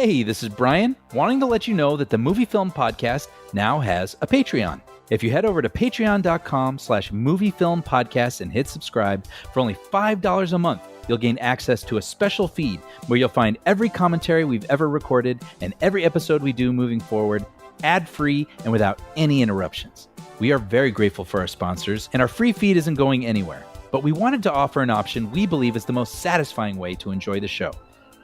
Hey, this is Brian, wanting to let you know that the MovieFilm podcast now has a Patreon. If you head over to patreon.com/moviefilmpodcast and hit subscribe for only $5 a month, you'll gain access to a special feed where you'll find every commentary we've ever recorded and every episode we do moving forward, ad-free and without any interruptions. We are very grateful for our sponsors, and our free feed isn't going anywhere. But we wanted to offer an option we believe is the most satisfying way to enjoy the show.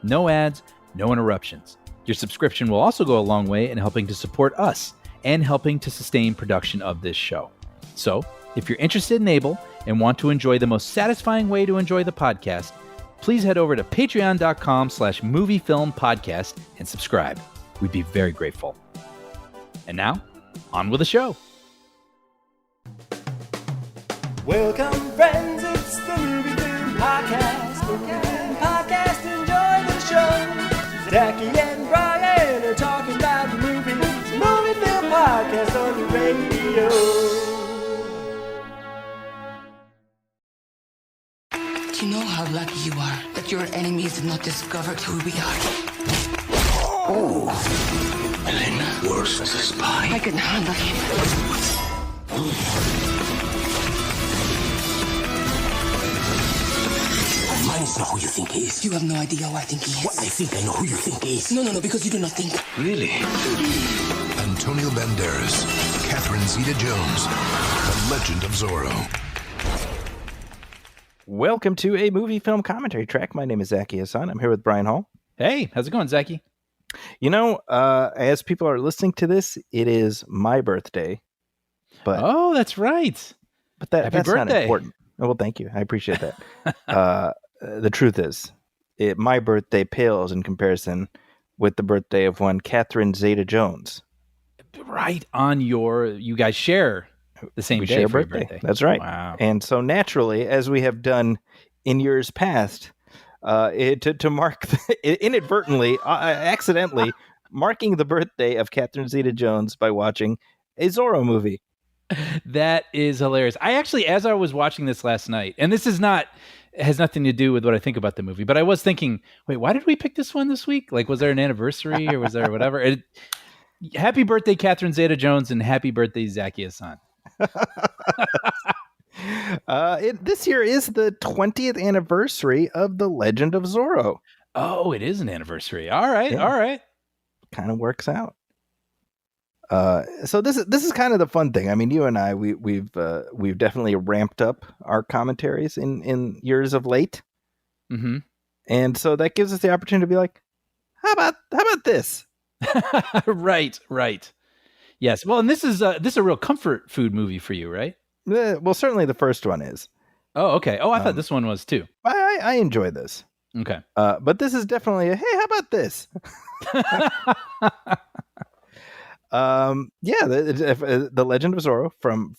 No ads, no interruptions. Your subscription will also go a long way in helping to support us and helping to sustain production of this show. So, if you're interested and able and want to enjoy the most satisfying way to enjoy the podcast, please head over to patreon.com/moviefilmpodcast and subscribe. We'd be very grateful. And now, on with the show. Welcome, friends, it's the MovieFilm Podcast. MovieFilm Podcast, enjoy the show. Zachy and Brian are talking about the movies. MovieFilm Podcast on the radio. Do you know how lucky you are that your enemies have not discovered who we are? Oh, Elena works as a spy. I can handle him. Mine is not who you think he is. You have no idea who I think he is. Well, I think I know who you think he is. No, because you do not think. Really? Antonio Banderas, Catherine Zeta-Jones, The Legend of Zorro. Welcome to a movie film commentary track. My name is Zachy Hassan. I'm here with Brian Hall. Hey, how's it going, Zachy? You know, as people are listening to this, it is my birthday. But Oh, that's right. But Happy that's not birthday. important. Oh, well, thank you. I appreciate that. The truth is, my birthday pales in comparison with the birthday of one Catherine Zeta-Jones. Right on you guys share the same We day share for your birthday. That's right. Wow. And so naturally, as we have done in years past, to mark inadvertently, accidentally marking the birthday of Catherine Zeta-Jones by watching a Zorro movie. That is hilarious. I actually, as I was watching this last night, and this has nothing to do with what I think about the movie, but I was thinking, wait, why did we pick this one this week? Like, was there an anniversary or was there whatever? Happy birthday, Catherine Zeta-Jones, and happy birthday, Zachy Hassan. This year is the 20th anniversary of The Legend of Zorro. Oh, it is an anniversary. All right, Yeah. all right. Kind of works out. So this is kind of the fun thing. I mean, you and I, we've definitely ramped up our commentaries in years of late, Mm-hmm. and so that gives us the opportunity to be like, how about this? Right. Yes. Well, and this is a real comfort food movie for you, right? Well, certainly the first one is. Oh, okay. Oh, I thought this one was too. I enjoy this. Okay. But this is definitely hey, how about this? The Legend of Zorro from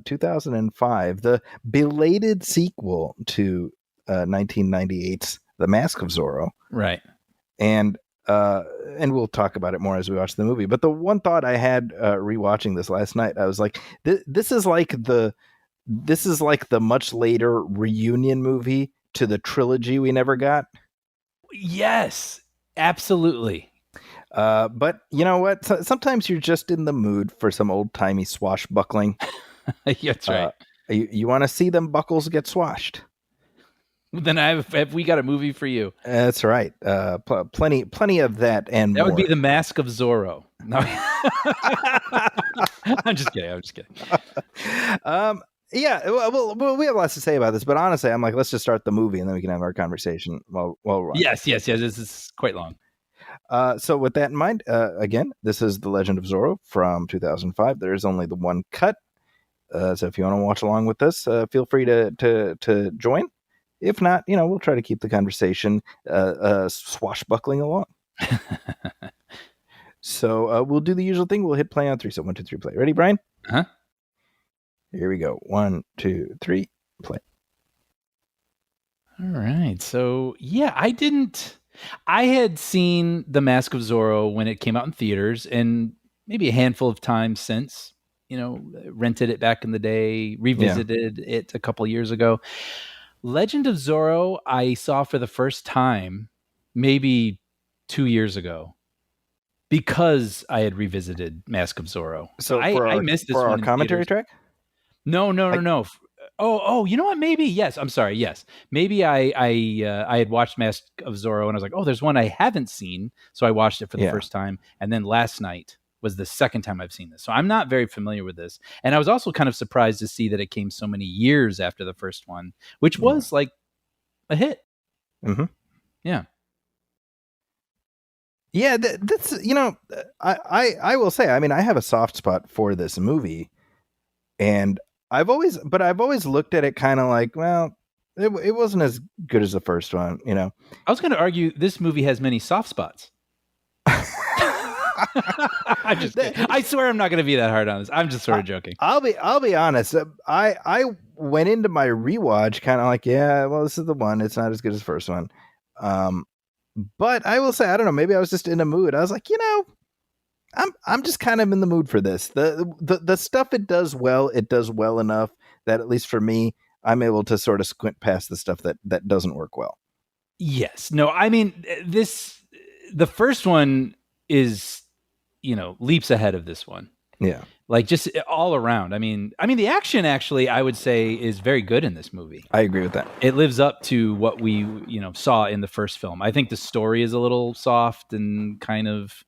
2005, the belated sequel to 1998's The Mask of Zorro, Right. and we'll talk about it more as we watch the movie. But the one thought I had rewatching this last night, I was like, this is like the much later reunion movie to the trilogy we never got. Yes, absolutely. But you know what? Sometimes you're just in the mood for some old-timey swashbuckling. That's right. You want to see them buckles get swashed. Then have we got a movie for you? That's right. Plenty of that and That more. would be The Mask of Zorro. No. I'm just kidding. Yeah, well, we have lots to say about this, but honestly, I'm like, let's just start the movie and then we can have our conversation while we're on. Yes. This is quite long. So with that in mind, again, this is The Legend of Zorro from 2005. There is only the one cut. So if you want to watch along with this, feel free to join. If not, we'll try to keep the conversation swashbuckling along. So we'll do the usual thing. We'll hit play on 3. So 1, 2, 3, play. Ready, Brian? Uh-huh. Here we go. 1, 2, 3, play. All right. So yeah, I had seen The Mask of Zorro when it came out in theaters, and maybe a handful of times since, rented it back in the day, revisited it a couple years ago. Legend of Zorro, I saw for the first time maybe 2 years ago because I had revisited Mask of Zorro. So I missed this for one our in commentary theaters. track. No. Oh, you know what? Maybe yes. I'm sorry. Yes, maybe I had watched Mask of Zorro and I was like, oh, there's one I haven't seen, so I watched it for the first time, and then last night was the second time I've seen this. So I'm not very familiar with this, and I was also kind of surprised to see that it came so many years after the first one, which was like a hit. Mm-hmm. Yeah. Yeah, that's I will say, I mean, I have a soft spot for this movie, and I've always looked at it kind of like, well, it wasn't as good as the first one, you know. I was going to argue this movie has many soft spots. I'm just kidding. I swear I'm not going to be that hard on this. I'm just sort of joking. I'll be honest. I went into my rewatch kind of like, yeah, well, this is the one. It's not as good as the first one. But I will say, I don't know, maybe I was just in a mood. I was like, I'm just kind of in the mood for this. The stuff it does well enough that, at least for me, I'm able to sort of squint past the stuff that doesn't work well. Yes. No, I mean, the first one is, leaps ahead of this one. Yeah. Like, just all around. I mean, the action actually, I would say, is very good in this movie. I agree with that. It lives up to what we, saw in the first film. I think the story is a little soft and kind of.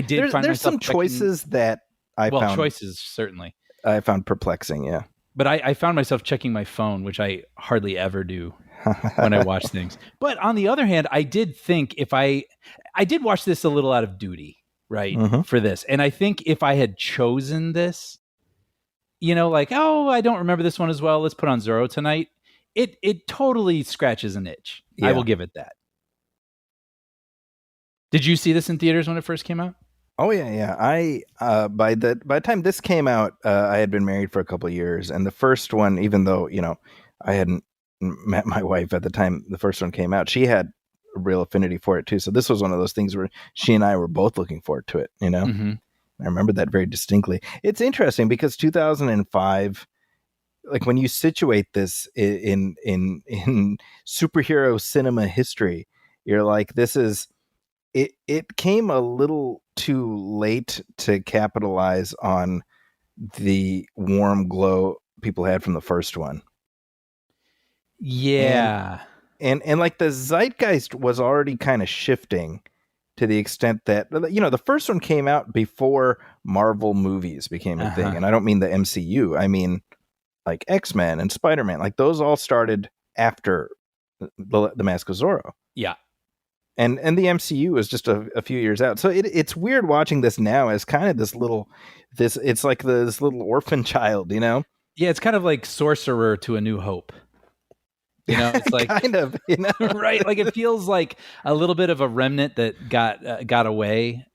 There's some choices that I found. Well, choices certainly. I found perplexing. Yeah. But I found myself checking my phone, which I hardly ever do when I watch things. But on the other hand, I did think I did watch this a little out of duty. Right. Mm-hmm. For this. And I think if I had chosen this, like, oh, I don't remember this one as well, let's put on Zorro tonight. It totally scratches an itch. Yeah. I will give it that. Did you see this in theaters when it first came out? Oh yeah. I by the time this came out, I had been married for a couple of years, and the first one, even though, I hadn't met my wife at the time the first one came out, she had a real affinity for it too. So this was one of those things where she and I were both looking forward to it, Mm-hmm. I remember that very distinctly. It's interesting because 2005, like when you situate this in superhero cinema history, you're like, this is it came a little too late to capitalize on the warm glow people had from the first one. Yeah. And like the zeitgeist was already kind of shifting to the extent that, the first one came out before Marvel movies became a thing. And I don't mean the MCU. I mean like X-Men and Spider-Man. Like those all started after the Mask of Zorro. Yeah. And the MCU was just a few years out. So it's weird watching this now as kind of this little orphan child, Yeah, it's kind of like Sorcerer to A New Hope. It's like kind of, right. Like it feels like a little bit of a remnant that got away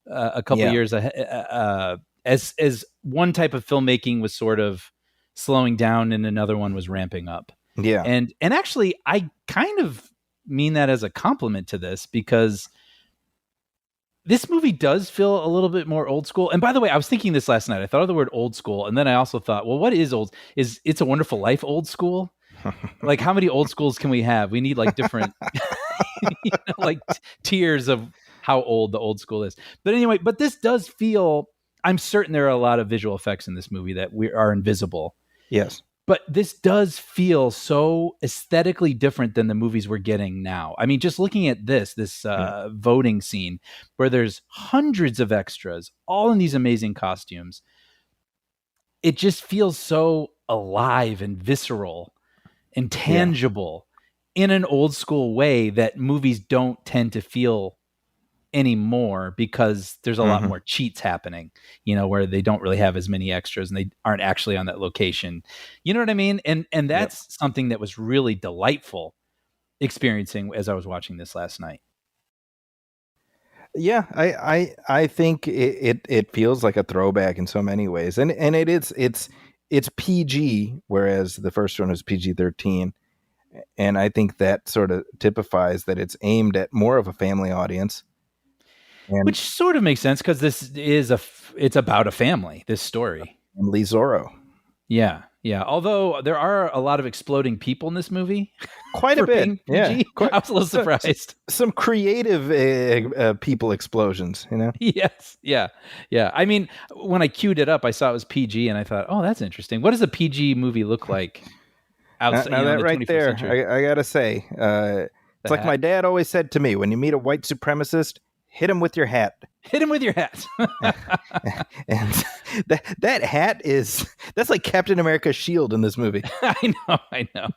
a couple years ahead, as one type of filmmaking was sort of slowing down and another one was ramping up. Yeah. And actually, I kind of mean that as a compliment to this, because this movie does feel a little bit more old school. And by the way, I was thinking this last night. I thought of the word old school, and then I also thought, well, what is old? Is It's a Wonderful Life old school? Like, how many old schools can we have? We need like different like tiers of how old the old school is. But anyway, this does feel, I'm certain there are a lot of visual effects in this movie that are invisible. Yes. But this does feel so aesthetically different than the movies we're getting now. I mean, just looking at this voting scene where there's hundreds of extras, all in these amazing costumes, it just feels so alive and visceral and tangible in an old school way that movies don't tend to feel anymore, because there's a lot more cheats happening, where they don't really have as many extras and they aren't actually on that location. You know what I mean? And that's something that was really delightful experiencing as I was watching this last night. Yeah, I think it feels like a throwback in so many ways. And it's PG, whereas the first one was PG-13. And I think that sort of typifies that it's aimed at more of a family audience. Which sort of makes sense, because this is it's about a family, this story. And Lee Zorro. Yeah. Yeah, although there are a lot of exploding people in this movie. Quite a for bit. being Yeah. PG. I was a little surprised. Some creative people explosions, you know? Yes. Yeah. Yeah. I mean, when I queued it up, I saw it was PG and I thought, oh, that's interesting. What does a PG movie look like outside Now that the right 21st there, century? I gotta say, it's like hat? my dad always said to me: when you meet a white supremacist, hit him with your hat. Hit him with your hat. And that hat that's like Captain America's shield in this movie. I know.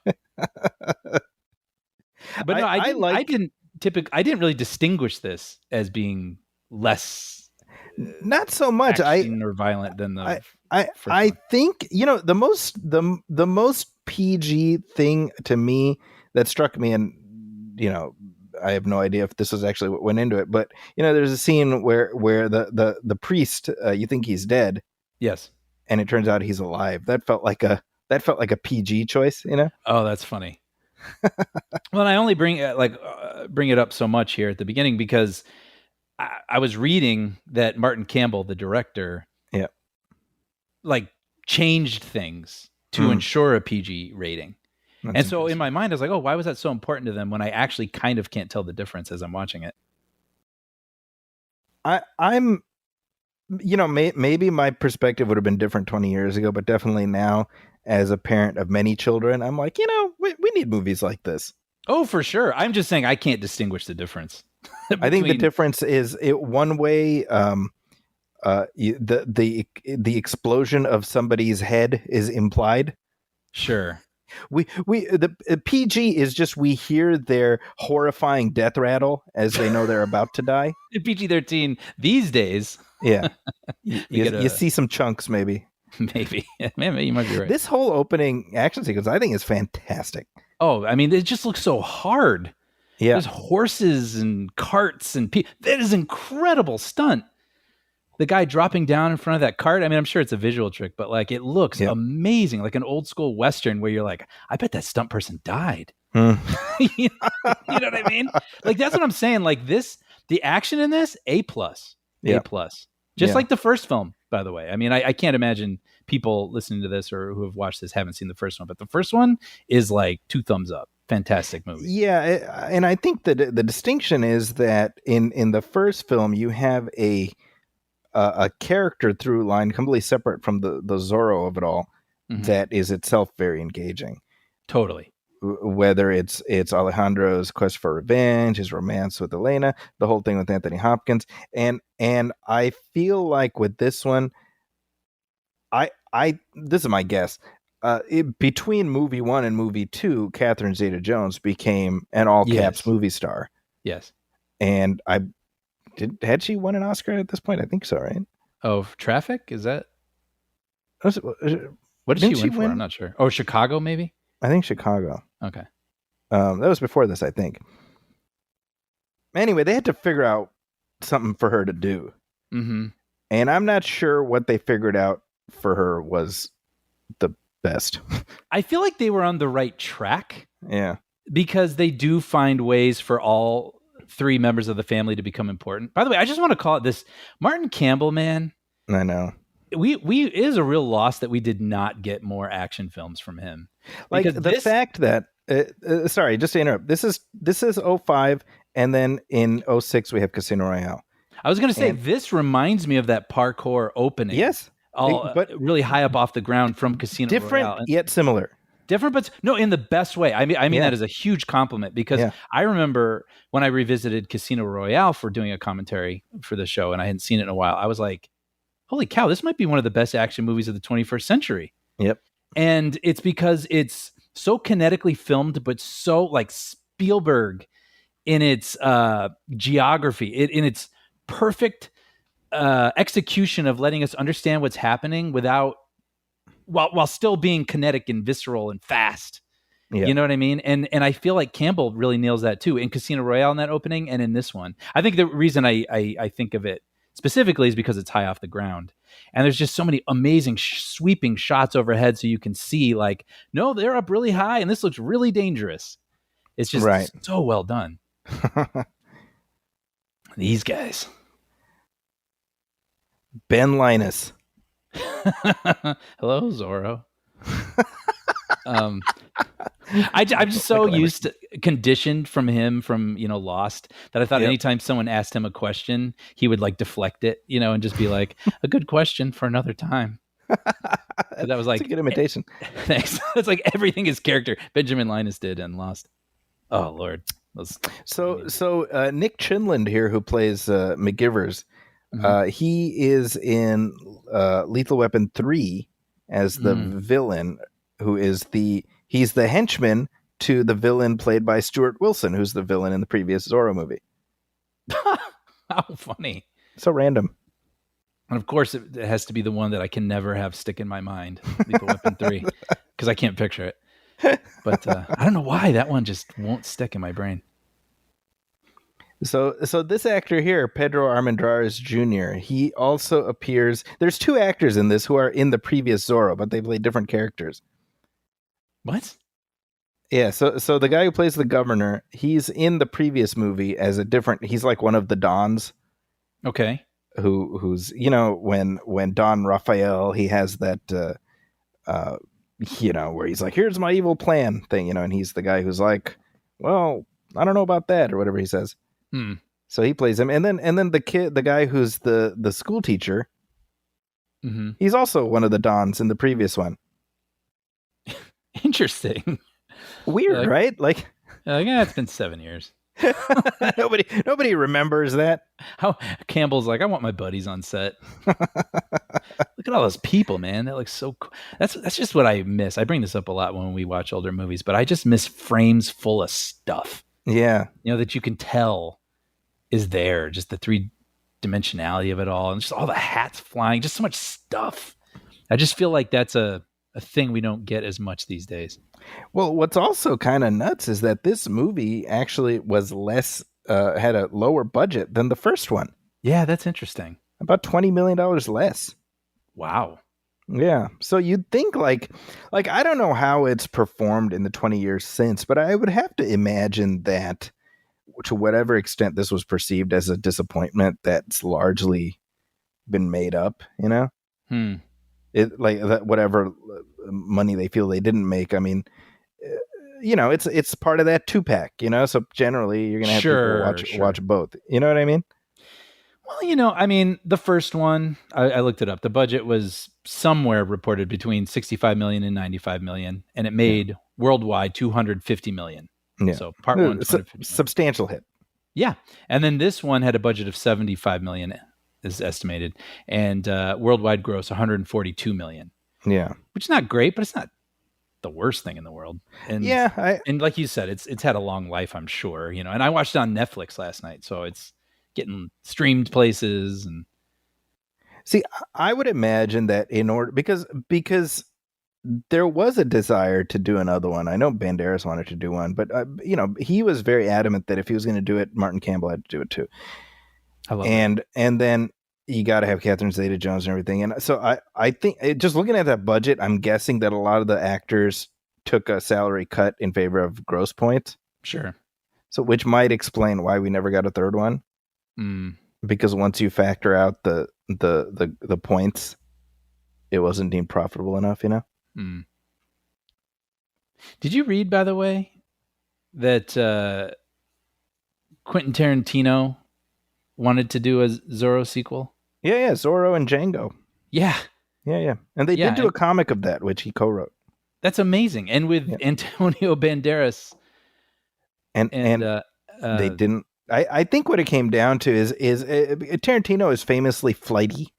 But no, I didn't really distinguish this as being less Not so much. action or violent than the I one. think the most PG thing to me that struck me, and I have no idea if this was actually what went into it, but there's a scene where the priest, you think he's dead, Yes. and it turns out he's alive. That felt like a PG choice, Oh, that's funny. Well, and I only bring it up so much here at the beginning because I was reading that Martin Campbell, the director, yeah, changed things to ensure a PG rating. And so in my mind, I was like, oh, why was that so important to them when I actually kind of can't tell the difference as I'm watching it? I'm maybe my perspective would have been different 20 years ago, but definitely now, as a parent of many children, I'm like, we need movies like this. Oh, for sure. I'm just saying I can't distinguish the difference. I think the difference is one way, the explosion of somebody's head is implied. Sure. The PG is just we hear their horrifying death rattle as they know they're about to die. PG-13 these days. Yeah, you see some chunks maybe. Maybe you might be right. This whole opening action sequence, I think, is fantastic. Oh, I mean, it just looks so hard. Yeah, there's horses and carts and people. That is incredible stunt. The guy dropping down in front of that cart. I mean, I'm sure it's a visual trick, but it looks amazing, like an old school Western where you're like, I bet that stunt person died. You know what I mean? That's what I'm saying. The action in this, A+. A+. Just like the first film, by the way. I mean, I can't imagine people listening to this or who have watched this haven't seen the first one, but the first one is 2 thumbs up. Fantastic movie. Yeah, and I think that the distinction is that in the first film, you have a character through line completely separate from the Zorro of it all, that is itself very engaging. Totally. Whether it's Alejandro's quest for revenge, his romance with Elena, the whole thing with Anthony Hopkins, and I feel like with this one, this is my guess. Between movie 1 and movie 2, Catherine Zeta-Jones became an all caps movie star. Yes, and had she won an Oscar at this point? I think so, right? Oh, Traffic? Is that? What did she win for? I'm not sure. Oh, Chicago, maybe? I think Chicago. Okay. That was before this, I think. Anyway, they had to figure out something for her to do. Mm-hmm. And I'm not sure what they figured out for her was the best. I feel like they were on the right track. Yeah. Because they do find ways for all 3 members of the family to become important. By the way, I just want to call it this. Martin Campbell, man. I know. It is a real loss that we did not get more action films from him. Because fact that sorry, just to interrupt. This is 05, and then in 06 we have Casino Royale. I was going to say this reminds me of that parkour opening. Yes, but really high up off the ground from Casino Royale. Different yet similar. Different, but no, in the best way. I mean that is a huge compliment because I remember when I revisited Casino Royale for doing a commentary for the show, and I hadn't seen it in a while. I was like, holy cow, this might be one of the best action movies of the 21st century. Yep. And it's because it's so kinetically filmed, but so Spielberg in its geography, in its perfect execution of letting us understand what's happening while still being kinetic and visceral and fast. Yeah. You know what I mean? And I feel like Campbell really nails that too in Casino Royale in that opening and in this one. I think the reason I think of it specifically is because it's high off the ground. And there's just so many amazing sweeping shots overhead so you can see no, they're up really high and this looks really dangerous. It's just so well done. These guys. Ben Linus. Hello, Zorro. I'm just so used to conditioned from him from Lost that I thought anytime someone asked him a question, he would like deflect it, and just be like, a good question for another time. But that was like a good imitation. Thanks. That's like everything his character Benjamin Linus did in Lost. Oh Lord. So Nick Chinland here, who plays McGivers, he is in Lethal Weapon 3 as the villain, who is he's the henchman to the villain played by Stuart Wilson, who's the villain in the previous Zorro movie. How funny. So random. And of course, it has to be the one that I can never have stick in my mind, Lethal Weapon 3, because I can't picture it. But I don't know why that one just won't stick in my brain. So this actor here, Pedro Armendariz Jr., he also appears. There's two actors in this who are in the previous Zorro, but they play different characters. What? Yeah, so the guy who plays the governor, he's in the previous movie as a different. He's like one of the Dons. Okay. Who's when Don Raphael, he has that where he's like, here's my evil plan thing, and he's the guy who's like, well, I don't know about that, or whatever he says. So he plays him, and then the guy who's the school teacher, he's also one of the Dons in the previous one. Interesting. Weird, right? Like yeah, it's been 7 years. Nobody remembers that. How Campbell's like, I want my buddies on set. Look at all those people, man. That looks so cool. That's just what I miss. I bring this up a lot when we watch older movies, but I just miss frames full of stuff. Yeah. That you can tell is there. Just the three-dimensionality of it all, and just all the hats flying, just so much stuff. I just feel like that's a thing we don't get as much these days. Well, what's also kind of nuts is that this movie actually was had a lower budget than the first one. Yeah, that's interesting. About $20 million less. Wow. Yeah. So you'd think like I don't know how it's performed in the 20 years since, but I would have to imagine that to whatever extent this was perceived as a disappointment, that's largely been made up, It like that whatever money they feel they didn't make. I mean, it's part of that 2-pack, So generally, you're gonna have people watch both. You know what I mean? Well, the first one, I looked it up. The budget was somewhere reported between 65 million and 95 million, and it made worldwide 250 million. Yeah. So part one, substantial hit. Yeah, and then this one had a budget of 75 million. Is estimated, and worldwide gross 142 million. Yeah, which is not great, but it's not the worst thing in the world. And and like you said, it's had a long life, I'm sure. And I watched it on Netflix last night, so it's getting streamed places. And see, I would imagine that in order because there was a desire to do another one. I know Banderas wanted to do one, but he was very adamant that if he was going to do it, Martin Campbell had to do it too. I love and then you got to have Catherine Zeta-Jones and everything. And so I think just looking at that budget, I'm guessing that a lot of the actors took a salary cut in favor of gross points. Sure. So which might explain why we never got a third one. Because once you factor out the points, it wasn't deemed profitable enough, Did you read, by the way, that Quentin Tarantino wanted to do a Zorro sequel? Yeah, Zorro and Django. Yeah. And they did do a comic of that, which he co-wrote. That's amazing. And with Antonio Banderas. And they didn't. I think what it came down to is Tarantino is famously flighty.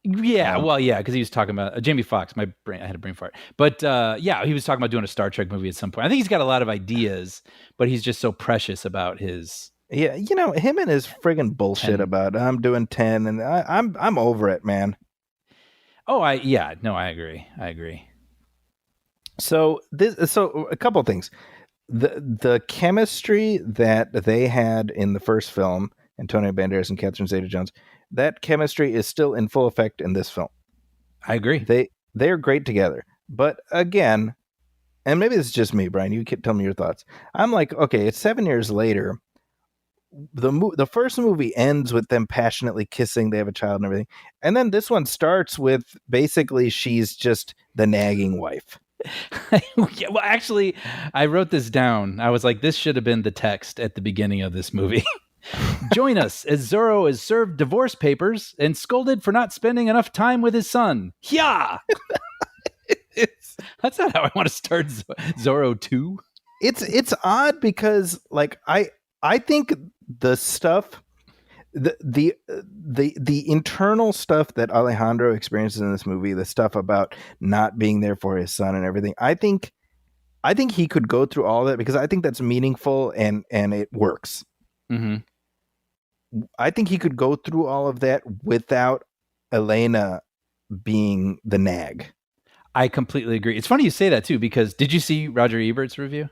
Yeah, because he was talking about Jamie Foxx. I had a brain fart. But he was talking about doing a Star Trek movie at some point. I think he's got a lot of ideas, but he's just so precious about his. Yeah, him and his friggin' bullshit 10. about I'm doing 10 and I'm over it, man. Oh, I agree. So a couple of things. The chemistry that they had in the first film, Antonio Banderas and Catherine Zeta-Jones, that chemistry is still in full effect in this film. I agree. They're great together. But again, and maybe this is just me, Brian, you can tell me your thoughts. I'm like, okay, it's 7 years later. The first movie ends with them passionately kissing. They have a child and everything. And then this one starts with basically she's just the nagging wife. Yeah, well, actually, I wrote this down. I was like, this should have been the text at the beginning of this movie. Join us as Zorro is served divorce papers and scolded for not spending enough time with his son. Yeah, that's not how I want to start Zorro 2. It's odd because like I think the stuff the internal stuff that Alejandro experiences in this movie, the stuff about not being there for his son and everything, I think he could go through all that because I think that's meaningful and it works. Mm-hmm. I think he could go through all of that without Elena being the nag. I completely agree. It's funny you say that too, because did you see Roger Ebert's review?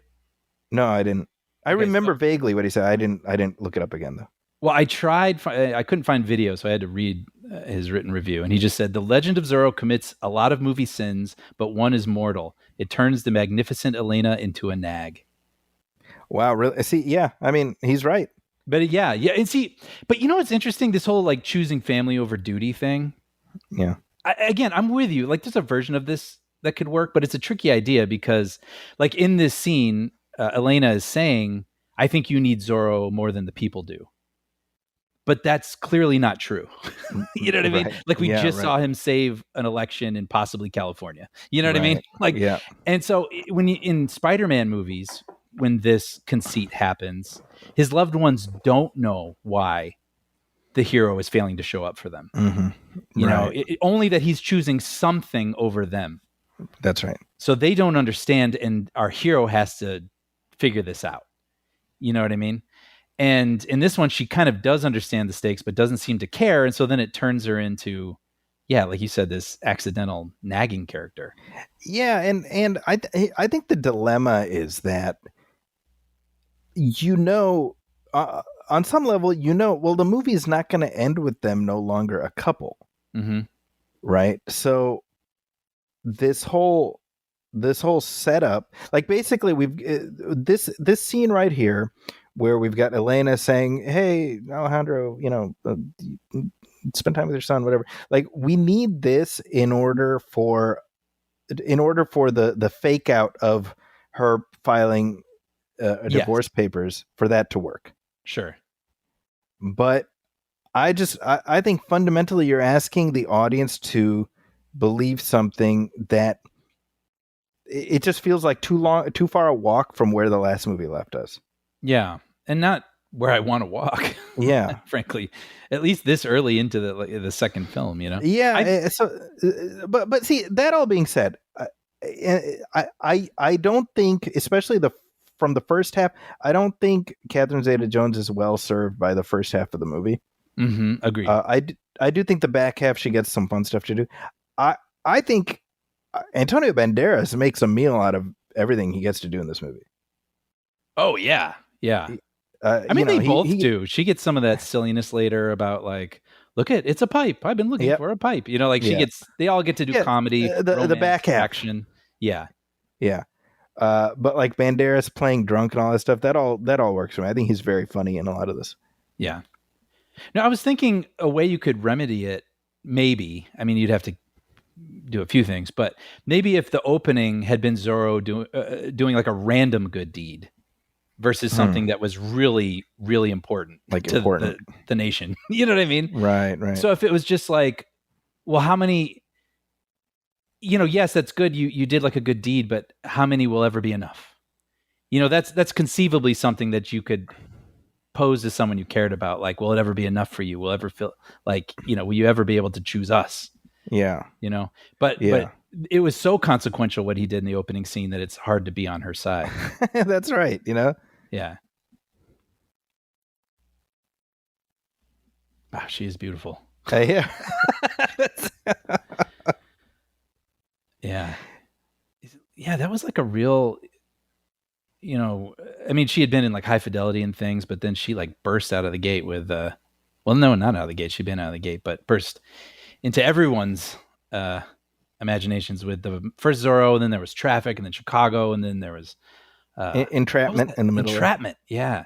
No, I didn't. I Okay, remember so- vaguely what he said. I didn't look it up again though. Well, I tried. I couldn't find video, so I had to read his written review. And he just said, "The Legend of Zorro commits a lot of movie sins, but one is mortal. It turns the magnificent Elena into a nag." Wow, really? See, yeah. I mean, he's right. But yeah. And see, but you know what's interesting? This whole like choosing family over duty thing. Yeah. Again, I'm with you. Like, there's a version of this that could work, but it's a tricky idea because, like, in this scene, Elena is saying, "I think you need Zorro more than the people do." But that's clearly not true. You know what I mean? Right. Like, we Yeah, just right. saw him save an election in possibly California. You know what I mean? Right. Like, Yeah. and so when in Spider-Man movies, when this conceit happens, his loved ones don't know why the hero is failing to show up for them. Mm-hmm. You know, Right. only that he's choosing something over them. That's right. So they don't understand, and our hero has to figure this out. You know what I mean? And in this one, she kind of does understand the stakes, but doesn't seem to care. And so then it turns her into, yeah, like you said, this accidental nagging character. Yeah, and I think the dilemma is that on some level, well, the movie is not going to end with them no longer a couple, Mm-hmm. right? So this whole setup, like basically we've this scene right here where we've got Elena saying, "Hey, Alejandro, spend time with your son, whatever." Like, we need this in order for the fake out of her filing divorce papers for that to work. Sure. But I think fundamentally you're asking the audience to believe something that it just feels like too far a walk from where the last movie left us. Yeah. And not where I want to walk. Yeah. Frankly, at least this early into the second film, you know? Yeah. But see, that all being said, I don't think, especially from the first half, I don't think Catherine Zeta-Jones is well served by the first half of the movie. Mm-hmm. Agreed. I do think the back half she gets some fun stuff to do. I think Antonio Banderas makes a meal out of everything he gets to do in this movie. Oh, yeah. Yeah. I mean, they both do. She gets some of that silliness later about like, look it's a pipe. I've been looking for a pipe. You know, like they all get to do comedy, the back half. action. Yeah. Yeah. But like Banderas playing drunk and all that stuff, that all works for me. I think he's very funny in a lot of this. Yeah. Now, I was thinking a way you could remedy it, maybe. I mean, you'd have to do a few things, but maybe if the opening had been Zorro doing like a random good deed versus something that was really, really important, like to important. the nation. You know what I mean? Right. So if it was just like, well, how many, yes, that's good. You did like a good deed, but how many will ever be enough? That's conceivably something that you could pose to someone you cared about. Like, will it ever be enough for you? Will ever feel like, will you ever be able to choose us? Yeah. But it was so consequential what he did in the opening scene that it's hard to be on her side. That's right. Yeah. Wow, she is beautiful. Yeah. Yeah. Yeah, that was like a real, I mean, she had been in like High Fidelity and things, but then she like burst out of the gate with, well, no, not out of the gate. She'd been out of the gate, but burst into everyone's imaginations with the first Zorro, and then there was Traffic, and then Chicago, and then there was Entrapment in the middle. Entrapment, yeah.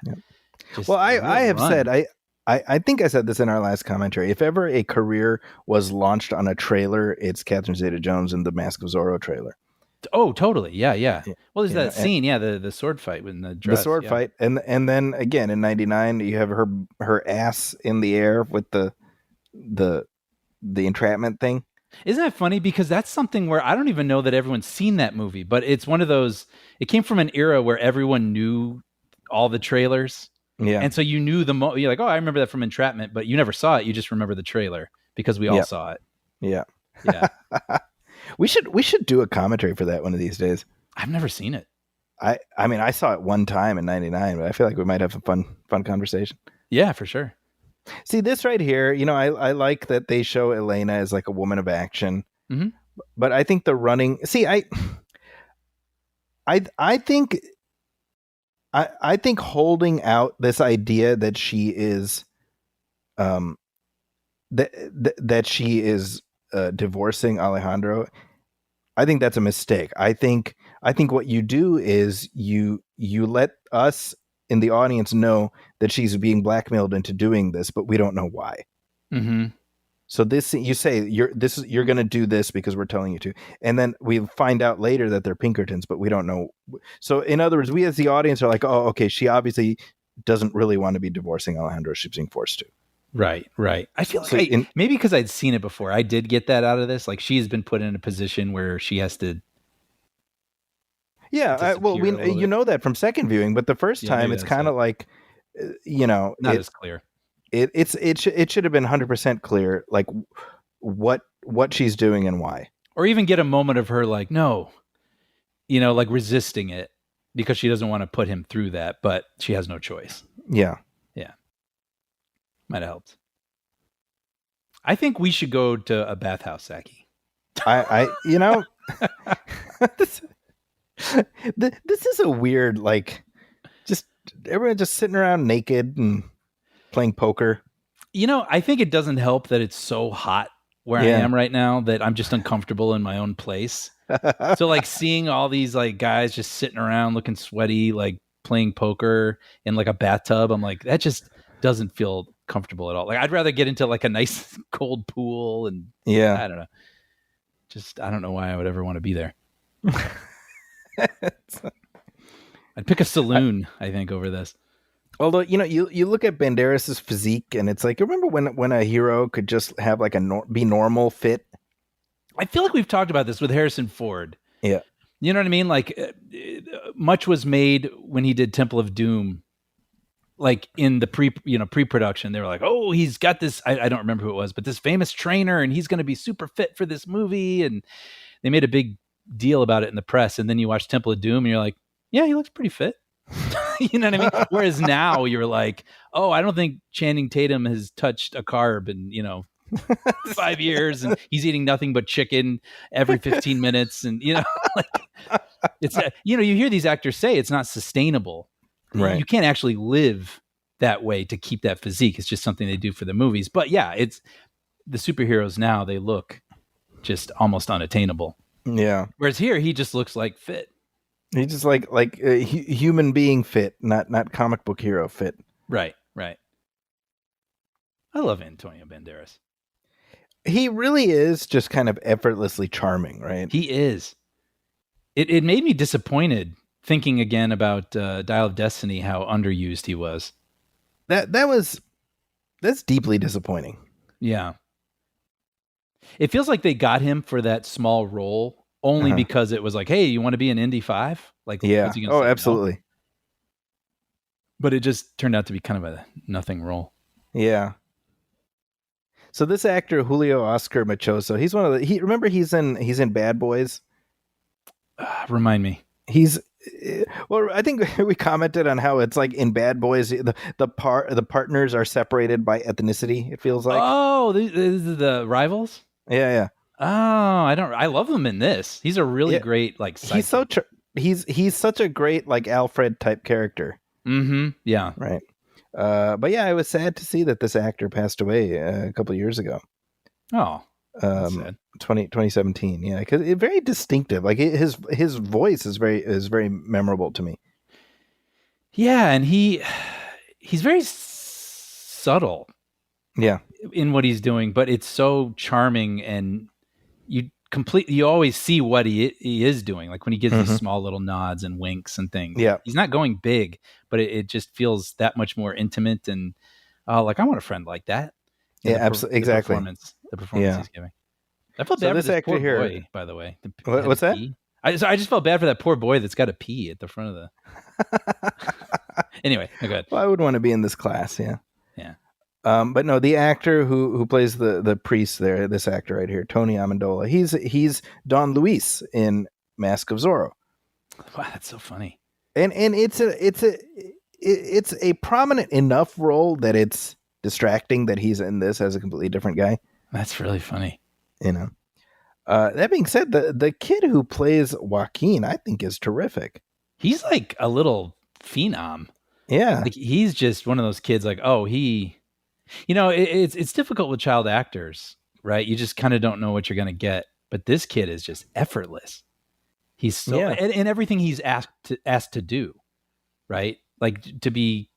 Well, I have said, I think I said this in our last commentary. If ever a career was launched on a trailer, it's Catherine Zeta-Jones in the Mask of Zorro trailer. Oh, totally. Yeah, yeah. Yeah, Well, there's you know, that scene, the sword fight in the the dress. sword yeah. fight, and then again in '99 you have her ass in the air with the entrapment thing. Isn't that funny? Because that's something where I don't even know that everyone's seen that movie, but it's one of those. It came from an era where everyone knew all the trailers, Yeah, and so you knew you're like, oh, I remember that from Entrapment, but you never saw it. You just remember the trailer because we all Yep. saw it. yeah. Yeah, We should do a commentary for that one of these days. I've never seen it. I mean, I saw it one time in '99, but I feel like we might have a fun conversation. Yeah, for sure. See this right here, I like that they show Elena as like a woman of action, Mhm. but I think the running. See, I think I think holding out this idea that she is, that she is divorcing Alejandro. I think that's a mistake. I think what you do is you let us in the audience know that she's being blackmailed into doing this, but we don't know why. Mm-hmm. So this, you say you're going to do this because we're telling you to, and then we find out later that they're Pinkertons, but we don't know. So in other words, we as the audience are like, oh, okay, she obviously doesn't really want to be divorcing Alejandro. She's being forced to. Right. I feel like So maybe because I'd seen it before, I did get that out of this. Like she's been put in a position where she has to. Yeah, well, disappear a little bit. know that from second viewing, but the first Yeah, time maybe it's that's kind of it. like, Not as clear. it should have been 100% clear, like what she's doing and why. Or even get a moment of her like, no, like resisting it because she doesn't want to put him through that, but she has no choice. Yeah. Might have helped. I think we should go to a bathhouse, Saki. I this is a weird, like, just everyone just sitting around naked and playing poker. I think it doesn't help that it's so hot where I am right now that I'm just uncomfortable in my own place. So like seeing all these like guys just sitting around looking sweaty, like playing poker in like a bathtub, I'm like, that just doesn't feel comfortable at all. Like I'd rather get into like a nice cold pool and I don't know. Just I don't know why I would ever want to be there. I'd pick a saloon, I think, over this. Although you look at Banderas' physique and it's like, remember when a hero could just have like be normal fit? I feel like we've talked about this with Harrison Ford. Yeah. You know what I mean? Like much was made when he did Temple of Doom. Like in the pre-production, they were like, oh, he's got this, I don't remember who it was, but this famous trainer and he's going to be super fit for this movie. And they made a big deal about it in the press. And then you watch Temple of Doom and you're like, yeah, he looks pretty fit. You know what I mean? Whereas now you're like, oh, I don't think Channing Tatum has touched a carb in, 5 years and he's eating nothing but chicken every 15 minutes. And, like it's, you hear these actors say it's not sustainable. Right. You can't actually live that way to keep that physique. It's just something they do for the movies. But yeah, it's the superheroes now, they look just almost unattainable. Yeah. Whereas here, he just looks like fit. He's just like human being fit, not comic book hero fit. Right. I love Antonio Banderas. He really is just kind of effortlessly charming, right? He is. It made me disappointed thinking again about Dial of Destiny, how underused he was. That's deeply disappointing. Yeah. It feels like they got him for that small role only because it was like, hey, you want to be an Indy 5? Like, yeah. what's he gonna say? Absolutely. No? But it just turned out to be kind of a nothing role. Yeah. So this actor Julio Oscar Machoso, he's one of the. Remember he's in Bad Boys. Remind me. He's well. I think we commented on how it's like in Bad Boys, the partners are separated by ethnicity. It feels like. Oh, the rivals. Yeah. Oh, I love him in this. He's a really great like. Sidekick. He's such a great like Alfred type character. Mm-hmm. Yeah. Right. But yeah, I was sad to see that this actor passed away a couple of years ago. Oh, that's sad. 2017. Yeah, because it's very distinctive. Like his voice is very memorable to me. Yeah, and he's very subtle. Yeah, in what he's doing, but it's so charming, and you completely, you always see what he is doing. Like when he gives these small little nods and winks and things. Yeah. He's not going big, but it just feels that much more intimate and like I want a friend like that. And Yeah, absolutely. Exactly. The performance he's giving. I felt bad for this actor poor here, boy, by the way. What's that? I just felt bad for that poor boy that's got to pee at the front of the. Anyway, go ahead. Well, I would want to be in this class. Yeah. Yeah. But no, the actor who plays the priest there, this actor right here, Tony Amendola, he's Don Luis in Mask of Zorro. Wow, that's so funny. And it's a prominent enough role that it's distracting that he's in this as a completely different guy. That's really funny. You know. That being said, the kid who plays Joaquin, I think, is terrific. He's like a little phenom. Yeah. Like he's just one of those kids like, it's difficult with child actors, right? You just kind of don't know what you're going to get. But this kid is just effortless. He's so, and everything he's asked to do, right? Like to be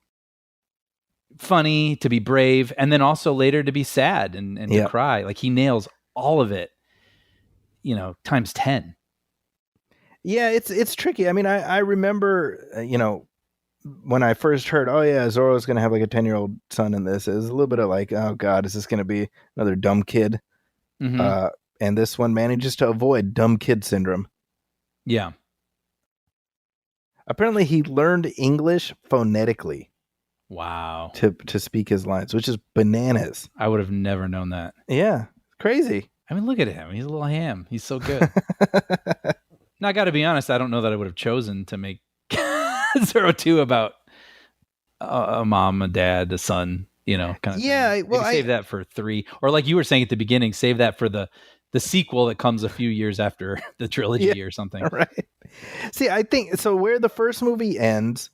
funny, to be brave, and then also later to be sad and to cry. Like he nails all of it, times 10. Yeah, it's tricky. I mean, I remember, when I first heard, Zorro's going to have like a 10-year-old son in this, it was a little bit of like, oh God, is this going to be another dumb kid? Mm-hmm. And this one manages to avoid dumb kid syndrome. Yeah. Apparently he learned English phonetically. Wow. To speak his lines, which is bananas. I would have never known that. Yeah. Crazy. I mean, look at him. He's a little ham. He's so good. Now, I got to be honest, I don't know that I would have chosen to make Zorro 2 about a mom, a dad, a son, kind of thing. Well, save that for 3. Or like you were saying at the beginning, save that for the sequel that comes a few years after the trilogy or something. Right. See, I think, so where the first movie ends,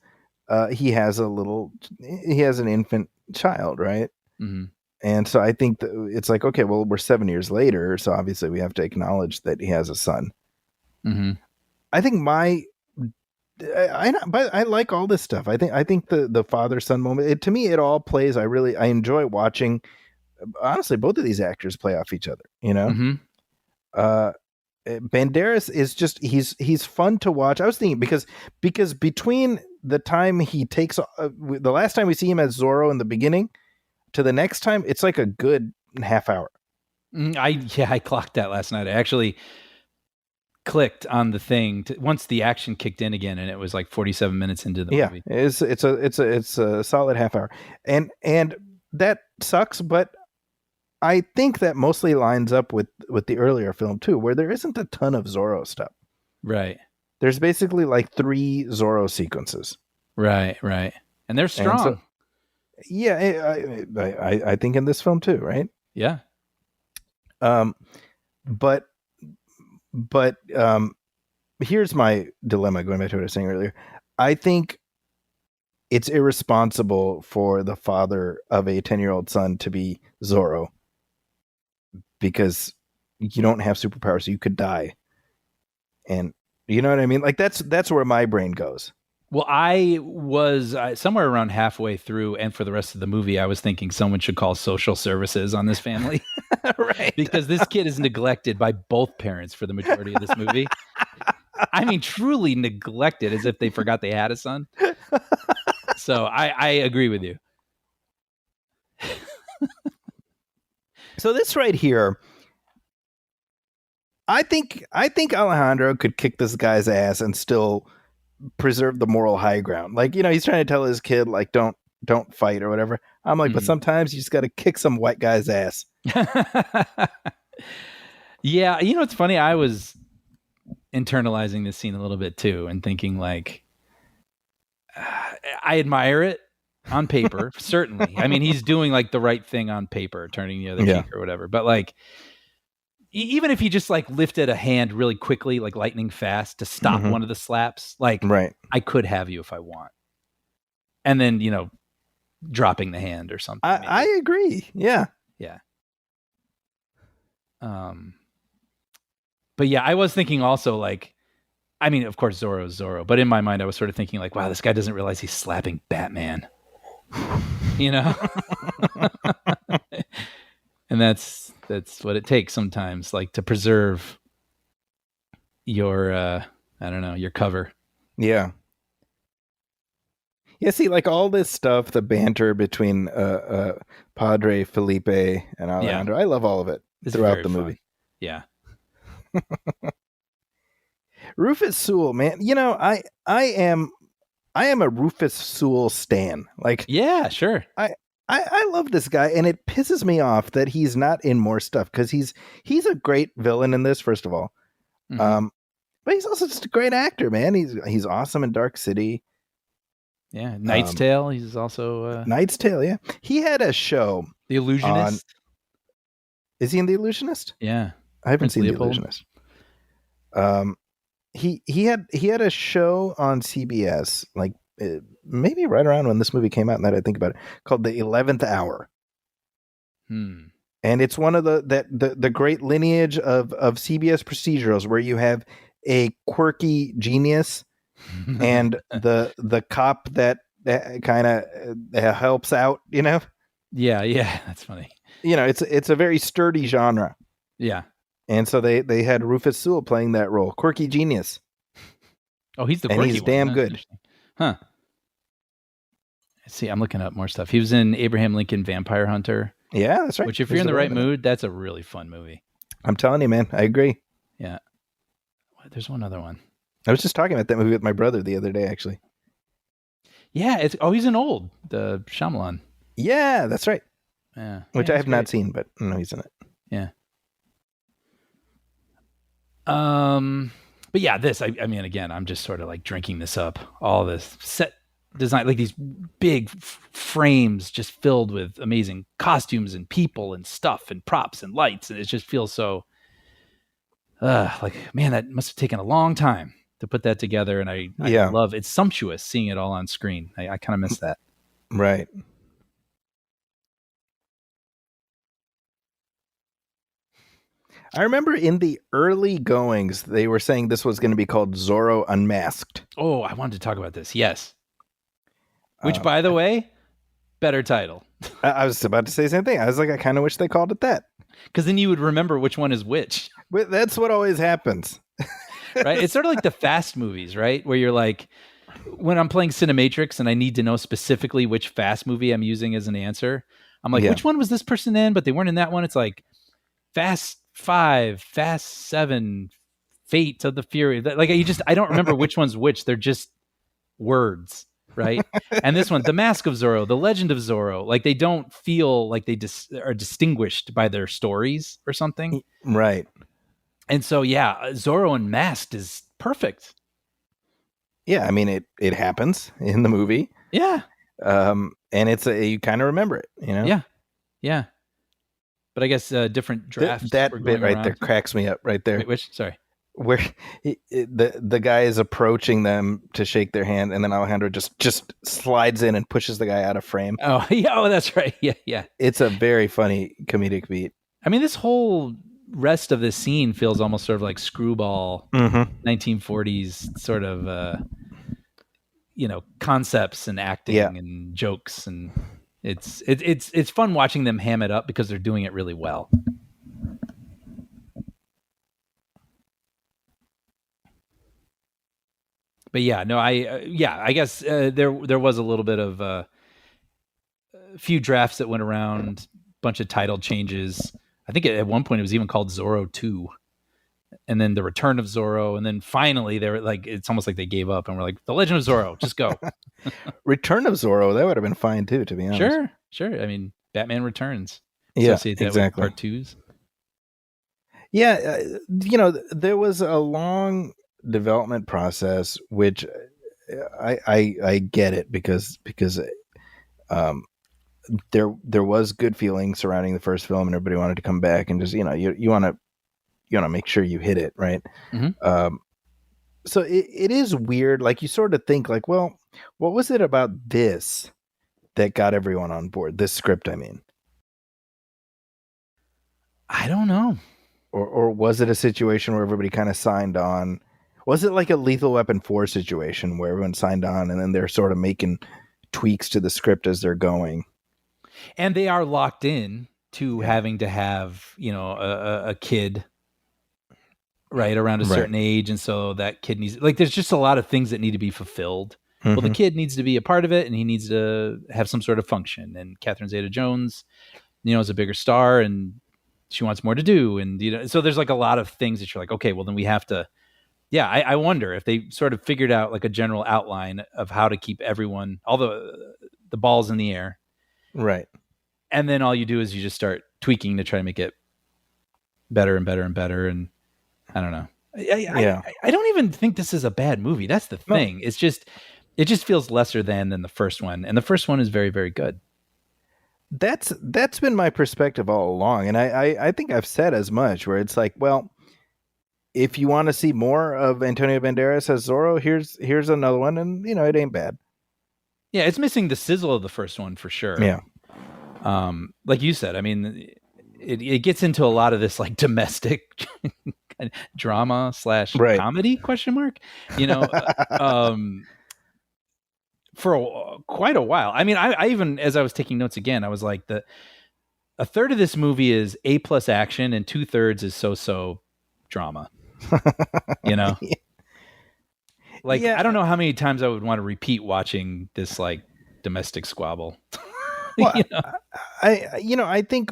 he has an infant child, right? Mm-hmm. And so I think that it's like, okay, well, we're 7 years later, so obviously we have to acknowledge that he has a son. Mm-hmm. I think but I like all this stuff. I think the father son moment. To me, it all plays. I enjoy watching. Honestly, both of these actors play off each other. Mm-hmm. Banderas is just he's fun to watch. I was thinking because between the time he takes the last time we see him as Zorro in the beginning to the next time, it's like a good half hour. I clocked that last night. I actually clicked on the thing once the action kicked in again, and it was like 47 minutes into the movie. It's a solid half hour, and that sucks. But I think that mostly lines up with the earlier film too, where there isn't a ton of Zorro stuff. Right. There's basically like 3 Zorro sequences. Right. And they're strong. I think in this film too, right? Yeah. But here's my dilemma, going back to what I was saying earlier. I think it's irresponsible for the father of a 10-year-old son to be Zorro because you don't have superpowers, so you could die. And you know what I mean? Like that's where my brain goes. Well, I was somewhere around halfway through, and for the rest of the movie, I was thinking someone should call social services on this family. Right. Because this kid is neglected by both parents for the majority of this movie. I mean, truly neglected, as if they forgot they had a son. So I agree with you. So this right here, I think Alejandro could kick this guy's ass and still preserve the moral high ground. Like, he's trying to tell his kid, like, don't fight or whatever. I'm like, but sometimes you just got to kick some white guy's ass. Yeah. It's funny. I was internalizing this scene a little bit too and thinking like, I admire it on paper. Certainly. I mean, he's doing like the right thing on paper, turning the other cheek or whatever. But like, even if he just like lifted a hand really quickly, like lightning fast to stop one of the slaps, like I could have you if I want. And then, dropping the hand or something. I agree. Yeah. Yeah. But yeah, I was thinking also like, I mean, of course, Zorro is Zorro, but in my mind, I was sort of thinking like, wow, this guy doesn't realize he's slapping Batman, and that's what it takes sometimes, like to preserve your I don't know, your cover. Yeah. Yeah, see, like all this stuff, the banter between Padre Felipe and Alejandro, I love all of it It's throughout very the fun. movie. Yeah. Rufus Sewell, man, I am a Rufus Sewell stan. Like, Yeah, sure. I love this guy, and it pisses me off that he's not in more stuff because he's a great villain in this, first of all. Mhm. But he's also just a great actor, man. He's awesome in Dark City. Yeah, Knight's Tale. He's also Knight's Tale, yeah. He had a show. The Illusionist. Is he in The Illusionist? Yeah, I haven't Prince seen Leopold. The Illusionist. He had a show on CBS, like maybe right around when this movie came out. Now that I think about it, called The 11th Hour. And it's one of the great lineage of CBS procedurals where you have a quirky genius and the cop that kind of helps out, Yeah, that's funny. It's a very sturdy genre. Yeah. And so they had Rufus Sewell playing that role, quirky genius. Oh, he's the and quirky he's one. damn That's good. interesting. Huh. Let's see, I'm looking up more stuff. He was in Abraham Lincoln Vampire Hunter. Yeah, that's right. Which, if you're in the right mood, that's a really fun movie. I'm telling you, man, I agree. Yeah. There's one other one. I was just talking about that movie with my brother the other day, actually. Yeah, he's an old, the Shyamalan. Yeah, that's right. Yeah. Which I have not seen, but I know he's in it. Yeah. But yeah, this, I mean, again, I'm just sort of like drinking this up. All this set design, like these big frames just filled with amazing costumes and people and stuff and props and lights. And it just feels so, like, man, that must have taken a long time to put that together. And I love, it's sumptuous seeing it all on screen. I kind of miss that. Right. I remember in the early goings, they were saying this was going to be called Zorro Unmasked. Oh, I wanted to talk about this. Yes. Which, by the way, better title. I was about to say the same thing. I was like, I kind of wish they called it that. Because then you would remember which one is which. But that's what always happens. Right? It's sort of like the Fast movies, right? Where you're like, when I'm playing Cinematrix and I need to know specifically which Fast movie I'm using as an answer, I'm like, which one was this person in? But they weren't in that one. It's like Fast 5, Fast 7, Fate of the Fury. Like I don't remember which one's which. They're just words, right? And this one, The Mask of Zorro, The Legend of Zorro, like they don't feel like they are distinguished by their stories or something. Right. And so, yeah, Zorro Unmasked is perfect. Yeah, I mean, it happens in the movie. Yeah. And it's you kind of remember it, you know? Yeah. Yeah. But I guess different drafts. That were bit going right there around. cracks me up right there. Wait, which? Sorry. Where the guy is approaching them to shake their hand, and then Alejandro just slides in and pushes the guy out of frame. Oh, yeah. Oh, that's right. Yeah. Yeah. It's a very funny comedic beat. I mean, this whole rest of this scene feels almost sort of like screwball 1940s sort of, concepts and acting and jokes. And it's fun watching them ham it up because they're doing it really well. But yeah, no, I guess there was a little bit of a few drafts that went around, bunch of title changes. I think at one point it was even called Zorro 2, and then The Return of Zorro, and then finally they were like, it's almost like they gave up and were like, The Legend of Zorro, just go. Return of Zorro, that would have been fine too, to be honest. Sure. I mean, Batman Returns. Yeah, Associate that exactly. with part 2s. Yeah, there was a long development process, which I get it because there was good feeling surrounding the first film, and everybody wanted to come back and just you want to make sure you hit it right. So it is weird. Like you sort of think like, well, what was it about this that got everyone on board? This script, I mean. I don't know. Or was it a situation where everybody kind of signed on? Was it like a Lethal Weapon 4 situation where everyone signed on and then they're sort of making tweaks to the script as they're going? And they are locked in to having to have, a kid right around a Right. certain age, and so that kid needs, like, there's just a lot of things that need to be fulfilled. Well, the kid needs to be a part of it, and he needs to have some sort of function. And Catherine Zeta-Jones, is a bigger star, and she wants more to do. And so there's like a lot of things that you're like, okay, well then we have to. Yeah, I wonder if they sort of figured out like a general outline of how to keep everyone, all the balls in the air, Right. and then all you do is you just start tweaking to try to make it better and better and better. And I don't know. I don't even think this is a bad movie. That's the thing. It's just, it just feels lesser than the first one, and the first one is very, very good. That's been my perspective all along, and I think I've said as much. Where it's like, well, if you want to see more of Antonio Banderas as Zorro, here's another one, and it ain't bad. Yeah, it's missing the sizzle of the first one for sure. Yeah. Like you said, I mean, it gets into a lot of this like domestic drama / comedy question mark, for quite a while. I mean, I even, as I was taking notes again, I was like, a third of this movie is A+ action and 2/3 is so drama. Like, I don't know how many times I would want to repeat watching this like domestic squabble. Well, I think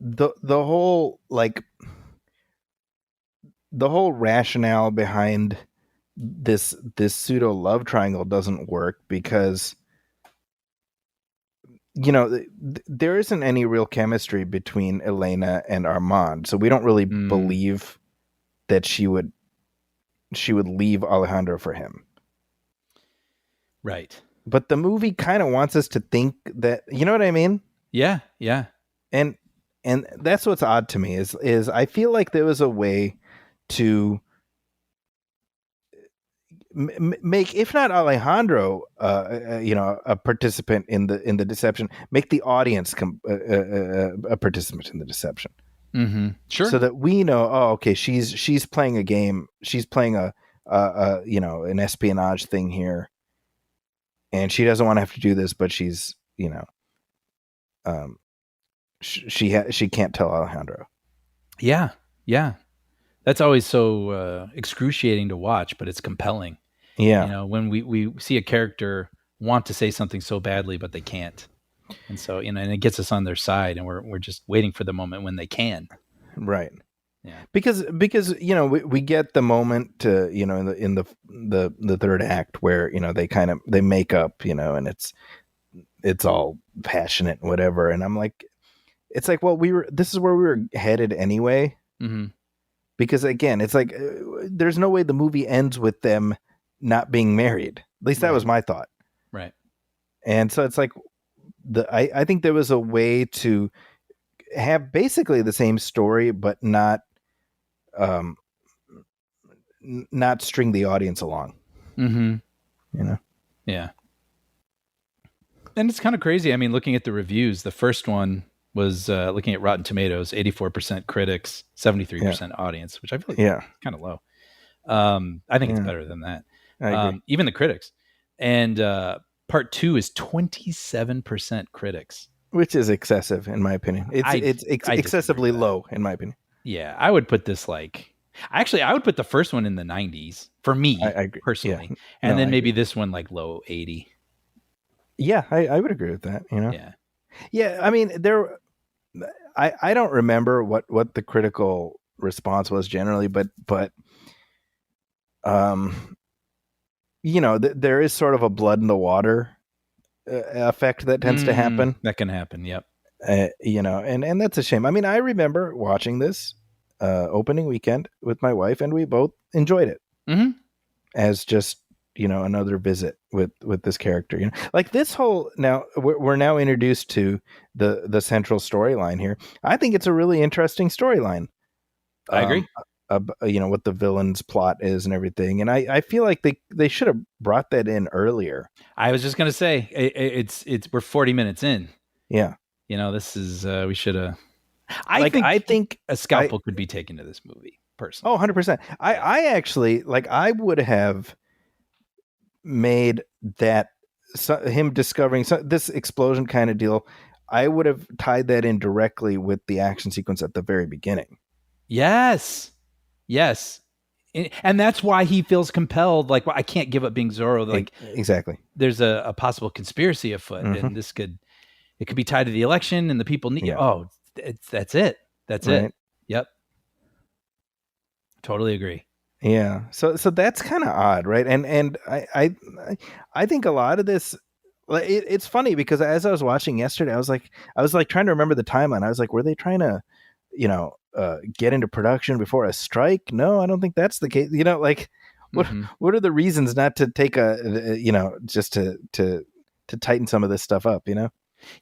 the whole rationale behind this pseudo love triangle doesn't work because there isn't any real chemistry between Elena and Armand, so we don't really believe that she would leave Alejandro for him. Right. But the movie kind of wants us to think that, you know what I mean? Yeah. And that's what's odd to me is I feel like there was a way to make, if not Alejandro, a participant in the deception, make the audience a participant in the deception. Mm-hmm. Sure. So that we know, okay, she's playing a game. She's playing an espionage thing here, and she doesn't want to have to do this, but she's, she can't tell Alejandro. Yeah. That's always so excruciating to watch, but it's compelling. Yeah. When we see a character want to say something so badly, but they can't. And so, and it gets us on their side, and we're just waiting for the moment when they can. Right. Yeah. Because we get the moment to, in the third act where, they make up, and it's all passionate and whatever. And I'm like, it's like, well, this is where we were headed anyway. Mm-hmm. Because again, it's like, there's no way the movie ends with them not being married. At least that was my thought. Right. And so it's like, I think there was a way to have basically the same story, but not string the audience along. Mm-hmm. Yeah. And it's kind of crazy. I mean, looking at the reviews, the first one was looking at Rotten Tomatoes, 84% critics, 73% audience, which I feel like is kind of low. I think it's better than that. I agree. Even the critics. And part 2 is 27% critics, which is excessive in my opinion. It's excessively low in my opinion. Yeah, I would put this I would put the first one in the 90s for me, I agree. Personally, Yeah. And then maybe this one like low 80. Yeah, I would agree with that. Yeah. I mean, I don't remember what the critical response was generally, but there is sort of a blood in the water effect that tends to happen. That can happen. Yep. And that's a shame. I mean, I remember watching this opening weekend with my wife, and we both enjoyed it as just, another visit with this character. Like this whole, now we're now introduced to the central storyline here. I think it's a really interesting storyline. I agree. What the villain's plot is and everything. And I feel like they should have brought that in earlier. I was just going to say we're 40 minutes in. Yeah. This is, we should have, I think a scalpel could be taken to this movie personally. Oh, 100%. I actually, I would have made that him discovering this explosion kind of deal. I would have tied that in directly with the action sequence at the very beginning. Yes. Yes. And that's why he feels compelled. Like, well, I can't give up being Zorro. Like, exactly. There's a possible conspiracy afoot, and it could be tied to the election, and the people need. Yeah. Oh, that's it. That's Right. it. Yep. Totally agree. Yeah. So that's kind of odd, right? And I think a lot of this. It's funny because as I was watching yesterday, I was like trying to remember the timeline. I was like, were they trying to, get into production before a strike? No, I don't think that's the case. What are the reasons not to take just to tighten some of this stuff up?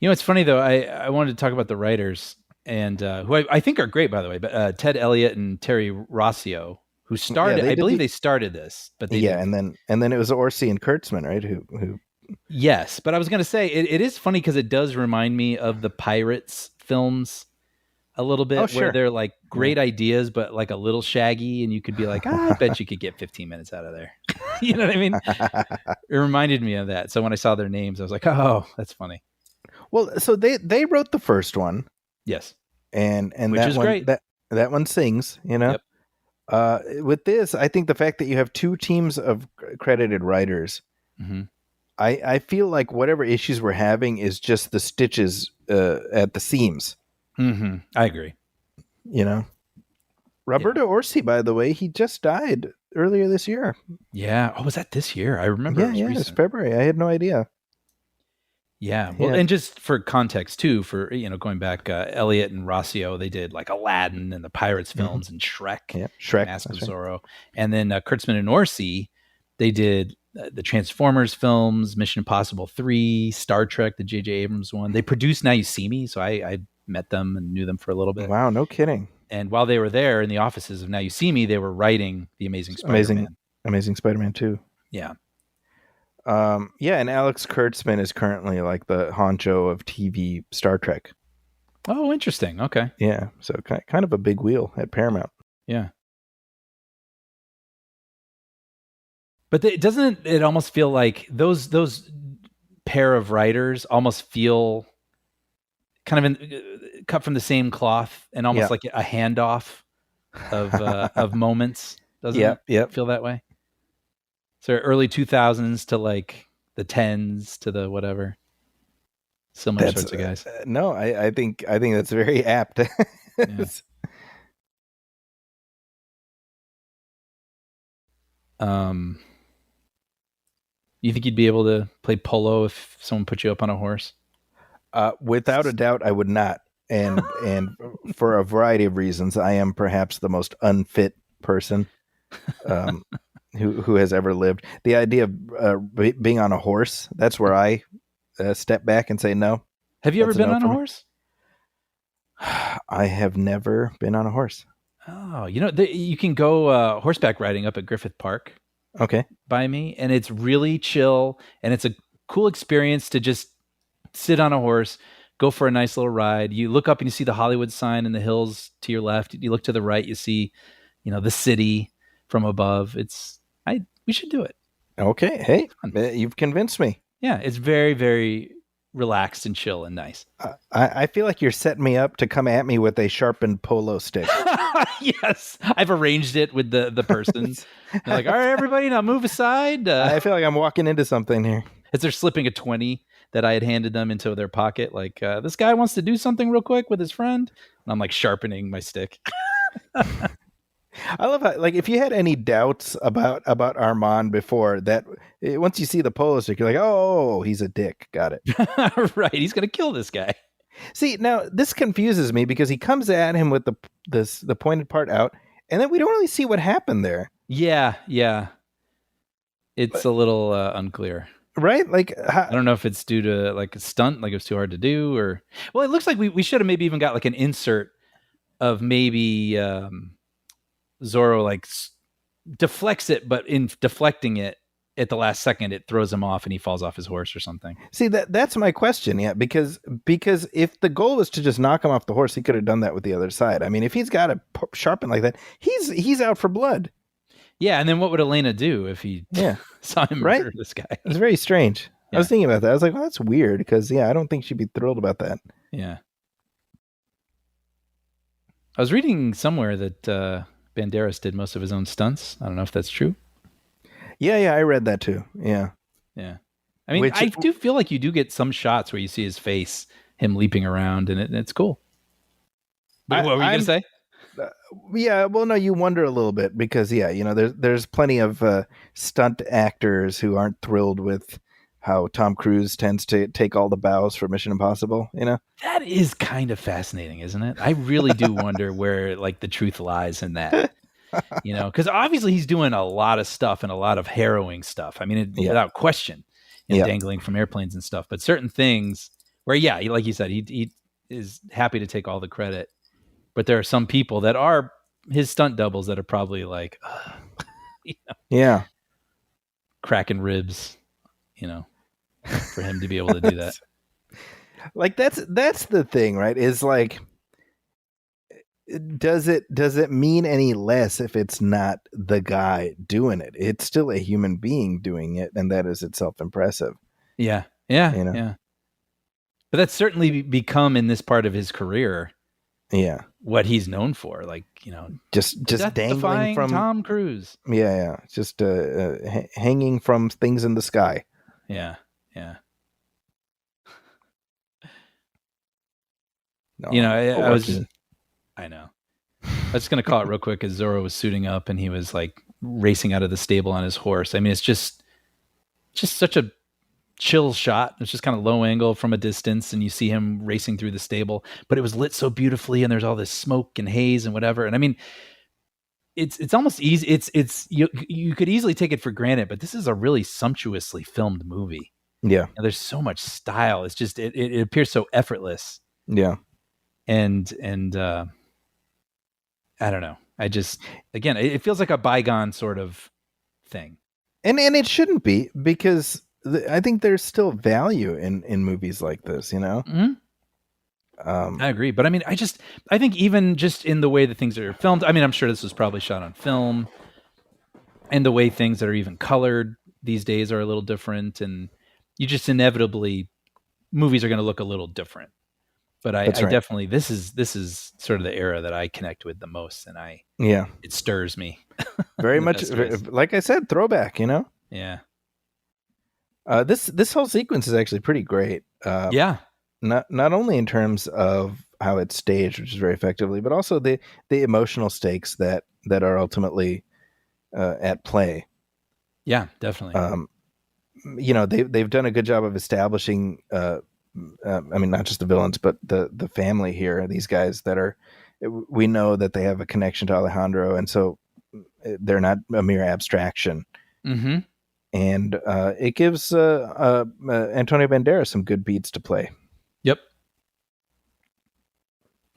It's funny though. I wanted to talk about the writers and who I think are great, by the way. But Ted Elliott and Terry Rossio, who started, I believe they started this, but they didn't. and then it was Orsi and Kurtzman, right? Who Yes, but I was going to say it is funny because it does remind me of the Pirates films a little bit, where they're like great ideas, but like a little shaggy, and you could be like, I bet you could get 15 minutes out of there. You know what I mean? It reminded me of that. So when I saw their names, I was like, oh, that's funny. Well, so they wrote the first one, yes, and which that is one, great. That one sings, Yep. With this, I think the fact that you have two teams of credited writers. Mm-hmm. I feel like whatever issues we're having is just the stitches at the seams. Mm-hmm. I agree. Roberto Orsi, by the way, he just died earlier this year. Yeah. Oh, was that this year? I remember. Yeah, it's February. I had no idea. Yeah. Well, and just for context too, for going back, Elliott and Rossio, they did like Aladdin and the Pirates films and Shrek. Yeah, Shrek, Mask of Zorro, and then Kurtzman and Orsi, they did the Transformers films, Mission Impossible 3, Star Trek, the J.J. Abrams one. They produced Now You See Me, so I met them and knew them for a little bit. Wow, no kidding. And while they were there in the offices of Now You See Me, they were writing The Amazing Spider-Man. Amazing Spider-Man 2. Yeah. And Alex Kurtzman is currently like the honcho of TV Star Trek. Oh, interesting. Okay. Yeah, so kind of a big wheel at Paramount. Yeah. But doesn't it almost feel like those pair of writers almost feel kind of cut from the same cloth and almost like a handoff of moments? Doesn't it feel that way? So early 2000s to like the 10s to the whatever. Similar sorts of guys. No, I think that's very apt. You think you'd be able to play polo if someone put you up on a horse? Without a doubt, I would not. And for a variety of reasons, I am perhaps the most unfit person who has ever lived. The idea of being on a horse, that's where I step back and say no. Have you ever been on a horse? I have never been on a horse. Oh, you can go horseback riding up at Griffith Park. Okay. By me, and it's really chill, and it's a cool experience to just sit on a horse, go for a nice little ride. You look up and you see the Hollywood sign in the hills to your left. You look to the right, you see, the city from above. We should do it. Okay. Hey, you've convinced me. Yeah, it's very, very relaxed and chill and nice. I feel like you're setting me up to come at me with a sharpened polo stick. Yes, I've arranged it with the persons. They're like, all right, everybody, now move aside. I feel like I'm walking into something here. As they're slipping a 20 that I had handed them into their pocket, like this guy wants to do something real quick with his friend, and I'm like sharpening my stick. I love how, like, if you had any doubts about Armand before that, once you see the polo stick, you're like, oh, he's a dick. Got it. Right. He's going to kill this guy. See, now this confuses me because he comes at him with the pointed part out, and then we don't really see what happened there. Yeah. It's a little unclear. Right? Like, I don't know if it's due to like a stunt, like it was too hard to do, or well, it looks like we should have maybe even got like an insert of maybe Zorro like deflects it, but in deflecting it at the last second, it throws him off and he falls off his horse or something. See, that's my question. Yeah, because if the goal was to just knock him off the horse, he could have done that with the other side. I mean, if he's got it sharpened like that, he's out for blood. Yeah, and then what would Elena do if he saw him murder this guy? It's very strange. Yeah. I was thinking about that. I was like, well, that's weird because I don't think she'd be thrilled about that. Yeah. I was reading somewhere that Banderas did most of his own stunts. I don't know if that's true. Yeah, I read that too. Yeah. I mean, I do feel like you do get some shots where you see his face, him leaping around, and it's cool. But what were you going to say? Yeah, well, no, you wonder a little bit because, there's plenty of stunt actors who aren't thrilled with how Tom Cruise tends to take all the bows for Mission Impossible, That is kind of fascinating, isn't it? I really do wonder where like the truth lies in that, because obviously he's doing a lot of stuff and a lot of harrowing stuff. I mean, without question, dangling from airplanes and stuff, but certain things where, like you said, he is happy to take all the credit. But there are some people that are his stunt doubles that are probably like, cracking ribs, for him to be able to do that. Like that's the thing, right? Is like, does it mean any less if it's not the guy doing it? It's still a human being doing it, and that is itself impressive. Yeah. But that's certainly become in this part of his career. Yeah, what he's known for, like just dangling from Tom Cruise. Yeah, just hanging from things in the sky. Yeah. No, I was just gonna call it real quick as Zorro was suiting up and he was like racing out of the stable on his horse. I mean, it's just such a chill shot. It's just kind of low angle from a distance and you see him racing through the stable, but it was lit so beautifully and there's all this smoke and haze and whatever. And I mean, it's almost easy. It's you could easily take it for granted, but this is a really sumptuously filmed movie. Yeah. And there's so much style. It's just, it appears so effortless. Yeah. And I don't know. Again, it feels like a bygone sort of thing. And it shouldn't be, because I think there's still value in movies like this, Mm-hmm. I agree. But I mean, I think even just in the way that things are filmed, I mean, I'm sure this was probably shot on film, and the way things that are even colored these days are a little different. And you just inevitably, movies are going to look a little different. But I definitely, this is sort of the era that I connect with the most. And it stirs me. Very much, like I said, throwback, Yeah. This whole sequence is actually pretty great. Not only in terms of how it's staged, which is very effectively, but also the emotional stakes that are ultimately at play. Yeah, definitely. They've done a good job of establishing. I mean, not just the villains, but the family here. These guys we know that they have a connection to Alejandro, and so they're not a mere abstraction. Mm-hmm. And it gives Antonio Banderas some good beats to play. Yep.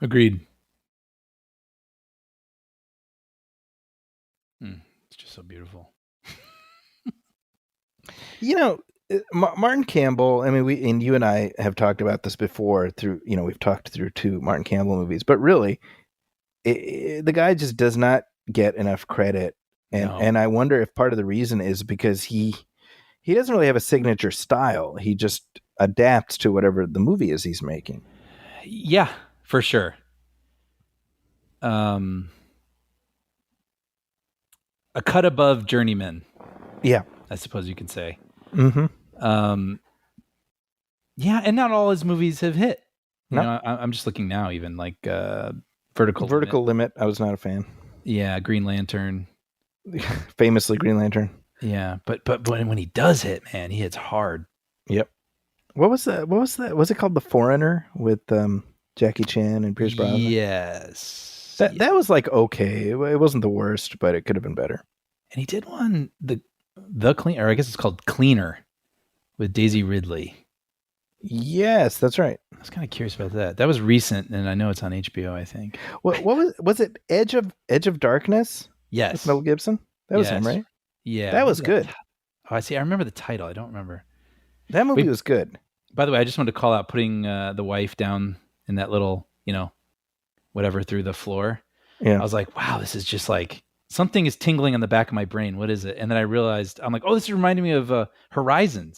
Agreed. It's just so beautiful. Martin Campbell, I mean, you and I have talked about this before through, we've talked through 2 Martin Campbell movies, but really the guy just does not get enough credit. And I wonder if part of the reason is because he doesn't really have a signature style. He just adapts to whatever the movie is he's making. Yeah, for sure. A cut above journeyman. Yeah, I suppose you could say. Mm-hmm. Yeah, and not all his movies have hit. No. I'm just looking now, even like Vertical Limit. I was not a fan. Yeah, Green Lantern. Famously Green Lantern. Yeah, but when he does hit, man, he hits hard. Yep. What was that? Was it called The Foreigner with Jackie Chan and Pierce Brosnan? Yes. That was like okay. It wasn't the worst, but it could have been better. And he did one, the clean, or I guess it's called Cleaner, with Daisy Ridley. Yes, that's right. I was kind of curious about that. That was recent, and I know it's on HBO, I think. What was it? Edge of Darkness? Yes. With Mel Gibson? That was him, right? Yeah. That was good. Oh, I see. I remember the title. I don't remember. That movie was good. By the way, I just wanted to call out putting the wife down in that little, whatever through the floor. Yeah. I was like, wow, this is just like, something is tingling on the back of my brain. What is it? And then I realized, I'm like, oh, this is reminding me of Horizon.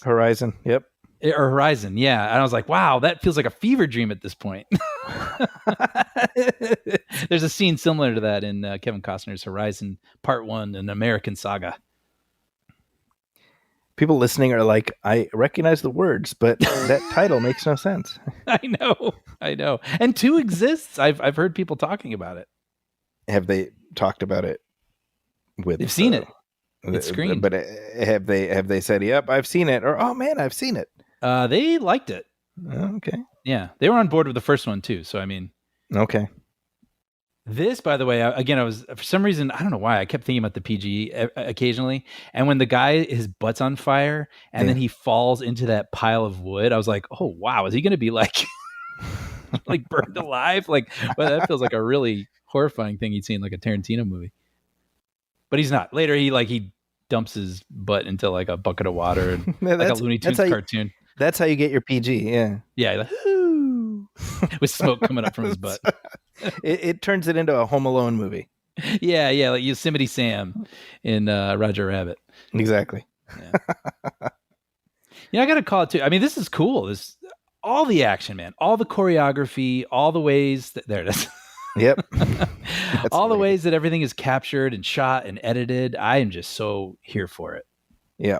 Yep. Or Horizon, yeah. And I was like, wow, that feels like a fever dream at this point. There's a scene similar to that in Kevin Costner's Horizon Part 1, an American Saga. People listening are like, I recognize the words, but that title makes no sense. I know. And 2 exists. I've heard people talking about it. Have they talked about it with? They've seen it. It's screened. But have they said, "Yep, I've seen it," or "Oh man, I've seen it"? They liked it. Okay. Yeah, they were on board with the first one too. So I mean, okay. This, by the way, again, I was, for some reason, I don't know why, I kept thinking about the PG occasionally. And when the guy, his butt's on fire and then he falls into that pile of wood, I was like, oh, wow, is he going to be like, like burned alive? Like, well, that feels like a really horrifying thing you'd see in like a Tarantino movie. But he's not. Later, he dumps his butt into like a bucket of water and like a Looney Tunes cartoon. That's how you get your PG, yeah. Yeah, like, with smoke coming up from his butt. It turns it into a Home Alone movie. Yeah, like Yosemite Sam in Roger Rabbit. Exactly. Yeah, I got to call it too. I mean, this is cool. All the action, man. All the choreography, all the ways that there it is. Yep. All the ways that everything is captured and shot and edited. I am just so here for it. Yeah.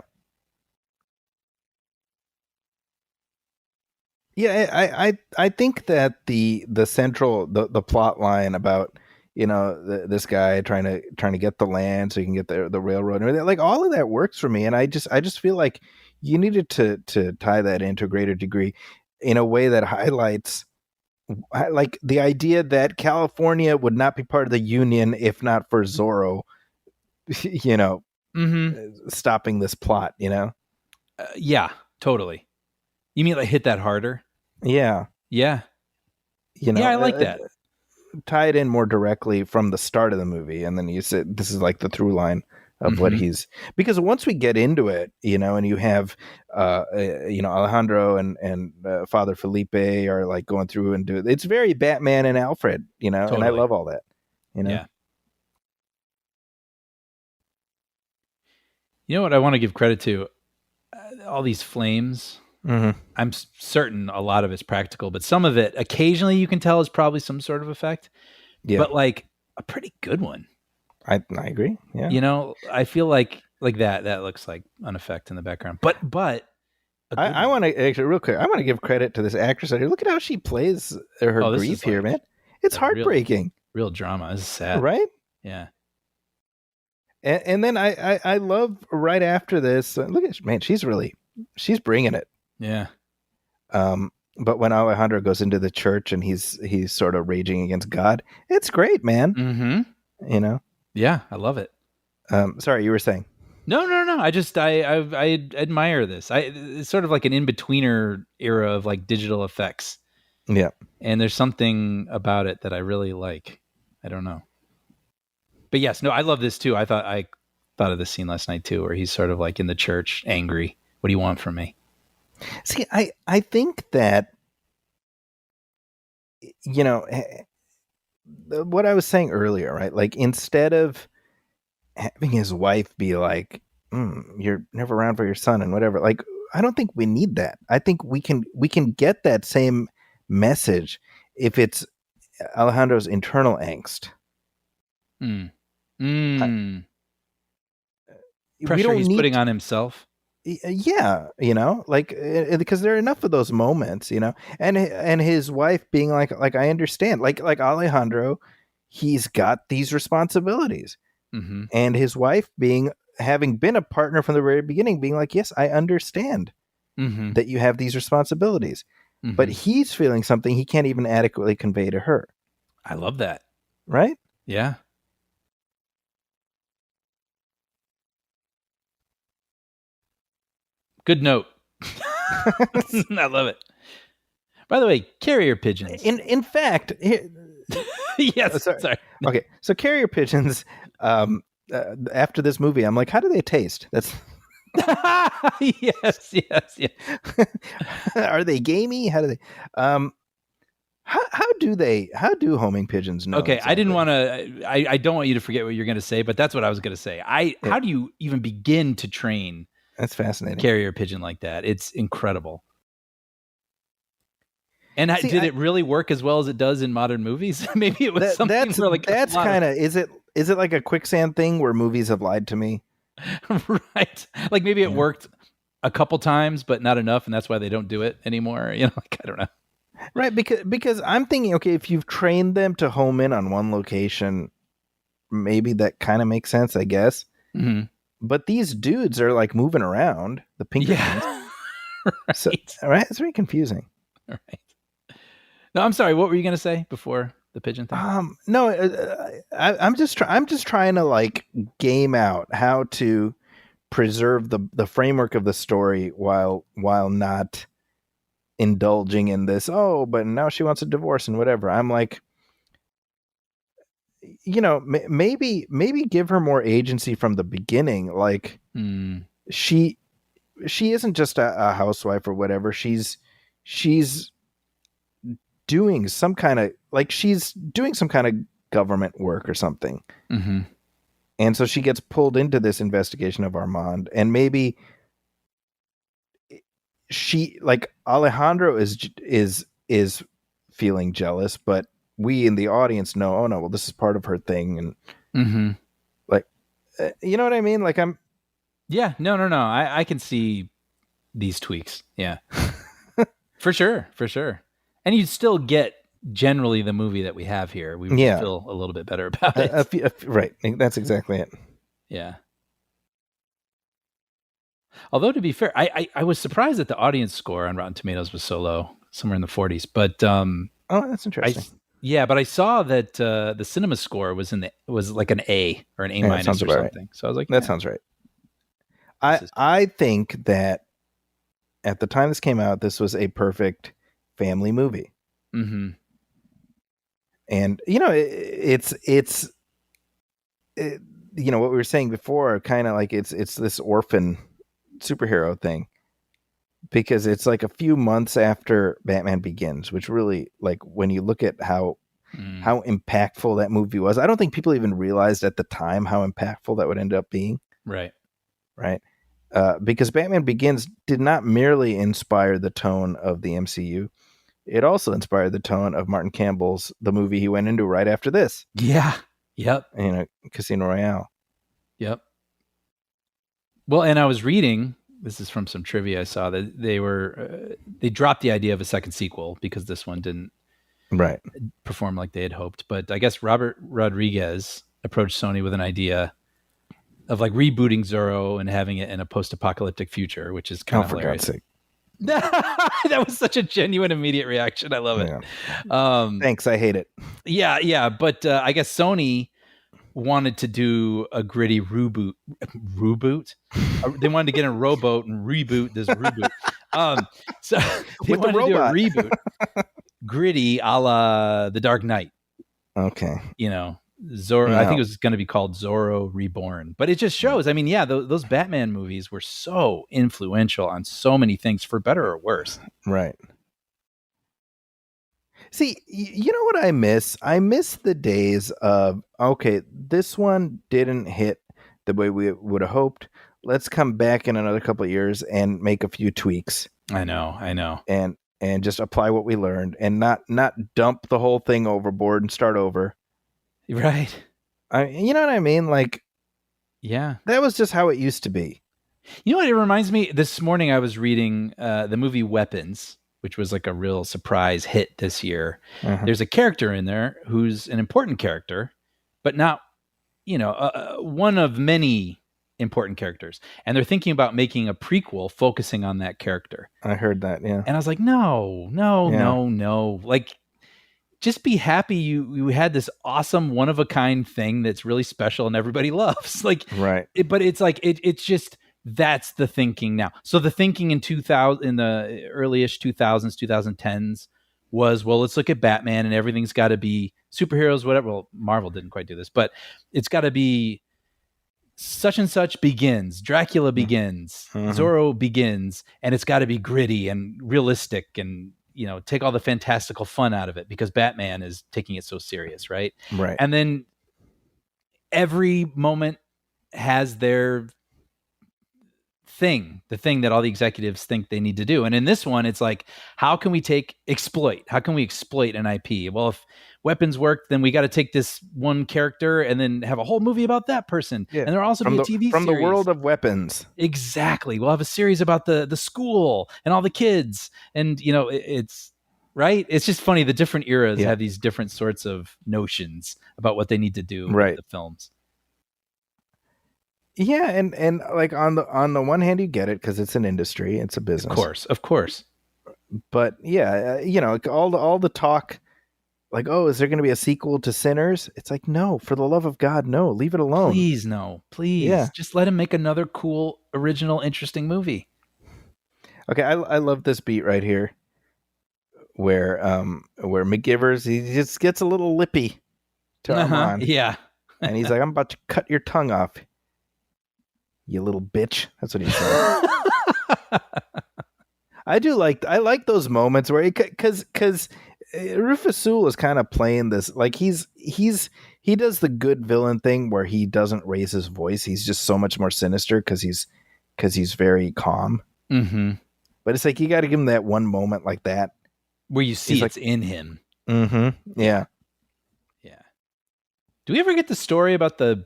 Yeah, I think that the central the plot line about, you know, this guy trying to get the land so he can get the railroad and everything, like all of that works for me, and I just feel like you needed to tie that into a greater degree in a way that highlights like the idea that California would not be part of the Union if not for Zorro, you know, stopping this plot, you know? Yeah, totally. You mean like hit that harder? Yeah. Yeah. You know, yeah, I like that. Tie it in more directly from the start of the movie. And then you said this is like the through line of what he's, because once we get into it, you know, and you have, you know, Alejandro and Father Felipe are like going through and it's very Batman and Alfred, you know, and I love all that, you know? Yeah. You know what I want to give credit to? All these flames. I'm certain a lot of it's practical, but some of it occasionally you can tell is probably some sort of effect. Yeah. But like a pretty good one. I agree. Yeah. You know, I feel like that looks like an effect in the background. But I want to actually real quick. I want to give credit to this actress. Look at how she plays her grief here, man. It's heartbreaking. Real drama. This is sad. Right? Yeah. And then I love right after this. Look at, man, she's bringing it. Yeah. But when Alejandro goes into the church and he's sort of raging against God, it's great, man. You know? Yeah, I love it. Sorry, you were saying? No. I admire this. It's sort of like an in-betweener era of like digital effects. Yeah. And there's something about it that I really like. I don't know. But yes, no, I love this too. I thought of this scene last night too, where he's sort of like in the church, angry. What do you want from me? See, I think that, you know, what I was saying earlier, right? Like instead of having his wife be like, you're never around for your son and whatever, like, I don't think we need that. I think we can get that same message if it's Alejandro's internal angst. Pressure he's putting on himself. Yeah, you know, like because there are enough of those moments, you know, and his wife being like I understand, like Alejandro, he's got these responsibilities, and his wife having been a partner from the very beginning, being like, yes, I understand that you have these responsibilities, but he's feeling something he can't even adequately convey to her. I love that. Right? Yeah. Good note. I love it. By the way, carrier pigeons. In fact, yes. Sorry. Okay, so carrier pigeons. After this movie, I'm like, how do they taste? That's yes. Are they gamey? How do they? How do homing pigeons know? Okay, I didn't want to. I don't want you to forget what you're going to say, but that's what I was going to say. How do you even begin to train? That's fascinating. Carrier pigeon like that. It's incredible. And See, did it really work as well as it does in modern movies? Maybe it was something that's where, like, that's kind of is it like a quicksand thing where movies have lied to me? right. Like maybe it worked a couple times, but not enough, and that's why they don't do it anymore. Like, I don't know. Right, because I'm thinking, okay, if you've trained them to home in on one location, maybe that kind of makes sense, I guess. Mm-hmm. But these dudes are like moving around the Pinkertons. Yeah. Right. So, right, it's very confusing. Right. No, I'm sorry. What were you going to say before the pigeon thing? No, I'm just trying to like game out how to preserve the framework of the story while not indulging in this. Oh, but now she wants a divorce and whatever. I'm like, maybe give her more agency from the beginning. Like she isn't just a housewife or whatever. She's doing some kind of government work or something. Mm-hmm. And so she gets pulled into this investigation of Armand, and maybe she, like, Alejandro is feeling jealous, but we in the audience know, oh no, well, this is part of her thing. And like, you know what I mean? Like, no. I can see these tweaks. Yeah, for sure. And you'd still get generally the movie that we have here. We would feel a little bit better about it. Right. That's exactly it. Yeah. Although, to be fair, I was surprised that the audience score on Rotten Tomatoes was so low, somewhere in the 40s. But oh, that's interesting. But I saw that the cinema score was like an A or an A minus or something. Right. So I was like, that sounds right. I think that at the time this came out, this was a perfect family movie. Mm-hmm. And it's what we were saying before, kind of like it's this orphan superhero thing, because it's like a few months after Batman Begins, which really, like, when you look at how impactful that movie was, I don't think people even realized at the time how impactful that would end up being. Right. Because Batman Begins did not merely inspire the tone of the MCU, it also inspired the tone of Martin Campbell's the movie he went into right after this. Yeah. Yep. Casino Royale. Yep. Well, and I was reading, this is from some trivia I saw, that they dropped the idea of a second sequel because this one didn't perform like they had hoped. But I guess Robert Rodriguez approached Sony with an idea of like rebooting Zorro and having it in a post-apocalyptic future, which is kind of hilarious. For God's sake. That was such a genuine, immediate reaction. I love it. Yeah. Thanks. I hate it. Yeah. But I guess Sony wanted to do a gritty reboot. They wanted to get in a rowboat and reboot this reboot. So they wanted to do a reboot, gritty, a la The Dark Knight. Okay. Zorro. No. I think it was going to be called Zorro Reborn. But it just shows. I mean, yeah, those Batman movies were so influential on so many things, for better or worse. Right. See, you know what I miss? I miss the days of, okay, this one didn't hit the way we would have hoped. Let's come back in another couple of years and make a few tweaks. I know. And just apply what we learned, and not dump the whole thing overboard and start over. Right. You know what I mean? Like, yeah, that was just how it used to be. You know what it reminds me? This morning I was reading the movie Weapons, which was like a real surprise hit this year. Uh-huh. There's a character in there who's an important character, but not, one of many important characters. And they're thinking about making a prequel focusing on that character. I heard that, yeah. And I was like, no. Like, just be happy you had this awesome one-of-a-kind thing that's really special and everybody loves. Like, right. But it's like, it's just, that's the thinking now. So the thinking in the early-ish 2000s, 2010s was, well, let's look at Batman and everything's got to be superheroes, whatever. Well, Marvel didn't quite do this, but it's got to be such and such begins, Dracula begins, Zorro begins, and it's got to be gritty and realistic and, take all the fantastical fun out of it because Batman is taking it so serious, right? Right. And then every moment has their thing, the thing that all the executives think they need to do. And in this one, it's like, how can we exploit? How can we exploit an IP? Well, if weapons work, then we got to take this one character and then have a whole movie about that person. Yeah. And there'll also be a TV from series. the world of weapons. Exactly. We'll have a series about the school and all the kids. And, it's right. It's just funny. The different eras have these different sorts of notions about what they need to do with the films. Yeah, and like on the one hand, you get it because it's an industry, it's a business, of course. But yeah, all the talk, like, oh, is there going to be a sequel to Sinners? It's like, no, for the love of God, no, leave it alone. Please, no, please, just let him make another cool, original, interesting movie. Okay, I love this beat right here, where McGivers he just gets a little lippy to Armand, and he's like, I'm about to cut your tongue off. You little bitch. That's what he said. I like those moments where because Rufus Sewell is kind of playing this, like he does the good villain thing where he doesn't raise his voice. He's just so much more sinister because he's very calm. Mm-hmm. But it's like you got to give him that one moment like that where you see it's in him. Mm-hmm. Yeah. Yeah. Do we ever get the story about the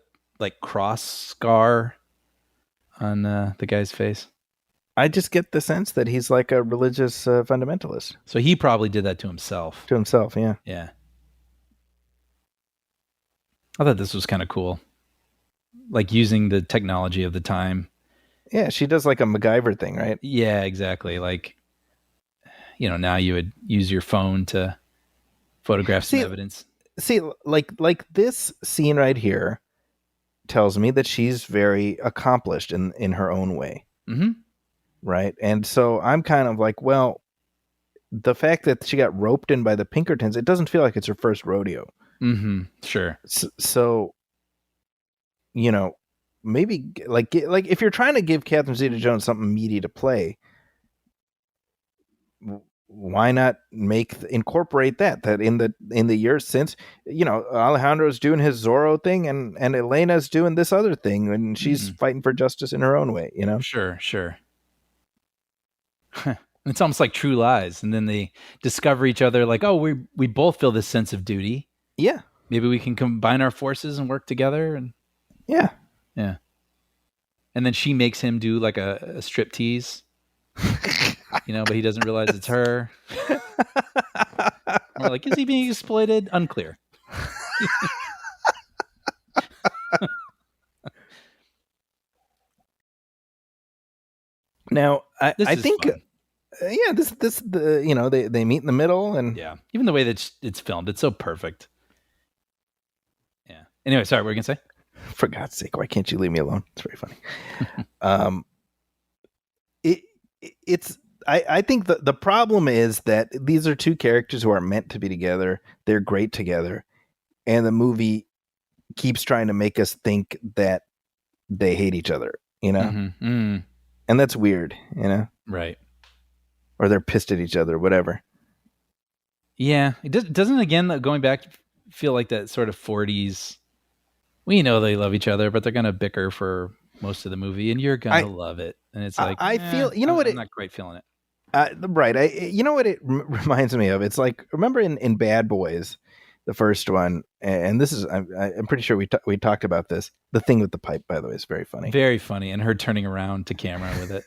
cross scar on the guy's face? I just get the sense that he's like a religious fundamentalist. So he probably did that to himself. Yeah. Yeah. I thought this was kind of cool. Like using the technology of the time. Yeah, she does like a MacGyver thing, right? Yeah, exactly. Like, now you would use your phone to photograph some evidence. See, like this scene right here tells me that she's very accomplished in her own way. Mm-hmm. Right. And so I'm kind of like, well, the fact that she got roped in by the Pinkertons, it doesn't feel like it's her first rodeo. Mm-hmm. Sure. So, maybe like if you're trying to give Catherine Zeta-Jones something meaty to play, why not incorporate that in the years since, Alejandro's doing his Zorro thing and Elena's doing this other thing and she's fighting for justice in her own way, Sure. It's almost like True Lies, and then they discover each other like, oh, we both feel this sense of duty. Yeah. Maybe we can combine our forces and work together. And yeah. And then she makes him do like a strip tease, but he doesn't realize it's her. We're like, is he being exploited? Unclear. Now, I think, fun. they meet in the middle, and even the way that it's filmed, it's so perfect. Yeah. Anyway, sorry, what were you gonna say? For God's sake, why can't you leave me alone? It's very funny. I think the problem is that these are two characters who are meant to be together. They're great together, and the movie keeps trying to make us think that they hate each other. And that's weird. Right. Or they're pissed at each other, whatever. Yeah, it doesn't again going back feel like that sort of 40s. We know they love each other, but they're gonna bicker for most of the movie, and you're gonna love it. And it's like I feel, I'm not quite feeling it. Right. You know what it reminds me of? It's like, remember in Bad Boys, the first one, and this is I'm pretty sure we talked about this. The thing with the pipe, by the way, is very funny. Very funny, and her turning around to camera with it.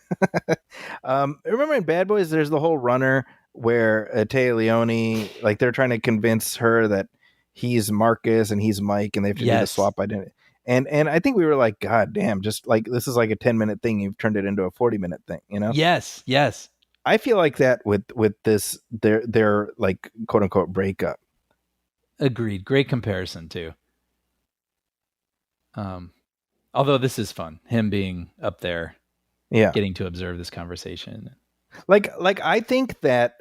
Remember in Bad Boys, there's the whole runner where Téa Leoni, like they're trying to convince her that he's Marcus and he's Mike, and they have to do the swap identity. And I think we were like, God damn, just like this is like a 10-minute thing. You've turned it into a 40-minute thing, Yes. I feel like that with this, their like quote unquote breakup. Agreed. Great comparison too. Although this is fun, him being up there, getting to observe this conversation. Like I think that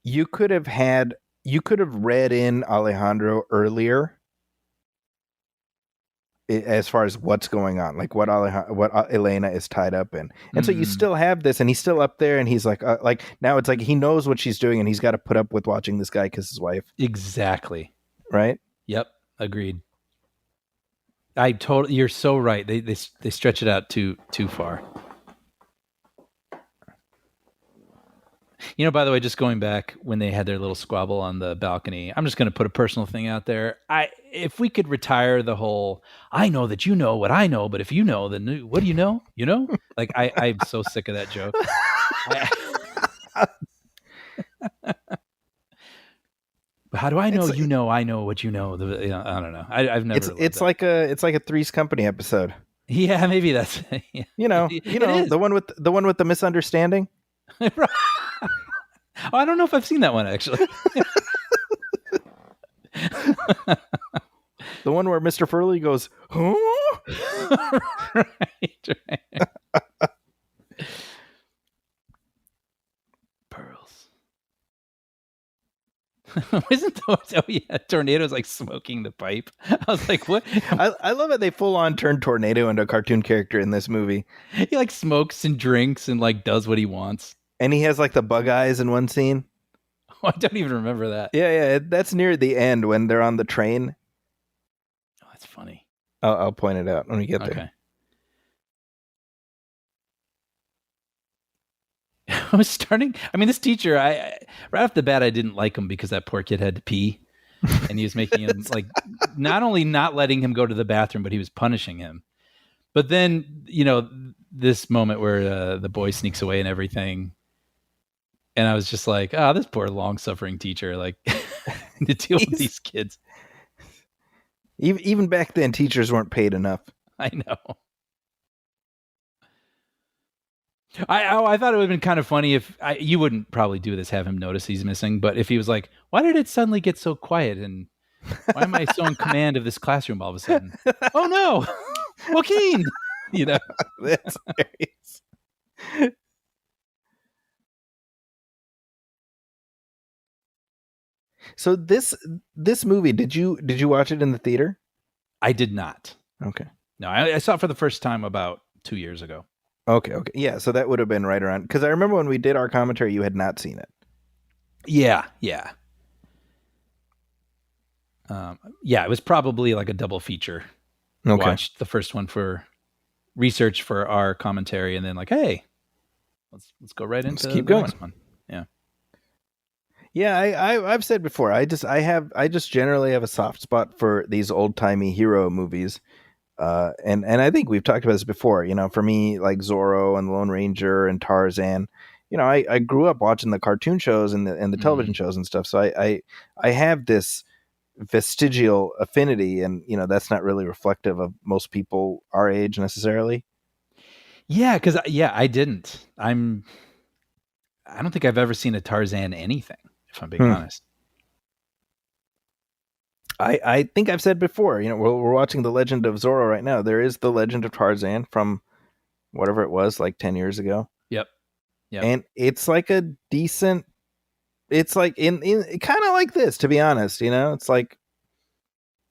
you could have read in Alejandro earlier, as far as what's going on, like what Elena is tied up in, and so you still have this, and he's still up there, and he's like now it's like he knows what she's doing, and he's got to put up with watching this guy kiss his wife. Exactly. Right. Yep. Agreed. You're so right. They stretch it out too far. By the way, just going back when they had their little squabble on the balcony, I'm just going to put a personal thing out there. If we could retire the whole, I know that you know what I know, but if you know, then what do you know? Like I'm so sick of that joke. But how do I know? I know what you know. I don't know. I've never. It's like a Three's Company episode. Yeah, maybe that's. Yeah. The one with the misunderstanding. Oh, I don't know if I've seen that one actually. The one where Mr. Furley goes, huh? right. Pearls. Isn't those? Oh yeah, Tornado's like smoking the pipe. I was like, what? I love it. They full on turned Tornado into a cartoon character in this movie. He like smokes and drinks and like does what he wants. And he has like the bug eyes in one scene. Oh, I don't even remember that. Yeah, that's near the end when they're on the train. Oh, that's funny. I'll point it out when we get there. I was starting. I mean, this teacher, right off the bat, I didn't like him because that poor kid had to pee, and he was making him like not only not letting him go to the bathroom, but he was punishing him. But then, this moment where the boy sneaks away and everything. And I was just like, this poor long-suffering teacher, like, to deal with these kids. Even back then, teachers weren't paid enough. I know. I thought it would have been kind of funny if you wouldn't probably do this, have him notice he's missing, but if he was like, why did it suddenly get so quiet? And why am I so in command of this classroom all of a sudden? Oh, no. Joaquin. That's hilarious. So this movie, did you watch it in the theater? I did not. Okay. No, I saw it for the first time about 2 years ago. Okay. Yeah, so that would have been right around, because I remember when we did our commentary, you had not seen it. Yeah. Yeah, it was probably like a double feature. Okay. Watched the first one for research for our commentary, and then like, hey, let's go right into keep the going. next one. Yeah. Yeah, I've said before, I just generally have a soft spot for these old-timey hero movies. And I think we've talked about this before, for me, like Zorro and the Lone Ranger and Tarzan, I grew up watching the cartoon shows and the television shows and stuff. So I have this vestigial affinity, and, that's not really reflective of most people our age necessarily. Yeah. Cause I didn't, I don't think I've ever seen a Tarzan anything, if I'm being honest. I think I've said before, we're watching The Legend of Zorro right now. There is The Legend of Tarzan from whatever it was, like 10 years ago. Yep. And it's like a decent, it's like in kind of like this, to be honest, it's like,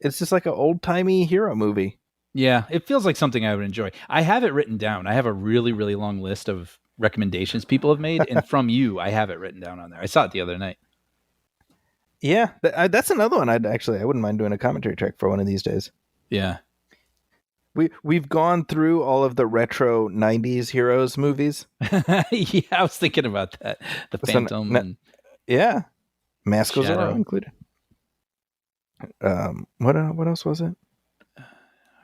it's just like an old timey hero movie. Yeah. It feels like something I would enjoy. I have it written down. I have a really, really long list of recommendations people have made. And from you, I have it written down on there. I saw it the other night. Yeah, that's another one. I wouldn't mind doing a commentary track for one of these days. Yeah, we've gone through all of the retro '90s heroes movies. Yeah, I was thinking about that. The Phantom, and Mask of Zorro included. What else was it? I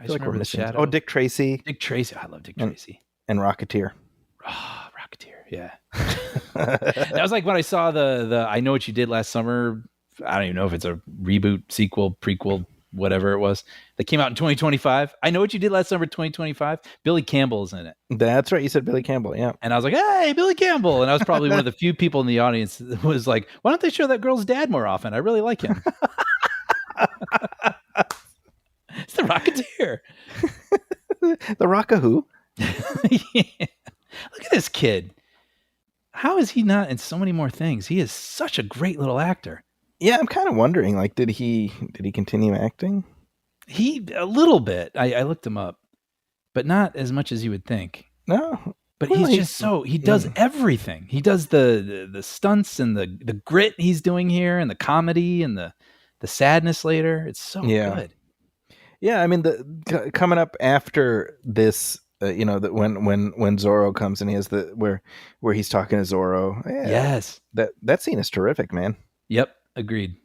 just remember the Shadow. Oh, Dick Tracy. Dick Tracy. I love Dick Tracy. And Rocketeer. Oh, Rocketeer. Yeah. That was like when I saw the I Know What You Did Last Summer. I don't even know if it's a reboot, sequel, prequel, whatever it was, that came out in 2025. I Know What You Did Last Summer 2025. Billy Campbell's in it. That's right. You said Billy Campbell. Yeah. And I was like, hey, Billy Campbell. And I was probably one of the few people in the audience that was like, why don't they show that girl's dad more often? I really like him. It's the Rocketeer. The Rock-a-Who? Yeah. Look at this kid. How is he not in so many more things? He is such a great little actor. Yeah, I'm kind of wondering, like, did he continue acting? A little bit. I looked him up, but not as much as you would think. No. But he's just he does everything. He does the stunts and the grit he's doing here, and the comedy and the sadness later. It's so good. Yeah, I mean, coming up after this You know that when Zorro comes and he has the where he's talking to Zorro. Yeah, Yes. that scene is terrific, man. Yep. Agreed.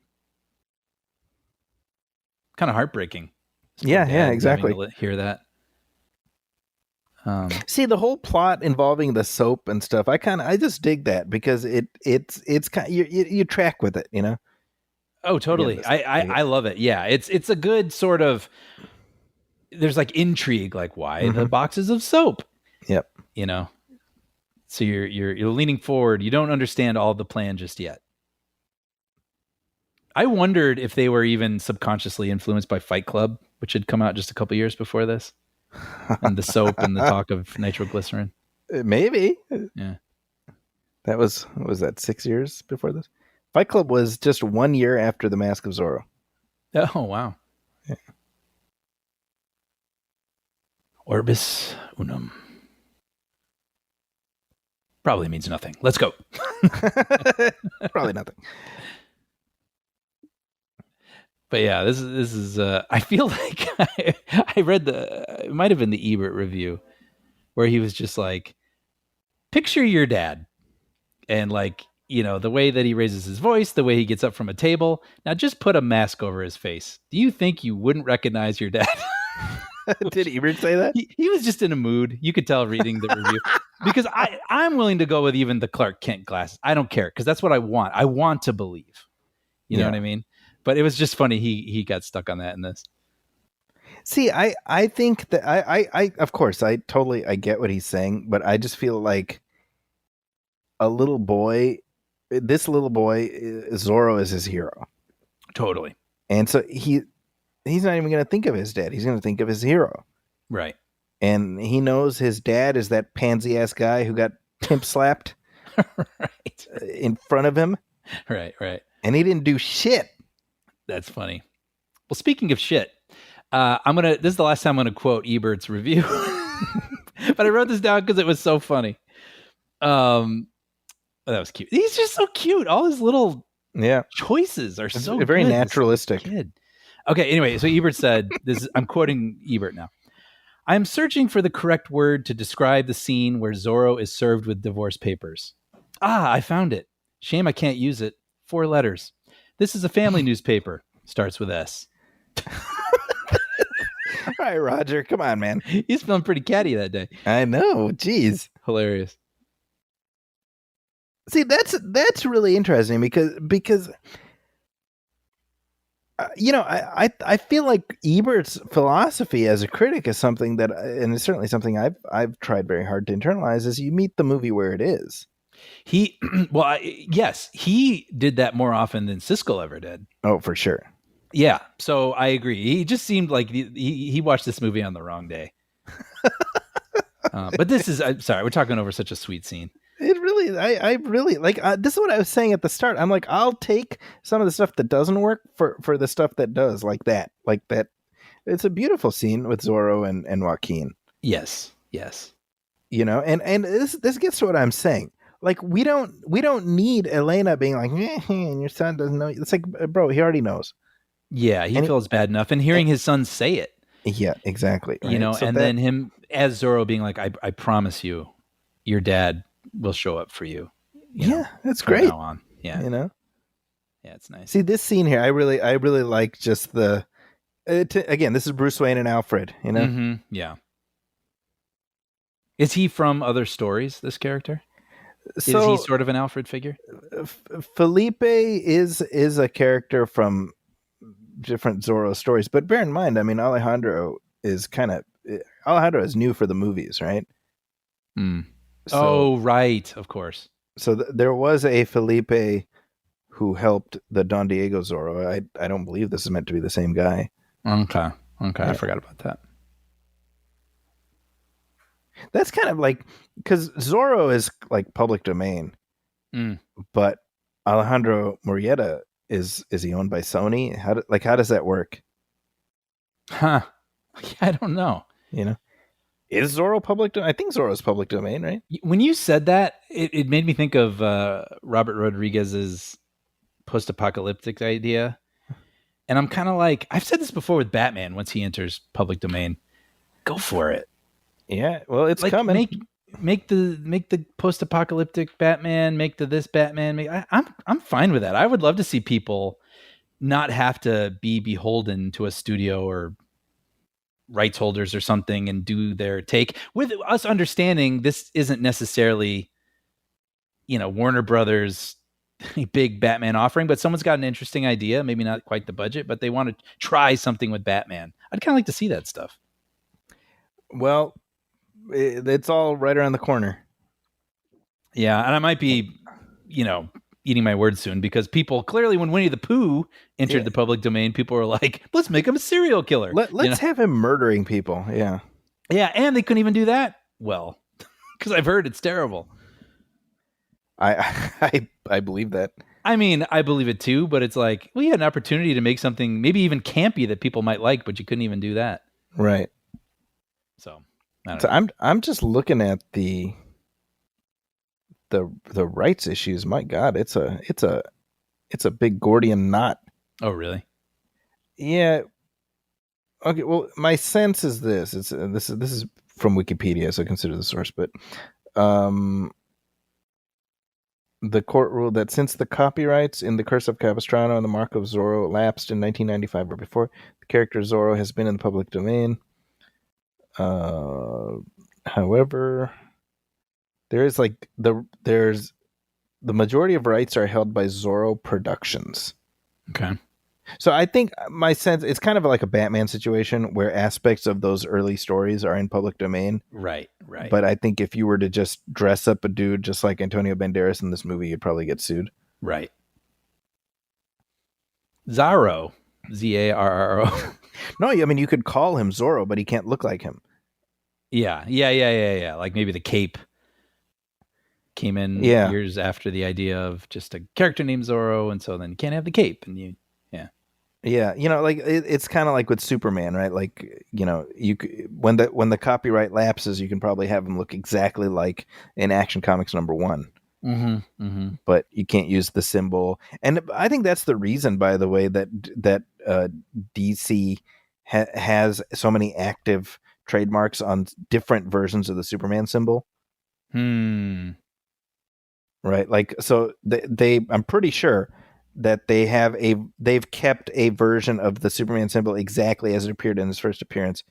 Kind of heartbreaking. Yeah, exactly. Having to hear that. See, the whole plot involving the soap and stuff, I just dig that because it's kind you track with it, you know. Oh, totally. I love it. Yeah, it's a good sort of. There's like intrigue, like why the boxes of soap. Yep. You know, so you're leaning forward. You don't understand all the plan just yet. I wondered if they were even subconsciously influenced by Fight Club, which had come out just a couple years before this, and the soap and the talk of nitroglycerin. Maybe. Yeah. That was 6 years before this? Fight Club was just 1 year after The Mask of Zorro. Oh, wow. Yeah. Orbis unum. Probably means nothing. Let's go. Probably nothing. But yeah, this is I feel like I read it might have been the Ebert review where he was just like, picture your dad and like, you know, the way that he raises his voice, the way he gets up from a table. Now just put a mask over his face. Do you think you wouldn't recognize your dad? Did Ebert say that? He was just in a mood. You could tell reading the review because I'm willing to go with even the Clark Kent glasses. I don't care because that's what I want. I want to believe. You know what I mean? But it was just funny. He got stuck on that in this. See, I think that I of course I get what he's saying, but I just feel like this little boy, Zorro is his hero. Totally. And so he's not even going to think of his dad. He's going to think of his hero. Right. And he knows his dad is that pansy ass guy who got pimp slapped right in front of him. Right. And he didn't do shit. That's funny. Well, speaking of shit, this is the last time I'm going to quote Ebert's review, but I wrote this down because it was so funny. That was cute. He's just so cute. All his little choices are so very good. naturalistic. Kid. Okay. Anyway, so Ebert said this. I'm quoting Ebert now. I am searching for the correct word to describe the scene where Zorro is served with divorce papers. I found it. Shame I can't use it. 4 letters. This is a family newspaper. Starts with S. All right, Roger. Come on, man. He's feeling pretty catty that day. I know. Jeez. Hilarious. See, that's really interesting because you know, I feel like Ebert's philosophy as a critic is something that, and it's certainly something I've tried very hard to internalize, is you meet the movie where it is. Yes, he did that more often than Siskel ever did. Oh, for sure. Yeah, so I agree. He just seemed like he watched this movie on the wrong day. But I'm sorry, we're talking over such a sweet scene. It really, I really like. This is what I was saying at the start. I'm like, I'll take some of the stuff that doesn't work for the stuff that does, like that. It's a beautiful scene with Zorro and Joaquin. Yes. You know, and this gets to what I'm saying. Like we don't need Elena being like, and your son doesn't know. It's like, bro, he already knows. Yeah, he feels bad enough, and hearing his son say it. Yeah, exactly. Right? You know, so then him as Zorro being like, I promise you, your dad will show up for you. That's great. Now on. Yeah, you know. Yeah, it's nice. See this scene here, I really like just the. Again, this is Bruce Wayne and Alfred. You know. Mm-hmm. Yeah. Is he from other stories? This character. Is he sort of an Alfred figure? Felipe is a character from different Zorro stories, but bear in mind, I mean, Alejandro is new for the movies, right? Right, of course. So there was a Felipe who helped the Don Diego Zorro. I don't believe this is meant to be the same guy. Okay, yeah. I forgot about that. That's kind of like, because Zorro is like public domain, but Alejandro Murrieta is he owned by Sony? How does that work? Huh? I don't know. You know, is Zorro public domain? I think Zorro's public domain, right? When you said that, it made me think of Robert Rodriguez's post-apocalyptic idea, and I'm kind of like, I've said this before with Batman. Once he enters public domain, go for it. Yeah, well, it's Like, coming. make the post-apocalyptic Batman, make this Batman. I'm fine with that. I would love to see people not have to be beholden to a studio or rights holders or something and do their take, with us understanding this isn't necessarily, Warner Brothers big Batman offering, but someone's got an interesting idea, maybe not quite the budget, but they want to try something with Batman. I'd kind of like to see that stuff. Well, it's all right around the corner. Yeah, and I might be, eating my words soon, because people clearly, when Winnie the Pooh entered the public domain, people were like, let's make him a serial killer. Let's have him murdering people. Yeah. Yeah, and they couldn't even do that well, because I've heard it's terrible. I believe that. I mean, I believe it too, but it's like, well, you had an opportunity to make something maybe even campy that people might like, but you couldn't even do that. Right. So, I don't know. I'm just looking at the rights issues. My God, it's a big Gordian knot. Oh, really? Yeah. Okay. Well, my sense is this. This is from Wikipedia, so consider the source. But the court ruled that since the copyrights in The Curse of Capistrano and The Mark of Zorro lapsed in 1995 or before, the character Zorro has been in the public domain. However, there's the majority of rights are held by Zorro Productions. Okay. So I think my sense, it's kind of like a Batman situation where aspects of those early stories are in public domain. Right. But I think if you were to just dress up a dude just like Antonio Banderas in this movie, you'd probably get sued. Right. Zorro. Zarro. No, I mean, you could call him Zorro, but he can't look like him. Yeah. Like maybe the cape came in years after the idea of just a character named Zorro, and so then you can't have the cape, and you. Yeah, like it's kind of like with Superman, right? Like, when the copyright lapses, you can probably have him look exactly like in Action Comics #1. Mm-hmm, mm-hmm. But you can't use the symbol. And I think that's the reason, by the way, that DC has so many active trademarks on different versions of the Superman symbol. Right? Like, so they I'm pretty sure that they've kept a version of the Superman symbol exactly as it appeared in his first appearance,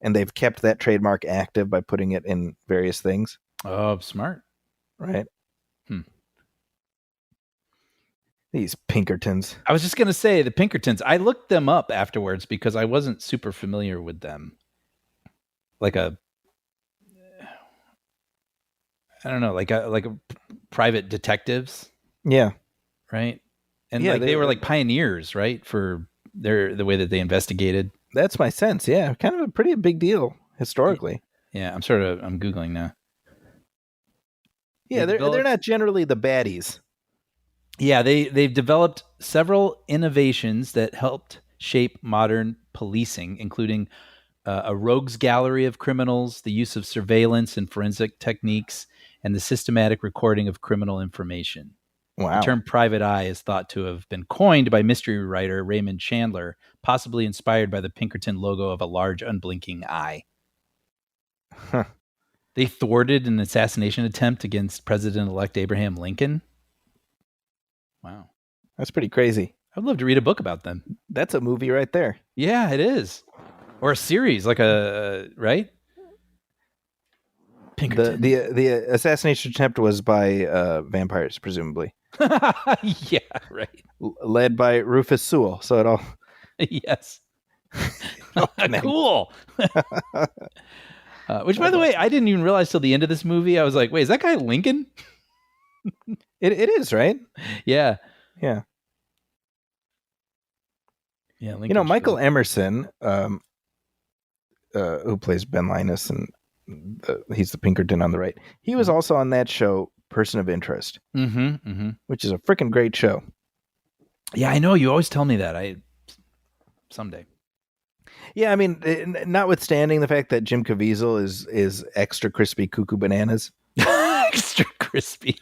and they've kept that trademark active by putting it in various things. Oh, smart. Right? These Pinkertons. I was just going to say the Pinkertons. I looked them up afterwards because I wasn't super familiar with them. Like a private detectives. Yeah. Right. And they were like pioneers, right? For the way that they investigated. That's my sense. Yeah. Kind of a pretty big deal historically. Yeah. I'm Googling now. Yeah. They're not generally the baddies. Yeah. They've developed several innovations that helped shape modern policing, including a rogues gallery of criminals, the use of surveillance and forensic techniques, and the systematic recording of criminal information. Wow. The term private eye is thought to have been coined by mystery writer Raymond Chandler, possibly inspired by the Pinkerton logo of a large unblinking eye. Huh. They thwarted an assassination attempt against President-elect Abraham Lincoln. Wow. That's pretty crazy. I'd love to read a book about them. That's a movie right there. Yeah, it is. Or a series, like right? Pinkerton. The assassination attempt was by vampires, presumably. Yeah, right. Led by Rufus Sewell. So it all. Yes. Cool. Which, by the way, I didn't even realize till the end of this movie. I was like, wait, is that guy Lincoln? It is, right? Yeah. Yeah. Yeah. Lincoln Michael Emerson, who plays Ben Linus, and he's the Pinkerton on the right. He was also on that show, Person of Interest, which is a freaking great show. Yeah, I know. You always tell me that. Someday. Yeah, I mean, notwithstanding the fact that Jim Caviezel is extra crispy cuckoo bananas. Extra crispy.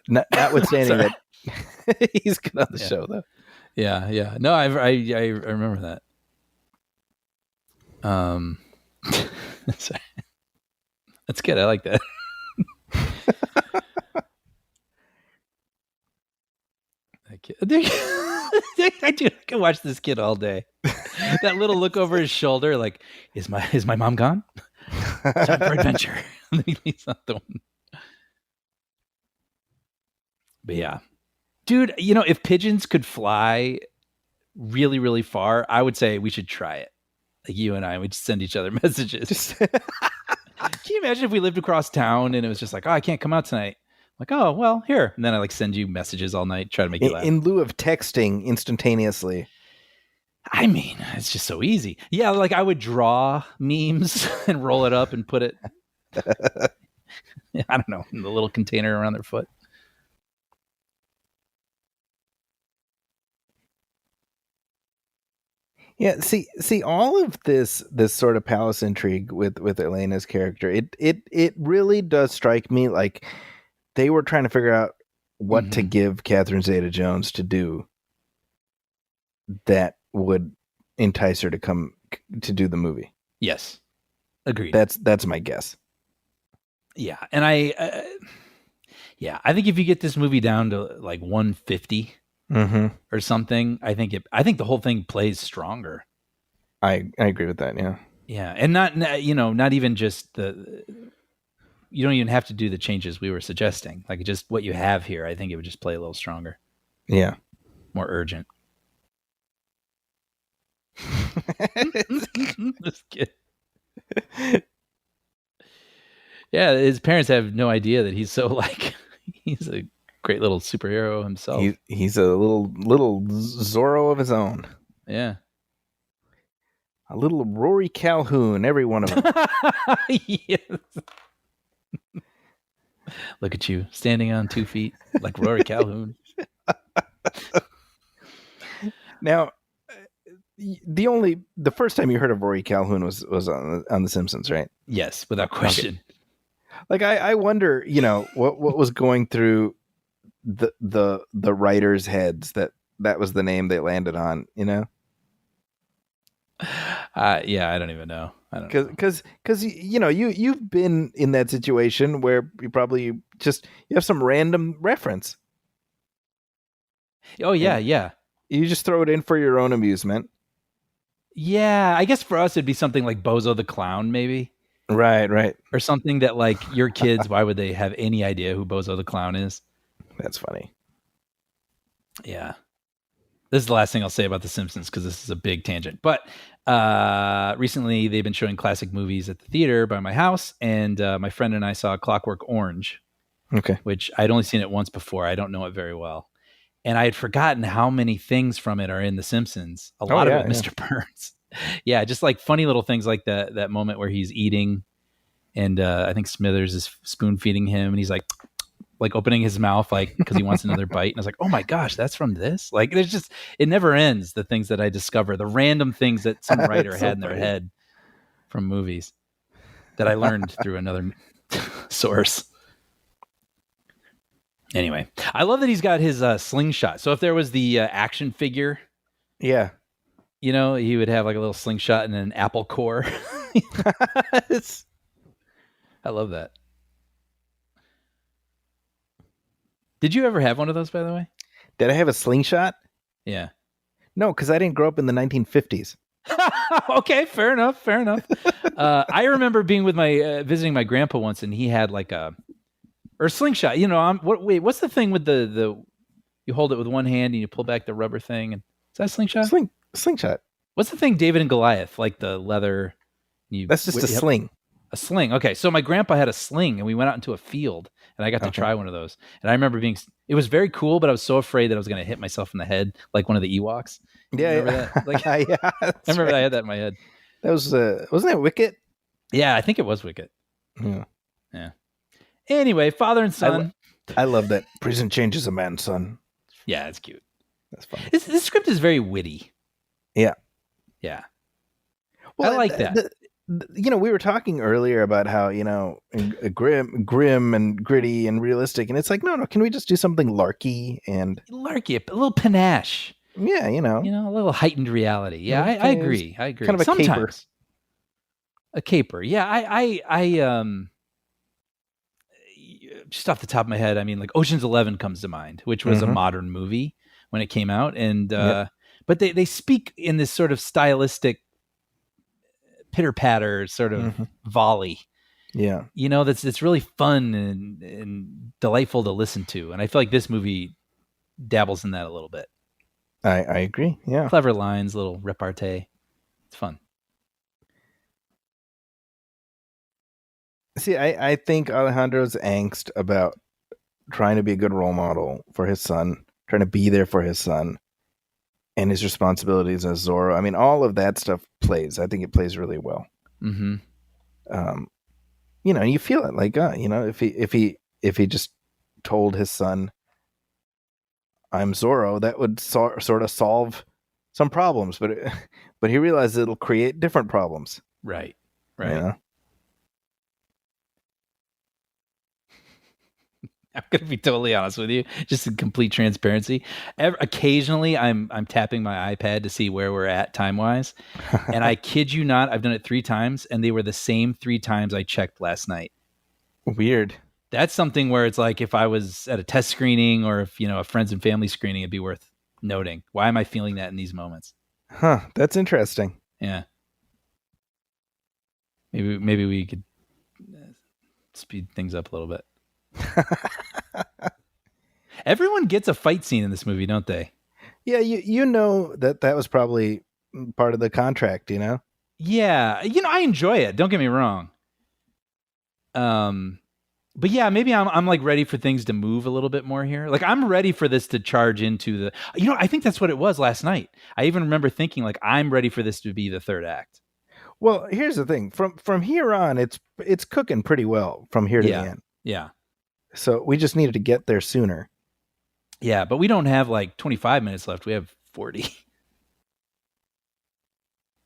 Notwithstanding that he's good on the show, though. Yeah. No, I remember that. Sorry. That's good. I like that. I can watch this kid all day. That little look over his shoulder, like, is my mom gone? Time for adventure. He's not the one. But yeah, dude, if pigeons could fly really, really far, I would say we should try it. Like you and I, we just send each other messages. Can you imagine if we lived across town and it was just like, oh, I can't come out tonight? Like, oh, well, here. And then I send you messages all night, try to make you laugh. In lieu of texting instantaneously. I mean, it's just so easy. Yeah, I would draw memes and roll it up and put it, I don't know, in the little container around their foot. Yeah, see, all of this sort of palace intrigue with Elena's character, it really does strike me like they were trying to figure out what to give Catherine Zeta-Jones to do that would entice her to come to do the movie. Yes, agreed. That's my guess. Yeah, and I think if you get this movie down to 150. Or something, I think the whole thing plays stronger. I agree with that. Yeah, and not even just you don't even have to do the changes we were suggesting. Just what you have here, I think it would just play a little stronger. Yeah, more urgent. This kid. Yeah, his parents have no idea that he's so he's a great little superhero himself. He's a little Zorro of his own. Yeah. A little Rory Calhoun, every one of them. Yes. Look at you, standing on 2 feet like Rory Calhoun. Now, the first time you heard of Rory Calhoun was on The Simpsons, right? Yes, without question. Okay. I wonder, what was going through the writers' heads that was the name they landed on, yeah, I don't even know. I don't know. Because you've been in that situation where you probably you have some random reference. Oh yeah, yeah. You just throw it in for your own amusement. Yeah, I guess for us it'd be something like Bozo the Clown, maybe. Right. Or something that your kids, why would they have any idea who Bozo the Clown is? That's funny. Yeah. This is the last thing I'll say about The Simpsons because this is a big tangent. But recently they've been showing classic movies at the theater by my house, and my friend and I saw Clockwork Orange, which I'd only seen it once before. I don't know it very well. And I had forgotten how many things from it are in The Simpsons. A lot of it, Mr. Burns. Yeah, just funny little things like that moment where he's eating, and I think Smithers is spoon feeding him, and he's opening his mouth because he wants another bite. And I was like, oh my gosh, that's from this? There's just, it never ends, the things that I discover, the random things that some writer had in their head from movies that I learned through another source. Anyway, I love that he's got his slingshot. So if there was the action figure, yeah, he would have a little slingshot and an apple core. I love that. Did you ever have one of those, by the way? Did I have a slingshot? Yeah. No, because I didn't grow up in the 1950s. Okay, fair enough. I remember being with visiting my grandpa once, and he had a slingshot. What's the thing with the you hold it with one hand and you pull back the rubber thing? And is that a slingshot? Slingshot. What's the thing, David and Goliath, the leather? That's just a sling. A sling. Okay, so my grandpa had a sling, and we went out into a field, and I got to try one of those. And I remember it was very cool, but I was so afraid that I was going to hit myself in the head like one of the Ewoks. Yeah, remember that? Yeah. I remember I had that in my head. That was wasn't that Wicket? Yeah, I think it was Wicket. Yeah. Anyway, father and son. I love that. Prison changes a man, son. Yeah, it's cute. That's fun. This script is very witty. Yeah. Well, I like that. We were talking earlier about how, grim and gritty and realistic. And it's no, can we just do something larky a little panache. Yeah, a little heightened reality. Yeah, I agree. Kind of a sometimes. caper. A caper. Yeah, just off the top of my head, I mean, like Ocean's 11 comes to mind, which was a modern movie when it came out, and but they speak in this sort of stylistic pitter patter sort of volley. Yeah, that's really fun and delightful to listen to, and I feel like this movie dabbles in that a little bit. I agree. Yeah, clever lines, little repartee. It's fun. See, I think Alejandro's angst about trying to be a good role model for his son, trying to be there for his son, and his responsibilities as Zorro. I mean, all of that stuff plays. I think it plays really well. Mm-hmm. You feel it, like, if he just told his son, "I'm Zorro," that would sort of solve some problems, but he realizes it'll create different problems. Right. I'm gonna be totally honest with you, just in complete transparency. Occasionally, I'm tapping my iPad to see where we're at time wise, and I kid you not, I've done it 3 times, and they were the same 3 times I checked last night. Weird. That's something where it's like if I was at a test screening or if a friends and family screening, it'd be worth noting. Why am I feeling that in these moments? Huh? That's interesting. Yeah. Maybe we could speed things up a little bit. Everyone gets a fight scene in this movie, don't they? Yeah, that was probably part of the contract, Yeah, I enjoy it. Don't get me wrong. But yeah, maybe I'm like ready for things to move a little bit more here. Like I'm ready for this to charge into the. I think that's what it was last night. I even remember thinking like I'm ready for this to be the third act. Well, here's the thing. From here on, it's cooking pretty well from here to the end. Yeah. So we just needed to get there sooner. Yeah, but we don't have like 25 minutes left. We have 40.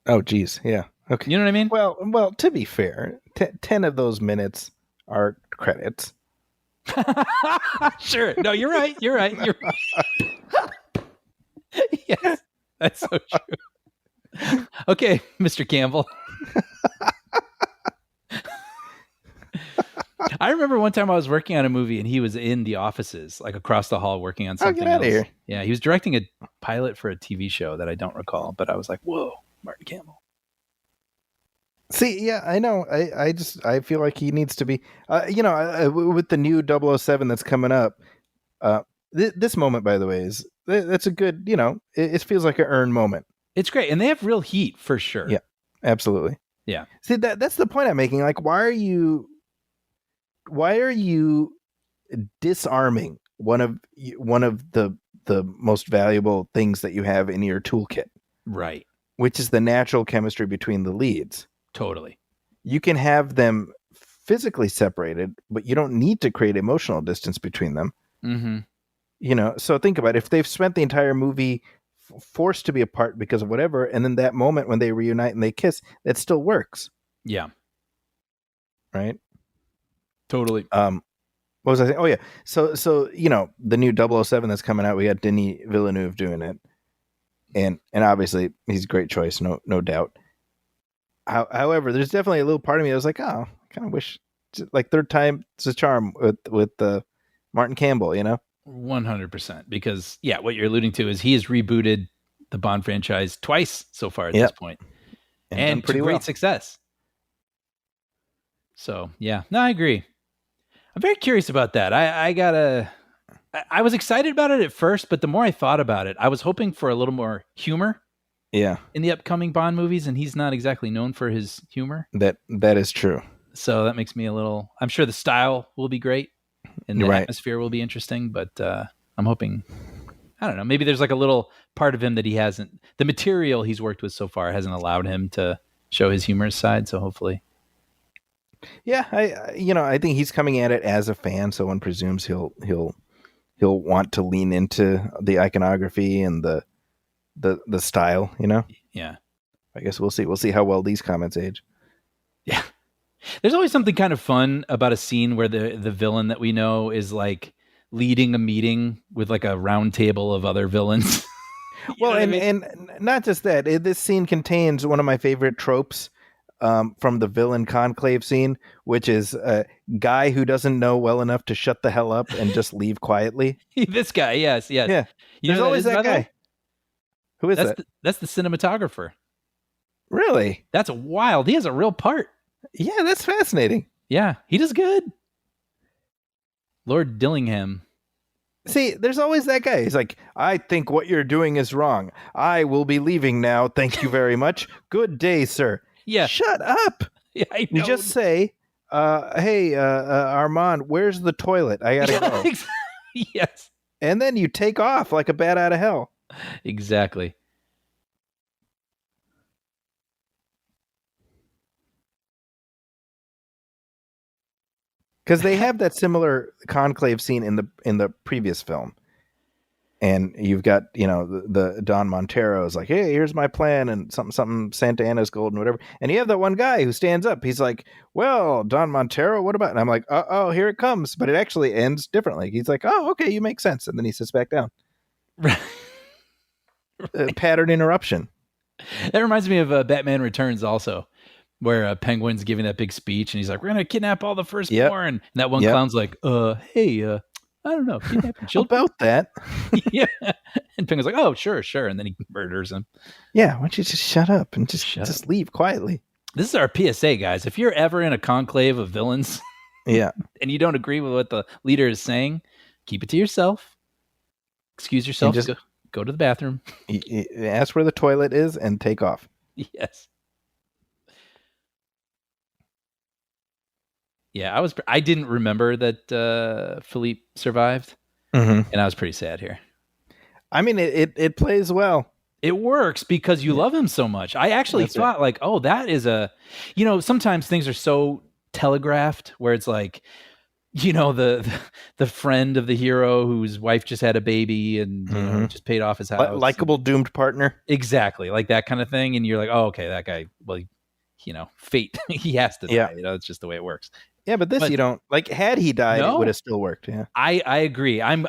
Oh, geez. Yeah. Okay. You know what I mean? Well. To be fair, 10 of those minutes are credits. Sure. No, you're right. You're right. Yes, that's so true. Okay, Mr. Campbell. I remember one time I was working on a movie and he was in the offices, like across the hall, working on something else. Here. Yeah, he was directing a pilot for a TV show that I don't recall, but I was like, "Whoa, Martin Campbell." See, yeah, I know. I feel like he needs to be, with the new 007 that's coming up. This moment, by the way, that's a good, it feels like an earned moment. It's great, and they have real heat for sure. Yeah, absolutely. Yeah. See, that's the point I'm making. Like, why are you disarming one of the most valuable things that you have in your toolkit? Right. Which is the natural chemistry between the leads. Totally. You can have them physically separated, but you don't need to create emotional distance between them. Mm-hmm. So think about it. If they've spent the entire movie forced to be apart because of whatever, and then that moment when they reunite and they kiss, that still works. Yeah. Right? Totally. What was I saying? Oh yeah. So the new 007 that's coming out, we got Denis Villeneuve doing it. And obviously he's a great choice, no doubt. However, there's definitely a little part of me that was like, oh, I kind of wish, like, third time it's a charm with Martin Campbell, 100%. Because, yeah, what you're alluding to is he has rebooted the Bond franchise twice so far at this point. And pretty to great well. success. So, yeah. No, I agree. I'm very curious about that. I was excited about it at first, but the more I thought about it, I was hoping for a little more humor. Yeah. In the upcoming Bond movies, and he's not exactly known for his humor. That is true. So that makes me a little. I'm sure the style will be great, and the atmosphere will be interesting. But I'm hoping, I don't know, maybe there's like a little part of him that he hasn't. The material he's worked with so far hasn't allowed him to show his humorous side. So hopefully, yeah, I think he's coming at it as a fan, so one presumes he'll want to lean into the iconography and the style, Yeah. I guess we'll see. We'll see how well these comments age. Yeah. There's always something kind of fun about a scene where the villain that we know is like leading a meeting with like a round table of other villains. Well, and not just that. This scene contains one of my favorite tropes from the villain Conclave scene, which is a guy who doesn't know well enough to shut the hell up and just leave quietly. This guy, yes. Yeah, You there's know who always is, by that the way? guy. Who is that? That's the cinematographer. Really? That's wild. He has a real part. Yeah, that's fascinating. Yeah, he does good. Lord Dillingham. See, there's always that guy. He's like, I think what you're doing is wrong. I will be leaving now. Thank you very much. Good day, sir. Yeah. Shut up. Yeah, I You know. just say, hey, Armand, where's the toilet? I gotta go. Yes. And then you take off like a bat out of hell. Exactly. Because they have that similar Conclave scene in the previous film. And you've got, the Don Montero is like, hey, here's my plan, and something Santa Ana's gold and whatever. And you have that one guy who stands up. He's like, well, Don Montero, what about? And I'm like, oh, here it comes. But it actually ends differently. He's like, oh, okay, you make sense. And then he sits back down. Right. Pattern interruption. That reminds me of Batman Returns also, where Penguin's giving that big speech and he's like, we're going to kidnap all the firstborn. And that one clown's like, hey, I don't know, kidnapping children. About that. Yeah. And Penguin's like, oh, sure. And then he murders him. Yeah, why don't you just shut up and just leave quietly? This is our PSA, guys. If you're ever in a conclave of villains and you don't agree with what the leader is saying, keep it to yourself. Excuse yourself. Just go to the bathroom. Ask where the toilet is and take off. Yes. Yeah, I didn't remember that Philippe survived, and I was pretty sad here. I mean, it plays well. It works because you love him so much. I actually thought like, oh, that is sometimes things are so telegraphed where it's like, the friend of the hero whose wife just had a baby and just paid off his house. Likeable doomed partner. Exactly, like that kind of thing. And you're like, oh, okay, that guy, well, fate, he has to die. It's just the way it works. Yeah, but you don't like. Had he died, No. It would have still worked. Yeah, I agree. I'm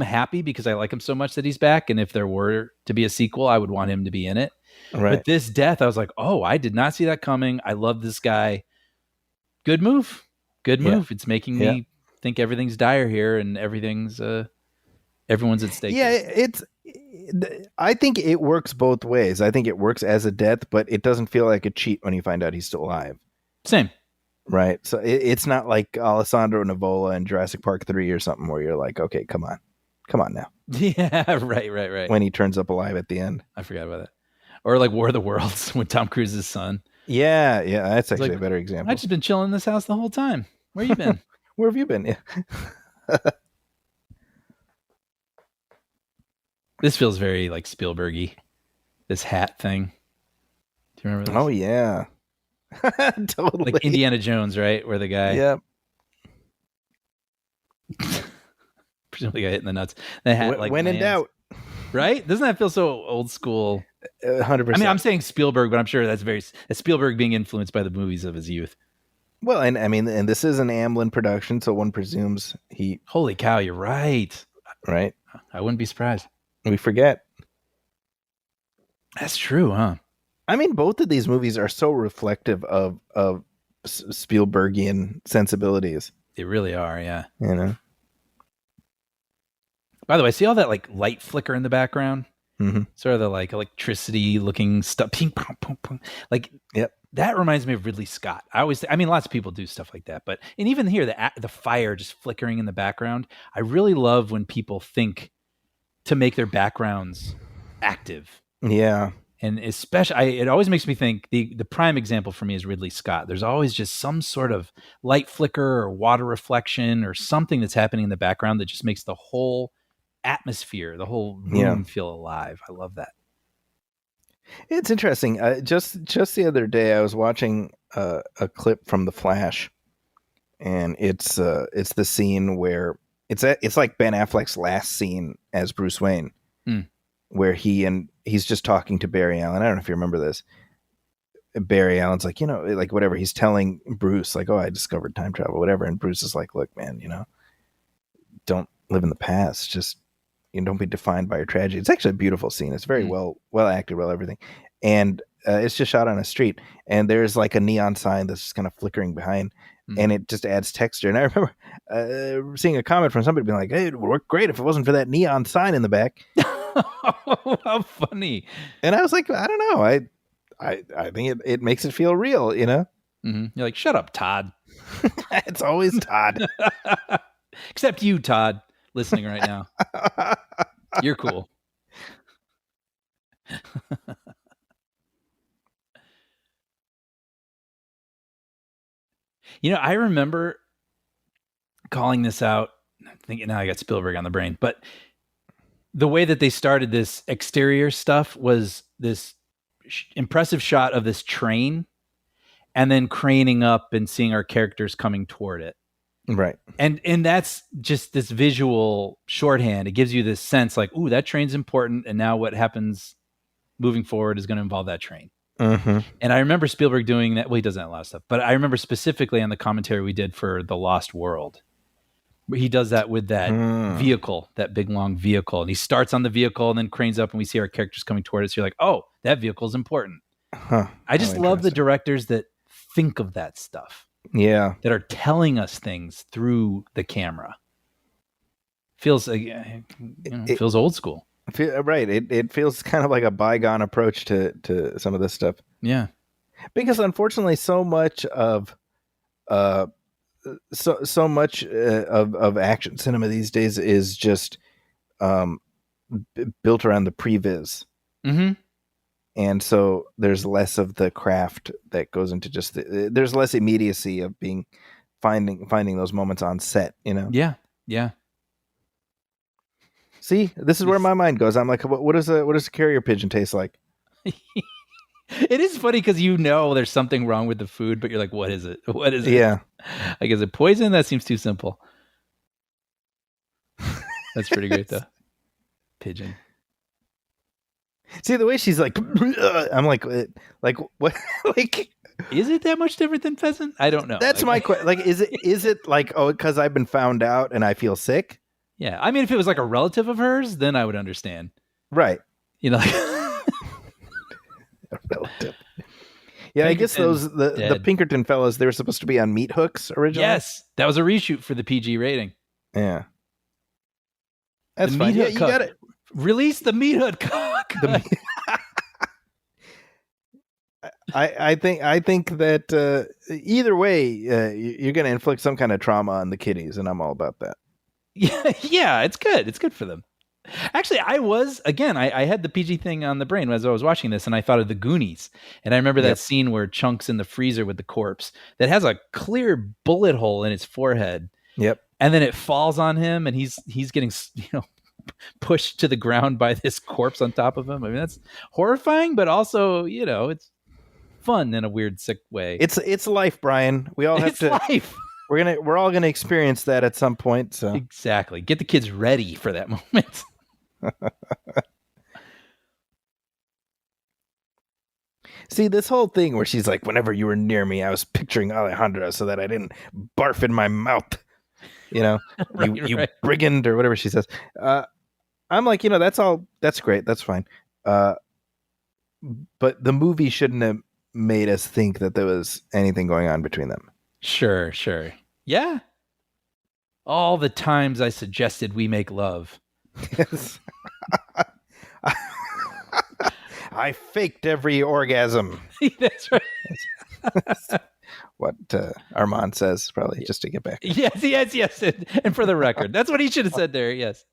happy because I like him so much that he's back. And if there were to be a sequel, I would want him to be in it. right. But this death, I was like, oh, I did not see that coming. I love this guy. Good move. Yeah. It's making me think everything's dire here and everyone's at stake. Yeah, I think it works both ways. I think it works as a death, but it doesn't feel like a cheat when you find out he's still alive. Same. Right. So it's not like Alessandro Nivola in Jurassic Park 3 or something where you're like, okay, come on now. Yeah, right. When he turns up alive at the end. I forgot about that. Or like War of the Worlds with Tom Cruise's son. Yeah, that's actually like, a better example. I've just been chilling in this house the whole time. Where you been? Where have you been? Yeah. This feels very like Spielbergy. This hat thing. Do you remember this? Oh yeah. Totally. Like Indiana Jones, right? Where the guy presumably got hit in the nuts. The hat like when in lands. doubt. Right? Doesn't that feel so old school? 100%. I mean, I'm saying Spielberg, but I'm sure that's Spielberg being influenced by the movies of his youth. Well, and I mean, and this is an Amblin production, so one presumes he. Holy cow, you're right. Right. I wouldn't be surprised. We forget. That's true, huh? I mean, both of these movies are so reflective of Spielbergian sensibilities. They really are, yeah. By the way, see all that like light flicker in the background? Mm-hmm. Sort of the like electricity looking stuff. Ping, pong, pong, pong. Like, that reminds me of Ridley Scott. I mean, lots of people do stuff like that, but and even here, the fire just flickering in the background. I really love when people think to make their backgrounds active. Yeah. And especially, it always makes me think, the prime example for me is Ridley Scott. There's always just some sort of light flicker or water reflection or something that's happening in the background that just makes the whole atmosphere, the whole room feel alive. I love that. It's interesting. Just the other day, I was watching a clip from The Flash, and it's the scene where it's like Ben Affleck's last scene as Bruce Wayne, where he's just talking to Barry Allen. I don't know if you remember this. Barry Allen's like, like whatever. He's telling Bruce like, oh, I discovered time travel, whatever. And Bruce is like, look, man, don't live in the past. Just, don't be defined by your tragedy. It's actually a beautiful scene. It's very well acted, well everything. and it's just shot on a street, and there's like a neon sign that's just kind of flickering behind, and it just adds texture. And I remember seeing a comment from somebody being like, "Hey, it would work great if it wasn't for that neon sign in the back." How funny! And I was like, I don't know, I think it makes it feel real, you know. You're like, shut up, Todd. It's always Todd. Except you, Todd, listening right now. You're cool. You know, I remember calling this out. I'm thinking now I got Spielberg on the brain, but the way that they started this exterior stuff was this impressive shot of this train and then craning up and seeing our characters coming toward it. Right. And that's just this visual shorthand. It gives you this sense like, ooh, that train's important. And now what happens moving forward is going to involve that train. Mm-hmm. And I remember Spielberg doing that. Well, he does that in a lot of stuff, but I remember specifically on the commentary we did for The Lost World, where he does that with that vehicle, that big long vehicle. And he starts on the vehicle and then cranes up and we see our characters coming toward us. So you're like, oh, that vehicle is important. Huh. I just love the directors that think of that stuff. Yeah. That are telling us things through the camera. Feels feels old school. Right. It feels kind of like a bygone approach to some of this stuff. Yeah. Because unfortunately so much of so much of action cinema these days is just built around the previs. Mm-hmm. And so there's less of the craft that goes into just there's less immediacy of finding those moments on set, you know? Yeah. Yeah. See, this is where my mind goes. I'm like, what does a carrier pigeon taste like? It is funny because there's something wrong with the food, but you're like, what is it? What is it? Yeah. Like, is it poison? That seems too simple. That's pretty great though. Pigeon. See the way she's like, I'm like what? Like, is it that much different than pheasant? I don't know. That's my question. Like, is it like, oh, because I've been found out and I feel sick? Yeah, I mean, if it was like a relative of hers, then I would understand. Right. You know, like a relative. Yeah, I guess the Pinkerton fellas, they were supposed to be on meat hooks originally. Yes, that was a reshoot for the PG rating. Yeah, that's fine. Yeah, you got it. Release the meat hook. I think that either way, you're going to inflict some kind of trauma on the kiddies, and I'm all about that. Yeah, it's good. It's good for them. Actually, I had the PG thing on the brain as I was watching this, and I thought of the Goonies. And I remember that scene where Chunk's in the freezer with the corpse that has a clear bullet hole in his forehead. Yep. And then it falls on him, and he's getting pushed to the ground by this corpse on top of him. I mean, that's horrifying, but also, it's fun in a weird, sick way. It's life, Brian. We all have to. Life. We're all gonna experience that at some point. So exactly, get the kids ready for that moment. See, this whole thing where she's like, whenever you were near me, I was picturing Alejandro so that I didn't barf in my mouth. Right, you brigand or whatever she says. I'm like, that's great. That's fine. But the movie shouldn't have made us think that there was anything going on between them. Sure. Yeah. All the times I suggested we make love. Yes. I faked every orgasm. That's right. What Armand says, probably, just to get back. Yes. And for the record, that's what he should have said there. Yes.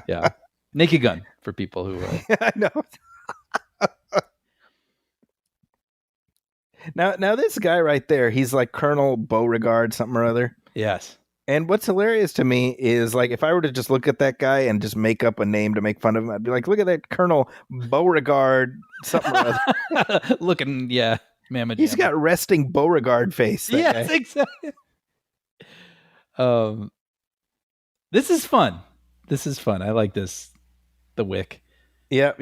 Yeah. Naked Gun for people who. I know. Now this guy right there, he's like Colonel Beauregard, something or other. Yes. And what's hilarious to me is, like, if I were to just look at that guy and just make up a name to make fun of him, I'd be like, look at that Colonel Beauregard, something or other. Looking, yeah. Mamma He's got resting Beauregard face. Yes, guy. Exactly. This is fun. I like this. The Wick. Yep.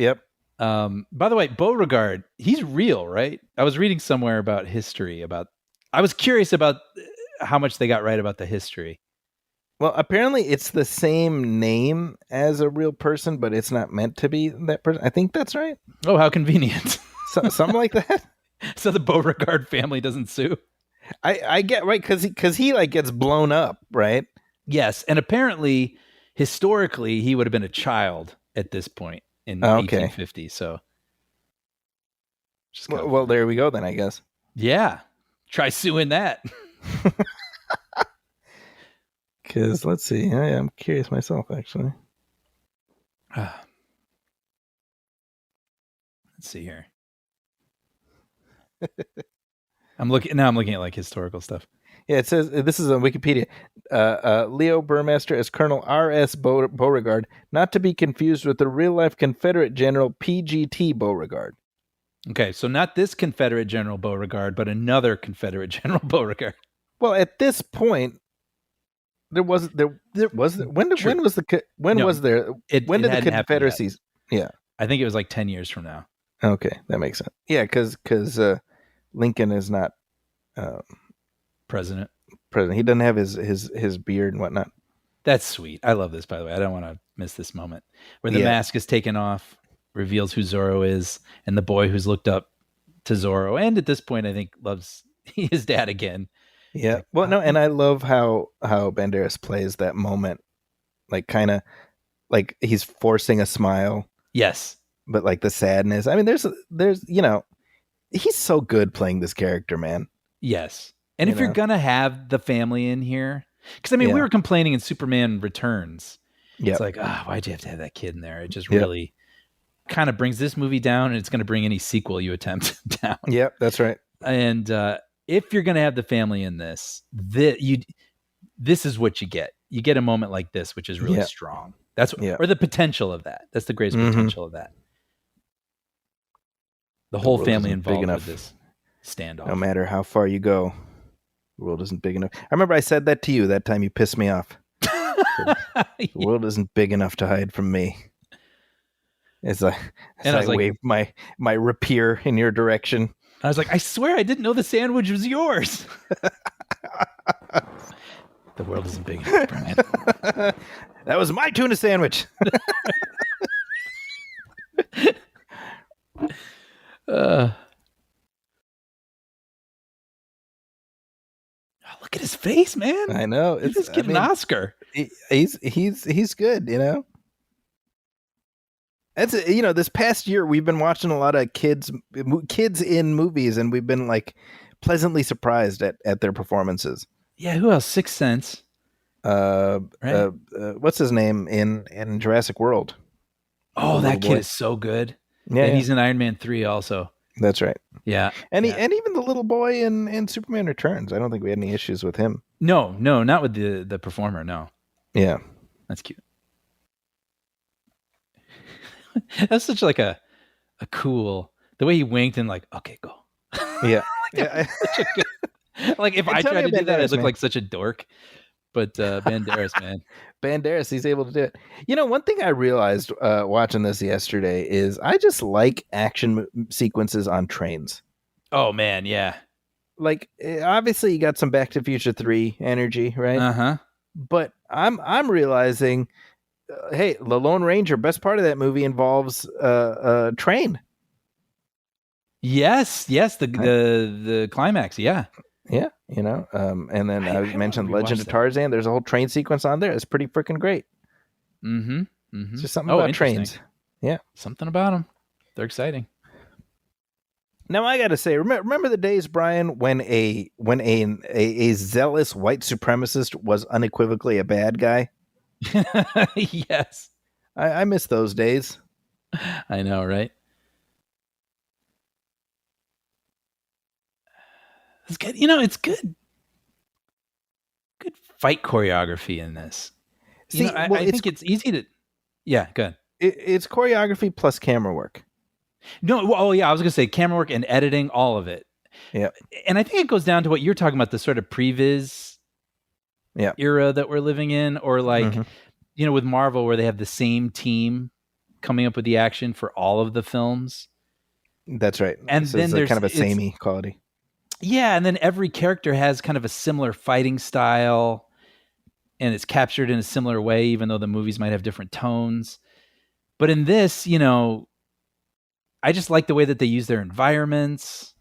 By the way, Beauregard, he's real, right? I was reading somewhere about history I was curious about how much they got right about the history. Well, apparently it's the same name as a real person, but it's not meant to be that person. I think that's right. Oh, how convenient. Something like that. So the Beauregard family doesn't sue. I get right because he like gets blown up, right? Yes, and apparently, historically, he would have been a child at this point in Okay. 1850. So, just Well, there we go then, I guess. yeah, try suing that. Because let's see, I'm curious myself actually. Let's see here. I'm looking at like historical stuff. Yeah, it says this is on Wikipedia. Leo Burmester as Colonel R.S. Beauregard, not to be confused with the real-life Confederate General P.G.T. Beauregard. Okay, so not this Confederate General Beauregard, but another Confederate General Beauregard. Well, at this point, when did the Confederacy? Yeah, I think it was like 10 years from now. Okay, that makes sense. Yeah, because Lincoln is not President. He doesn't have his beard and whatnot. That's sweet. I love this, by the way. I don't want to miss this moment where the mask is taken off, reveals who Zorro is, and the boy who's looked up to Zorro, and at this point, I think loves his dad again. Yeah. Like, well, no, and I love how Banderas plays that moment, like kind of like he's forcing a smile. Yes. But like the sadness. I mean, there's he's so good playing this character, man. Yes. And if you're going to have the family in here, because I mean, we were complaining in Superman Returns. Yeah. It's like, why'd you have to have that kid in there? It just really kind of brings this movie down, and it's going to bring any sequel you attempt down. Yep, that's right. And if you're going to have the family in this, this is what you get. You get a moment like this, which is really strong. That's or the potential of that. That's the greatest potential of that. The whole family involved with this standoff. No matter how far you go, the world isn't big enough. I remember I said that to you that time you pissed me off. The world isn't big enough to hide from me. As I waved my rapier in your direction. I was like, I swear I didn't know the sandwich was yours. The world isn't big enough, Brian. That was my tuna sandwich. Look at his face, man. I know. He just get an Oscar. He's good, you know. That's this past year we've been watching a lot of kids in movies, and we've been like pleasantly surprised at their performances. Yeah, who else? Sixth Sense. Right? What's his name in Jurassic World? Oh, that kid is so good. Yeah, and he's in Iron Man 3 also. That's right. Yeah, and even the little boy in Superman Returns. I don't think we had any issues with him. No, not with the performer. No. Yeah, that's cute. That's such like a cool the way he winked and like, okay, go. Yeah, like if I tried to do that, I'd look like such a dork. But Banderas, man. Banderas, he's able to do it. One thing I realized watching this yesterday is I just like action sequences on trains. Oh, man, yeah. Like, obviously, you got some Back to the Future 3 energy, right? Uh-huh. But I'm realizing, hey, The Lone Ranger, best part of that movie involves a train. Yes, the climax, yeah. Yeah, and then I mentioned Legend of Tarzan. There's a whole train sequence on there. It's pretty freaking great. Mm-hmm. It's just something about trains. Yeah, something about them. They're exciting. Now I got to say, remember the days, Brian, when a zealous white supremacist was unequivocally a bad guy? Yes, I miss those days. I know, right? It's good. It's good. Good fight choreography in this. See, I think it's easy to. Yeah, good. It's choreography plus camera work. No, I was going to say camera work and editing, all of it. Yeah, and I think it goes down to what you're talking about, the sort of previs era that we're living in, or like, with Marvel, where they have the same team coming up with the action for all of the films. That's right. And so then there's kind of a samey quality. Yeah, and then every character has kind of a similar fighting style. and it's captured in a similar way, even though the movies might have different tones. But in this, you know, I just like the way that they use their environments.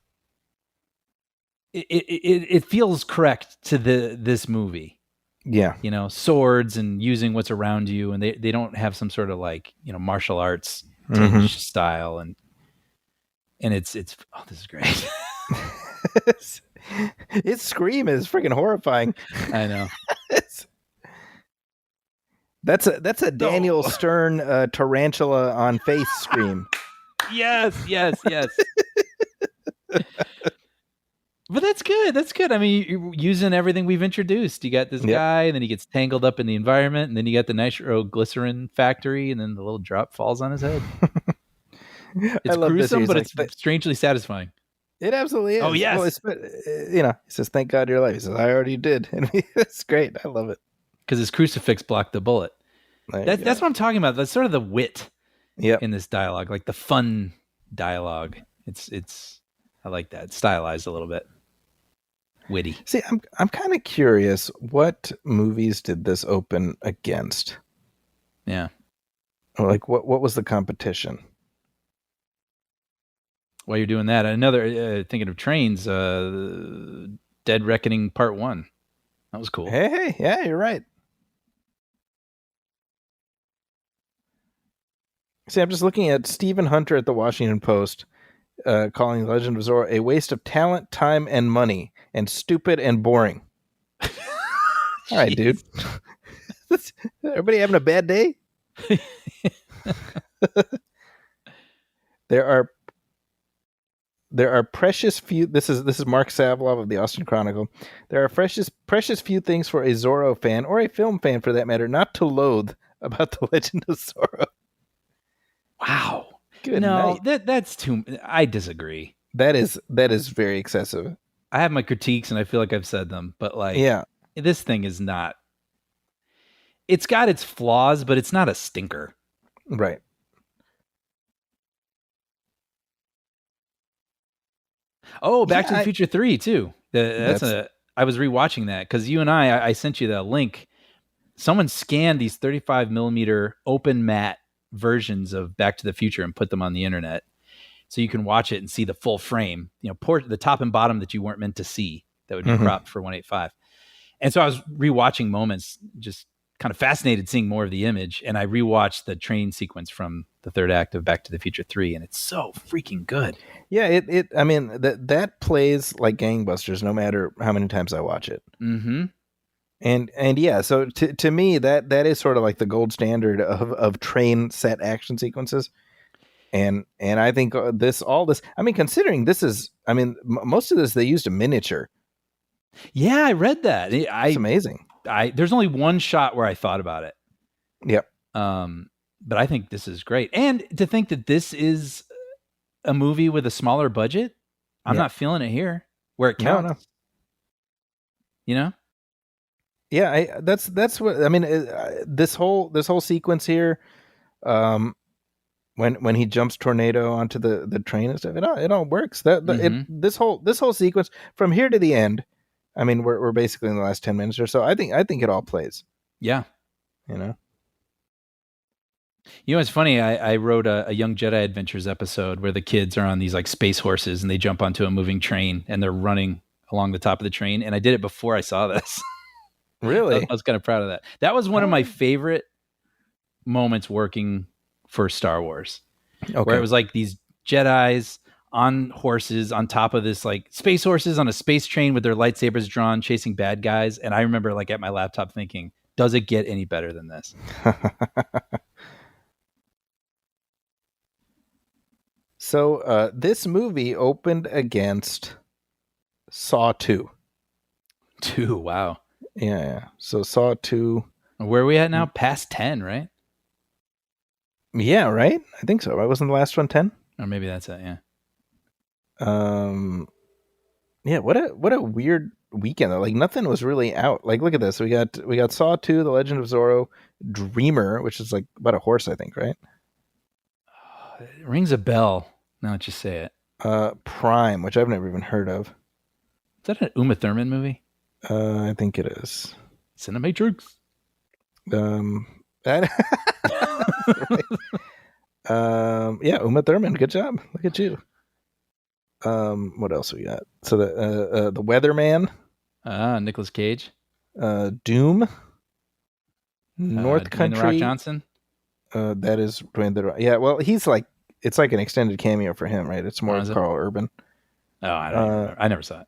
It feels correct to this movie. Yeah. You know, swords and using what's around you, and they don't have some sort of like, you know, martial arts tinge style, and it's oh, this is great. Its scream is freaking horrifying. I know. That's a Daniel Stern tarantula on face scream. Yes. But that's good. That's good. I mean, you're using everything we've introduced. You got this guy, and then he gets tangled up in the environment, and then you got the nitroglycerin factory, and then the little drop falls on his head. It's gruesome, but it's strangely satisfying. It absolutely is. Oh, yes. Well, you know, he says, "Thank God you're alive." He says, "I already did." And it's great. I love it. Because his crucifix blocked the bullet. That's what I'm talking about. That's sort of the wit in this dialogue, like the fun dialogue. It's I like that. It's stylized a little bit. Witty. See, I'm kind of curious, what movies did this open against? Yeah. Or like what was the competition? While you're doing that, another thinking of trains, Dead Reckoning Part 1. That was cool. Hey, yeah, you're right. See, I'm just looking at Stephen Hunter at the Washington Post, calling The Legend of Zorro a waste of talent, time, and money, and stupid and boring. All right, dude. Everybody having a bad day? There are precious few. This is Mark Savlov of the Austin Chronicle. There are precious few things for a Zorro fan, or a film fan for that matter, not to loathe about The Legend of Zorro. Wow. Good night. That's too. I disagree. That is very excessive. I have my critiques, and I feel like I've said them, but like, this thing is not. It's got its flaws, but it's not a stinker. Right. Oh, Back to the Future 3 too. I was rewatching that because you and I sent you the link. Someone scanned these 35 millimeter open matte versions of Back to the Future and put them on the internet, so you can watch it and see the full frame. You know, the top and bottom that you weren't meant to see that would be cropped for 185. And so I was rewatching moments, just kind of fascinated seeing more of the image, and I rewatched the train sequence from the third act of Back to the Future 3, and it's so freaking good. Yeah, I mean, that plays like gangbusters no matter how many times I watch it. Mm-hmm. And yeah, so to me that is sort of like the gold standard of train set action sequences. And I think all this, I mean, considering this is, I mean, most of this they used a miniature. Yeah, I read that. It's amazing. There's only one shot where I thought about it. Yep. But I think this is great. And to think that this is a movie with a smaller budget, I'm not feeling it here where it counts. No. You know? Yeah, that's what I mean. This whole sequence here, when he jumps tornado onto the train and stuff, it all works. This whole sequence from here to the end. I mean, we're basically in the last 10 minutes or so. I think it all plays. Yeah, you know. You know, it's funny. I wrote a Young Jedi Adventures episode where the kids are on these like space horses and they jump onto a moving train and they're running along the top of the train. And I did it before I saw this. Really? I was kind of proud of that. That was one of my favorite moments working for Star Wars, where it was like these Jedis on horses on top of this, like space horses on a space train with their lightsabers drawn, chasing bad guys. And I remember like at my laptop thinking, does it get any better than this? So this movie opened against Saw 2. 2, wow. Yeah. So Saw 2. Where are we at now? Past 10, right? Yeah, right? I think so. Right? Wasn't the last one 10? Or maybe that's it, yeah. Yeah, what a weird weekend though. Like nothing was really out. Like look at this. We got Saw 2, The Legend of Zorro, Dreamer, which is like about a horse, I think, right? It rings a bell. Now that you say it. Prime, which I've never even heard of. Is that an Uma Thurman movie? I think it is. Cinematrix. Right. Yeah, Uma Thurman, good job. Look at you. What else we got? So the Weatherman, Nicolas Cage. Doom, North Dwayne The Rock Country. Johnson. That is Dwayne the Rock. Yeah, well, he's like, it's like an extended cameo for him, right? It's more Oh, is it? Carl Urban. Oh, I don't remember. I never saw it.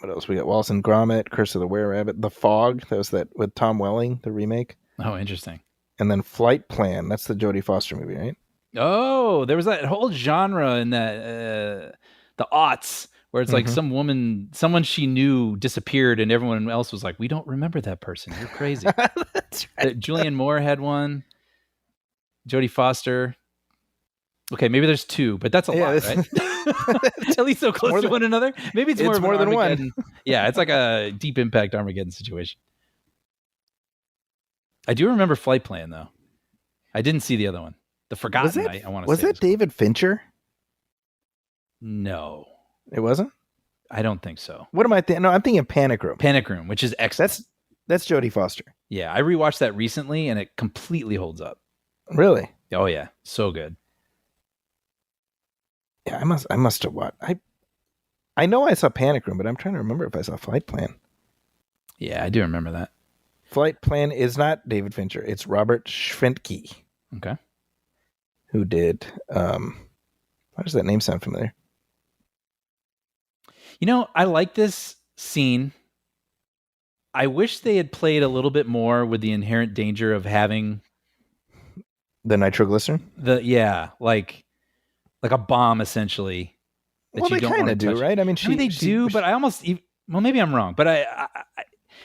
What else we got? Wallace and Gromit, Curse of the Were-Rabbit, The Fog. That was that with Tom Welling, the remake. Oh, interesting. And then Flight Plan. That's the Jodie Foster movie, right? Oh, there was that whole genre in that the aughts where it's like some woman, someone she knew disappeared, and everyone else was like, "We don't remember that person. You're crazy." That's right. Julianne Moore had one. Jodie Foster. Okay, maybe there's two, but that's a lot, right? At least so close to one another. Maybe it's more than one. Armageddon. Yeah, it's like a Deep Impact Armageddon situation. I do remember Flight Plan though. I didn't see the other one. The Forgotten. I want to say. Was that David Fincher? No, it wasn't. I don't think so. What am I thinking? No, I'm thinking Panic Room. Panic Room, which is excellent. That's Jodie Foster. Yeah, I rewatched that recently, and it completely holds up. Really? Oh yeah, so good. Yeah, I must have watched. I know I saw Panic Room, but I'm trying to remember if I saw Flight Plan. Yeah, I do remember that. Flight Plan is not David Fincher. It's Robert Schwentke. Okay. Who did? Why does that name sound familiar? You know, I like this scene. I wish they had played a little bit more with the inherent danger of having the nitroglycerin. Like a bomb, essentially. Well, they kind of do, right? I mean, they do, but I almost. Well, maybe I'm wrong, but I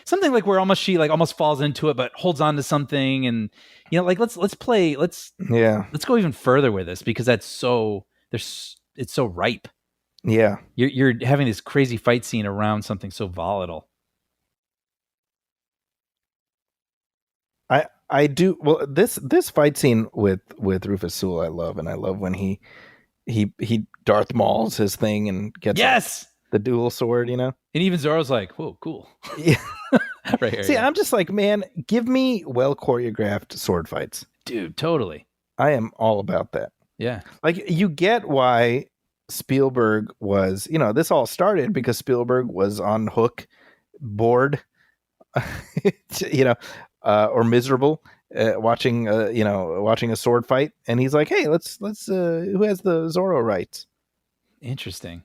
something like where she almost falls into it, but holds on to something, and like let's go even further with this because it's so ripe. Yeah, you're having this crazy fight scene around something so volatile. I do. Well, this fight scene with Rufus Sewell, I love, and I love when he Darth Mauls his thing and gets the dual sword, and even Zorro's like, whoa, cool. Yeah. Right here. See, I'm just like, man, give me well choreographed sword fights, dude. Totally. I am all about that. Yeah, like you get why Spielberg was, this all started because Spielberg was on hook, bored, or miserable, watching a sword fight, and he's like, hey, let's who has the Zorro rights? Interesting.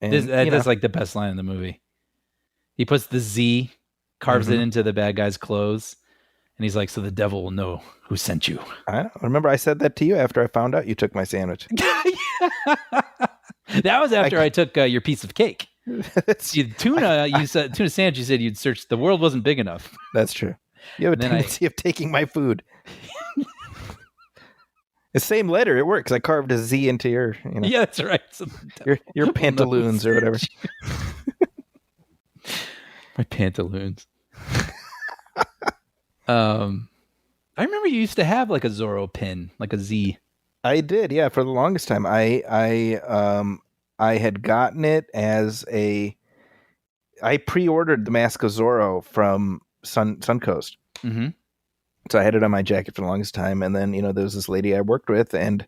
And that's like the best line in the movie. He puts the Z, carves it into the bad guy's clothes, and he's like, so the devil will know who sent you. I remember I said that to you after I found out you took my sandwich. That was after I took your piece of cake. Tuna sandwich, you said you'd searched, the world wasn't big enough. That's true. You have a tendency of taking my food. The same letter, it works. I carved a Z into your, Yeah, that's right. So your pantaloons or whatever. My pantaloons. I remember you used to have like a Zorro pin, like a Z. I did, yeah. For the longest time, I had gotten it as I pre-ordered the Mask of Zorro from Suncoast. Mm-hmm. So I had it on my jacket for the longest time, and then there was this lady I worked with, and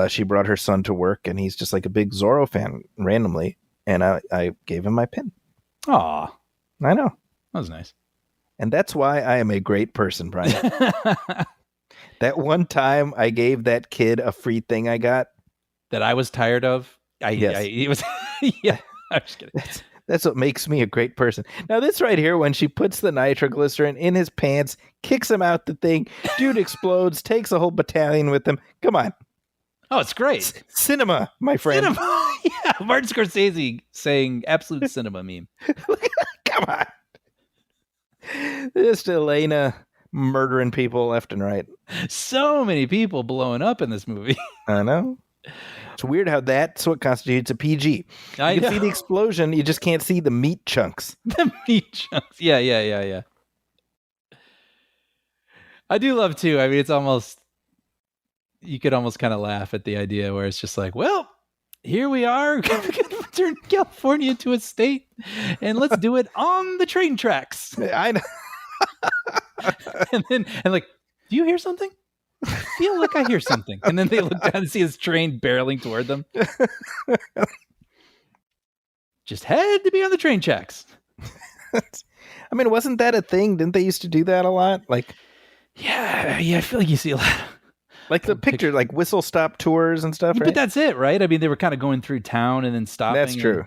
she brought her son to work, and he's just like a big Zorro fan randomly, and I gave him my pin. Aw, I know, that was nice, and that's why I am a great person, Brian. That one time I gave that kid a free thing I got that I was tired of. It was yeah. I'm just kidding. That's what makes me a great person. Now, this right here, when she puts the nitroglycerin in his pants, kicks him out the thing, dude explodes, takes a whole battalion with him. Come on. Oh, it's great. Cinema, my friend. Cinema. Yeah, Martin Scorsese saying absolute cinema meme. Come on. Just Elena murdering people left and right. So many people blowing up in this movie. I know. It's weird how that's what constitutes a PG. You can see the explosion, you just can't see the meat chunks. The meat chunks. Yeah. I do love too. I mean, it's almost, you could almost kind of laugh at the idea where it's just like, well, here we are. We're going to turn California into a state, and let's do it on the train tracks. I know. and like, do you hear something? I feel like I hear something. And then they look down and see his train barreling toward them. Just had to be on the train tracks. I mean, wasn't that a thing? Didn't they used to do that a lot? Like, yeah, I feel like you see a lot. Like the picture, like whistle stop tours and stuff, right? But that's it, right? I mean, they were kind of going through town and then stopping. That's true.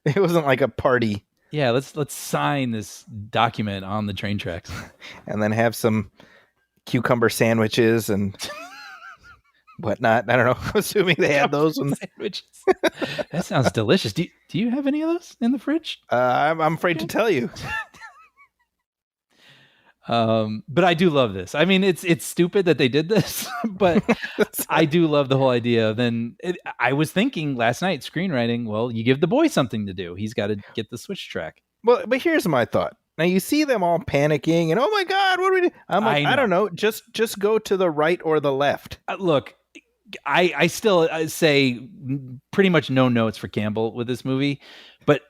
It wasn't like a party. Yeah, let's sign this document on the train tracks. And then have some cucumber sandwiches and whatnot. I don't know. Assuming they had those ones. Sandwiches. That sounds delicious. Do you have any of those in the fridge? I'm afraid to tell you. But I do love this. I mean, it's stupid that they did this, but I do love the whole idea. I was thinking last night, screenwriting, well, you give the boy something to do. He's got to get the switch track. Well, but here's my thought. Now you see them all panicking and, oh my God, what do we do? I'm like, I don't know. Just go to the right or the left. Look, I still say pretty much no notes for Campbell with this movie, but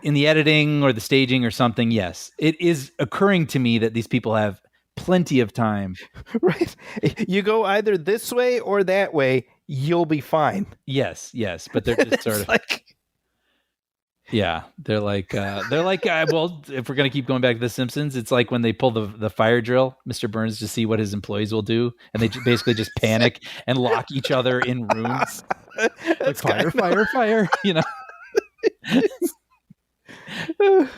in the editing or the staging or something, yes, it is occurring to me that these people have plenty of time. Right. You go either this way or that way, you'll be fine. Yes. But they're just sort of like, yeah, they're like, well, if we're going to keep going back to The Simpsons, it's like when they pull the fire drill, Mr. Burns, to see what his employees will do. And they basically just panic and lock each other in rooms. Like, fire, you know? But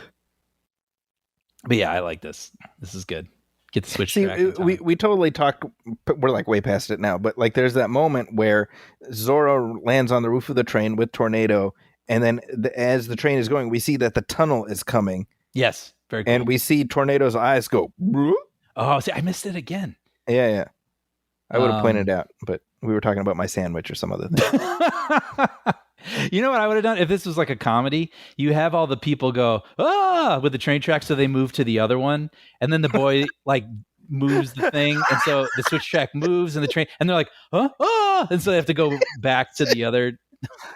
yeah, I like this. This is good. Get the switch track. We totally talked. We're like way past it now, but like there's that moment where Zorro lands on the roof of the train with Tornado, and then as the train is going, we see that the tunnel is coming. Yes, very cool. And we see Tornado's eyes go. Oh, see, I missed it again. Yeah. I would have pointed out, but we were talking about my sandwich or some other thing. You know what I would have done if this was like a comedy? You have all the people go, with the train track, so they move to the other one, and then the boy like moves the thing, and so the switch track moves, and the train, and they're like, and so they have to go back to the other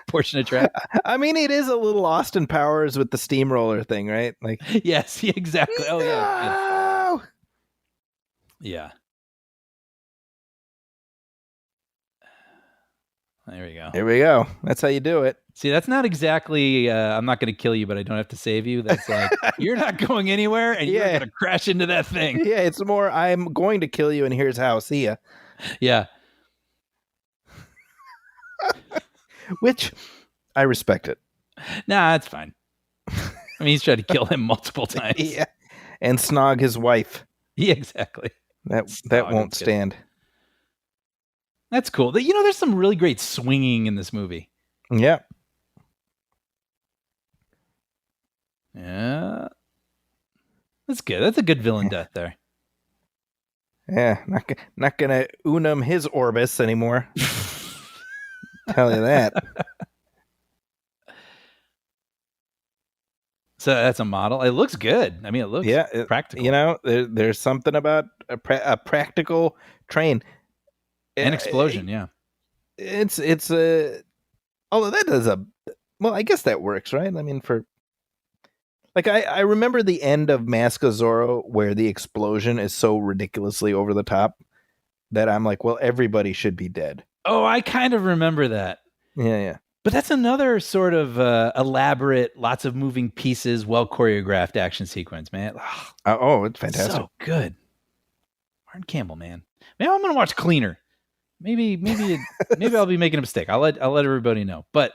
portion of track. I mean, it is a little Austin Powers with the steamroller thing, right? Like, yes, exactly. Oh yeah. Yeah. There we go. That's how you do it. See, that's not exactly, I'm not going to kill you, but I don't have to save you. That's like, you're not going anywhere, and you're going to crash into that thing. Yeah, it's more, I'm going to kill you, and here's how. See ya. Yeah. Which, I respect it. Nah, it's fine. I mean, he's tried to kill him multiple times. Yeah. And snog his wife. Yeah, exactly. That won't stand. That's cool. There's some really great swinging in this movie. Yeah. Yeah. That's good. That's a good villain death there. Yeah. Not going to unum his orbis anymore. Tell you that. So that's a model. It looks good. I mean, it looks practical. There's something about a practical train. An explosion, yeah. It's although that does I guess that works, right? I mean, I remember the end of Mask of Zorro where the explosion is so ridiculously over the top that I'm like, well, everybody should be dead. Oh, I kind of remember that. Yeah. But that's another sort of elaborate, lots of moving pieces, well choreographed action sequence, man. Oh, it's fantastic. So good. Martin Campbell, man. Maybe I'm gonna watch Cleaner. Maybe I'll be making a mistake. I'll let everybody know. But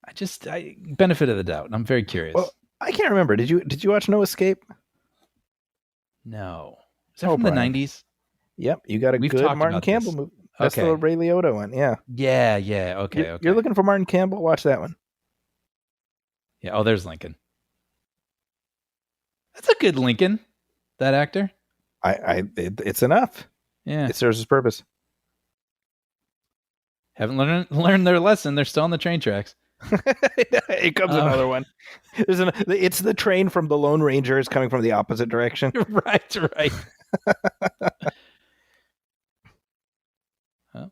I benefit of the doubt. I'm very curious. Well, I can't remember. Did you watch No Escape? No. Is that from the 90s? Yep. You got a good Martin Campbell movie. That's the Ray Liotta one. Yeah. Yeah. Okay. You're looking for Martin Campbell? Watch that one. Yeah. Oh, there's Lincoln. That's a good Lincoln. That actor. It's enough. Yeah. It serves its purpose. Haven't learned their lesson. They're still on the train tracks. It comes another one. It's the train from the Lone Ranger is coming from the opposite direction. Right. Oh.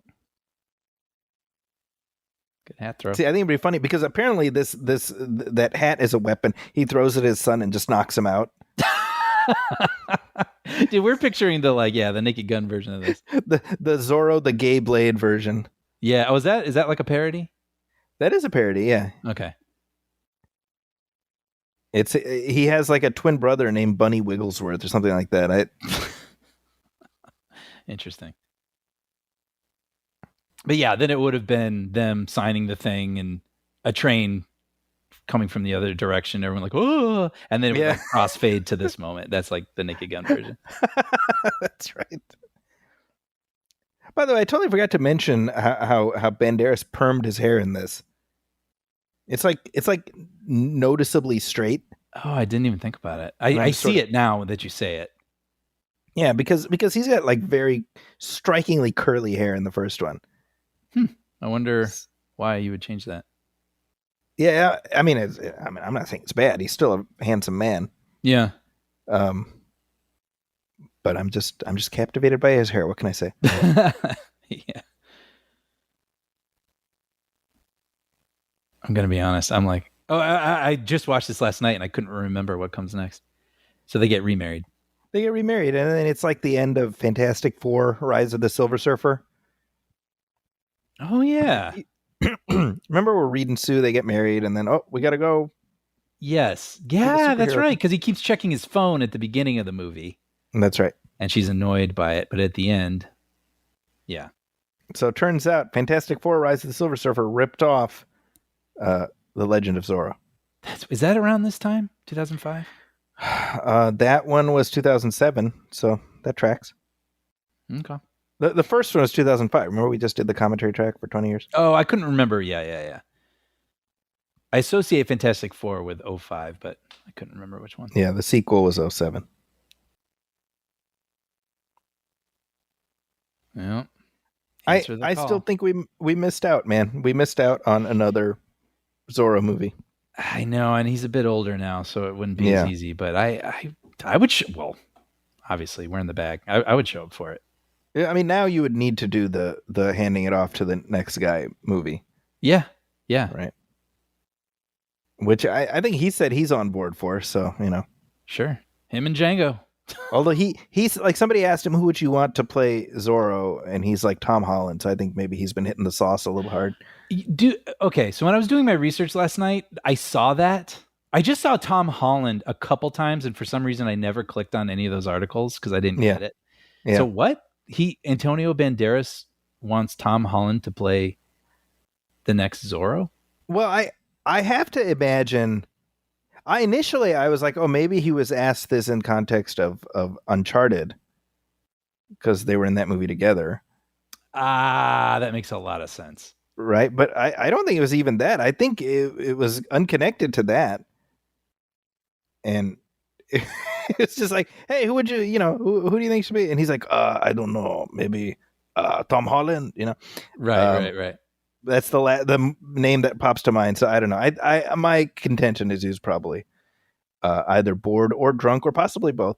Good hat throw. See, I think it'd be funny because apparently that hat is a weapon. He throws it at his son and just knocks him out. Dude, we're picturing the the Naked Gun version of this. The Zorro, the gay blade version. Yeah. Oh, is that like a parody? That is a parody, yeah. Okay. He has like a twin brother named Bunny Wigglesworth or something like that. Interesting. But yeah, then it would have been them signing the thing and a train coming from the other direction. Everyone like, oh, and then it would crossfade to this moment. That's like the Naked Gun version. That's right. By the way, I totally forgot to mention how Banderas permed his hair in this. It's like noticeably straight. Oh, I didn't even think about it. I see it now that you say it. Yeah, because he's got like very strikingly curly hair in the first one. I wonder why you would change that. Yeah, I mean, I'm not saying it's bad. He's still a handsome man. Yeah. But I'm just captivated by his hair. What can I say? Yeah. I'm gonna be honest. I'm like, I just watched this last night and I couldn't remember what comes next. So they get remarried. They get remarried, and then it's like the end of Fantastic Four: Rise of the Silver Surfer. Oh yeah. Remember, we're reading Sue. They get married, and then we gotta go. Yes. Yeah, that's right. Because he keeps checking his phone at the beginning of the movie. That's right. And she's annoyed by it, but at the end, yeah. So it turns out Fantastic Four: Rise of the Silver Surfer ripped off The Legend of Zorro. Is that around this time? 2005? That one was 2007, so that tracks. Okay. The first one was 2005. Remember we just did the commentary track for 20 years? Oh, I couldn't remember. Yeah. I associate Fantastic Four with 05, but I couldn't remember which one. Yeah, the sequel was 07. Yeah. I still think we missed out, man. We missed out on another Zorro movie. I know, and he's a bit older now, so it wouldn't be as easy. But I would. Well, obviously, we're in the bag. I would show up for it. Yeah, I mean, now you would need to do the handing it off to the next guy movie. Yeah. Right. Which I think he said he's on board for. So Sure, him and Django. Although he's like, somebody asked him, who would you want to play Zorro, and he's like Tom Holland. So I think maybe he's been hitting the sauce a little hard. Okay, so when I was doing my research last night, I saw that. I just saw Tom Holland a couple times, and for some reason I never clicked on any of those articles because I didn't get it. Yeah. So what? Antonio Banderas wants Tom Holland to play the next Zorro? Well, I have to imagine. I was like, oh, maybe he was asked this in context of Uncharted because they were in that movie together. That makes a lot of sense. Right. But I don't think it was even that. I think it was unconnected to that. And it's just like, hey, who would you who do you think should be? And he's like, I don't know, maybe Tom Holland, Right. That's the name that pops to mind. So I don't know. I my contention is he was probably either bored or drunk or possibly both.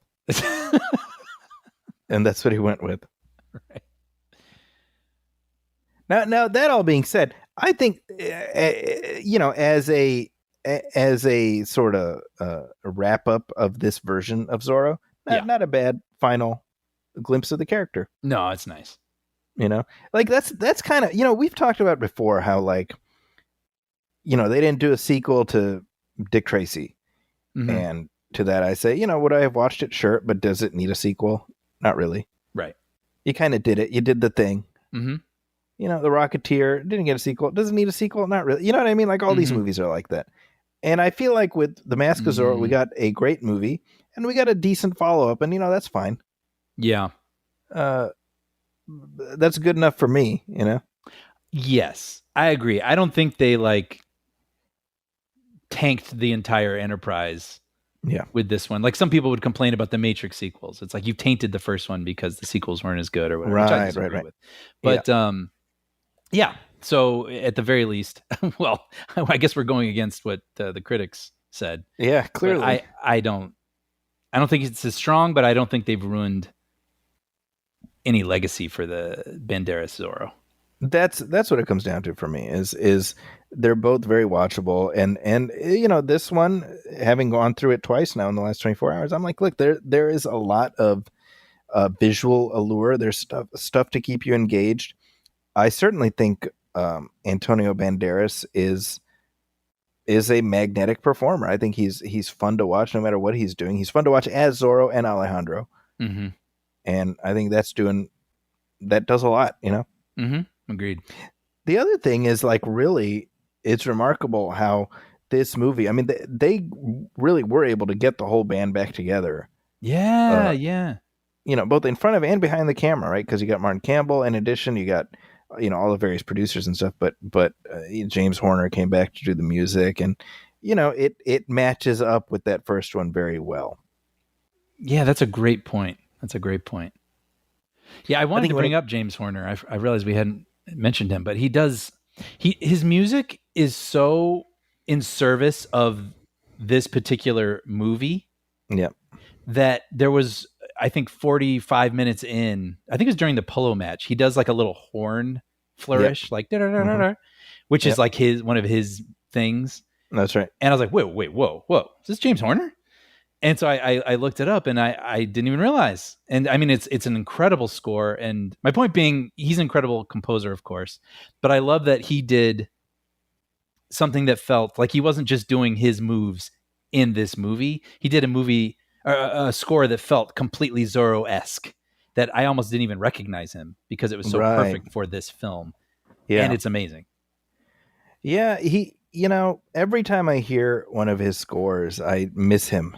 And that's what he went with. Right. Now that all being said, I think as a sort of a wrap up of this version of Zorro, not a bad final glimpse of the character. No, it's nice. Like that's kind of, we've talked about before how, like, they didn't do a sequel to Dick Tracy. Mm-hmm. And to that I say, would I have watched it? Sure. But does it need a sequel? Not really. Right. You kind of did it. You did the thing. Mm-hmm. The Rocketeer didn't get a sequel. Does it need a sequel? Not really. You know what I mean? Like all these movies are like that. And I feel like with The Mask of Zorro, we got a great movie and we got a decent follow-up, and that's fine. Yeah. That's good enough for me, Yes, I agree. I don't think they tanked the entire enterprise with this one. Like some people would complain about the Matrix sequels. It's like you've tainted the first one because the sequels weren't as good or whatever. Right. With. But so at the very least, well, I guess we're going against what the critics said. Yeah, clearly. But I don't think it's as strong, but I don't think they've ruined any legacy for the Banderas Zorro. That's what it comes down to for me is they're both very watchable, and this one, having gone through it twice now in the last 24 hours, I'm like, look, there is a lot of visual allure. There's stuff to keep you engaged. I certainly think Antonio Banderas is a magnetic performer. I think he's fun to watch no matter what he's doing. He's fun to watch as Zorro and Alejandro, and I think that does a lot. Agreed. The other thing is, like, really, it's remarkable how this movie, I mean, they really were able to get the whole band back together. Yeah. Both in front of and behind the camera, right? Because you got Martin Campbell. In addition, you got, all the various producers and stuff, but James Horner came back to do the music, and, it matches up with that first one very well. Yeah, that's a great point. Yeah, I wanted to bring up James Horner. I realized we hadn't mentioned him, but his music is so in service of this particular movie. Yeah. That there was, I think, 45 minutes in, I think it was during the Polo match, he does like a little horn flourish, like da-da-da-da-da, which is like one of his things. That's right. And I was like, wait, whoa. Is this James Horner? And so I looked it up, and I didn't even realize. And I mean, it's an incredible score. And my point being, he's an incredible composer, of course. But I love that he did something that felt like he wasn't just doing his moves in this movie. He did a score that felt completely Zorro-esque, that I almost didn't even recognize him because it was so perfect for this film. Yeah. And it's amazing. Yeah, every time I hear one of his scores, I miss him,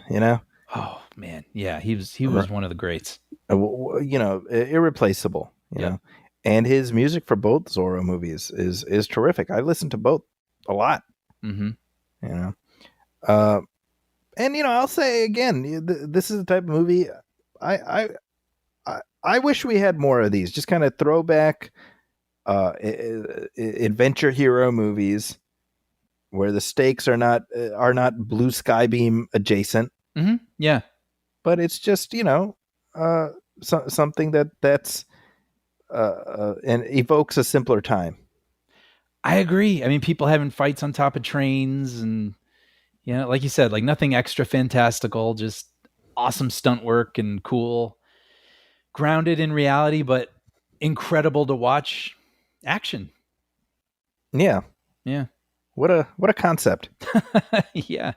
Oh, man. Yeah, he was one of the greats. Irreplaceable, you know. And his music for both Zorro movies is terrific. I listen to both a lot. And I'll say again, this is the type of movie I wish we had more of these. Just kind of throwback adventure hero movies where the stakes are not blue sky beam adjacent. Yeah, but it's just something that's and evokes a simpler time. I agree. I mean, people having fights on top of trains, and like you said, like nothing extra fantastical, just awesome stunt work and cool, grounded in reality, but incredible to watch action. Yeah. What a concept. Yeah.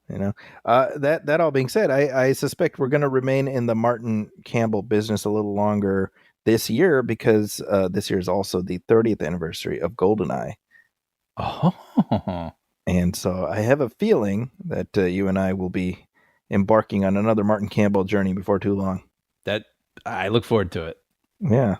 That all being said, I suspect we're going to remain in the Martin Campbell business a little longer this year, because this year is also the 30th anniversary of GoldenEye. Oh. And so I have a feeling that you and I will be embarking on another Martin Campbell journey before too long. That I look forward to it. Yeah.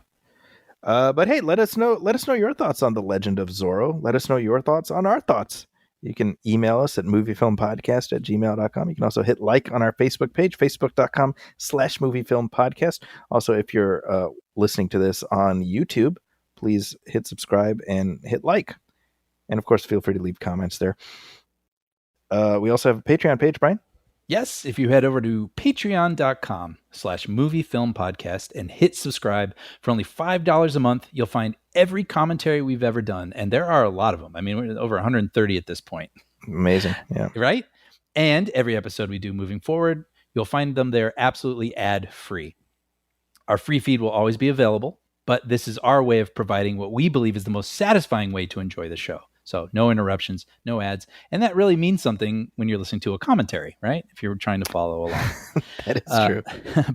But hey, let us know your thoughts on The Legend of Zorro. Let us know your thoughts on our thoughts. You can email us at moviefilmpodcast@gmail.com. You can also hit like on our Facebook page, facebook.com/moviefilmpodcast. Also, if you're listening to this on YouTube, please hit subscribe and hit like. And of course, feel free to leave comments there. We also have a Patreon page, Brian. Yes, if you head over to patreon.com/moviefilmpodcast and hit subscribe for only $5 a month, you'll find every commentary we've ever done. And there are a lot of them. I mean, we're over 130 at this point. Amazing. Yeah. Right? And every episode we do moving forward, you'll find them there absolutely ad-free. Our free feed will always be available, but this is our way of providing what we believe is the most satisfying way to enjoy the show. So no interruptions, no ads. And that really means something when you're listening to a commentary, right? If you're trying to follow along. That is true.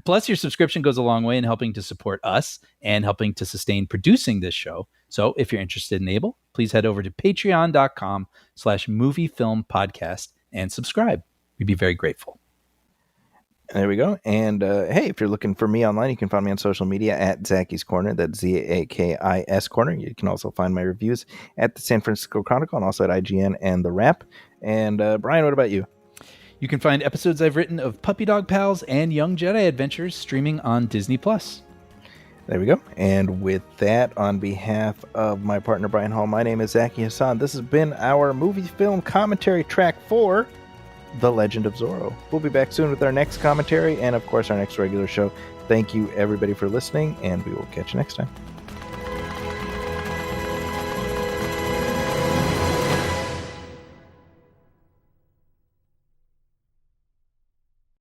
Plus, your subscription goes a long way in helping to support us and helping to sustain producing this show. So if you're interested and able, please head over to patreon.com/moviefilmpodcast and subscribe. We'd be very grateful. There we go. And hey, if you're looking for me online, you can find me on social media at Zacky's Corner. That's ZAKIS Corner. You can also find my reviews at the San Francisco Chronicle and also at IGN and The Wrap. And Brian, what about you? You can find episodes I've written of Puppy Dog Pals and Young Jedi Adventures streaming on Disney+. There we go. And with that, on behalf of my partner Brian Hall, my name is Zachy Hassan. This has been our movie film commentary track for The Legend of Zorro. We'll be back soon with our next commentary and, of course, our next regular show. Thank you, everybody, for listening, and we will catch you next time.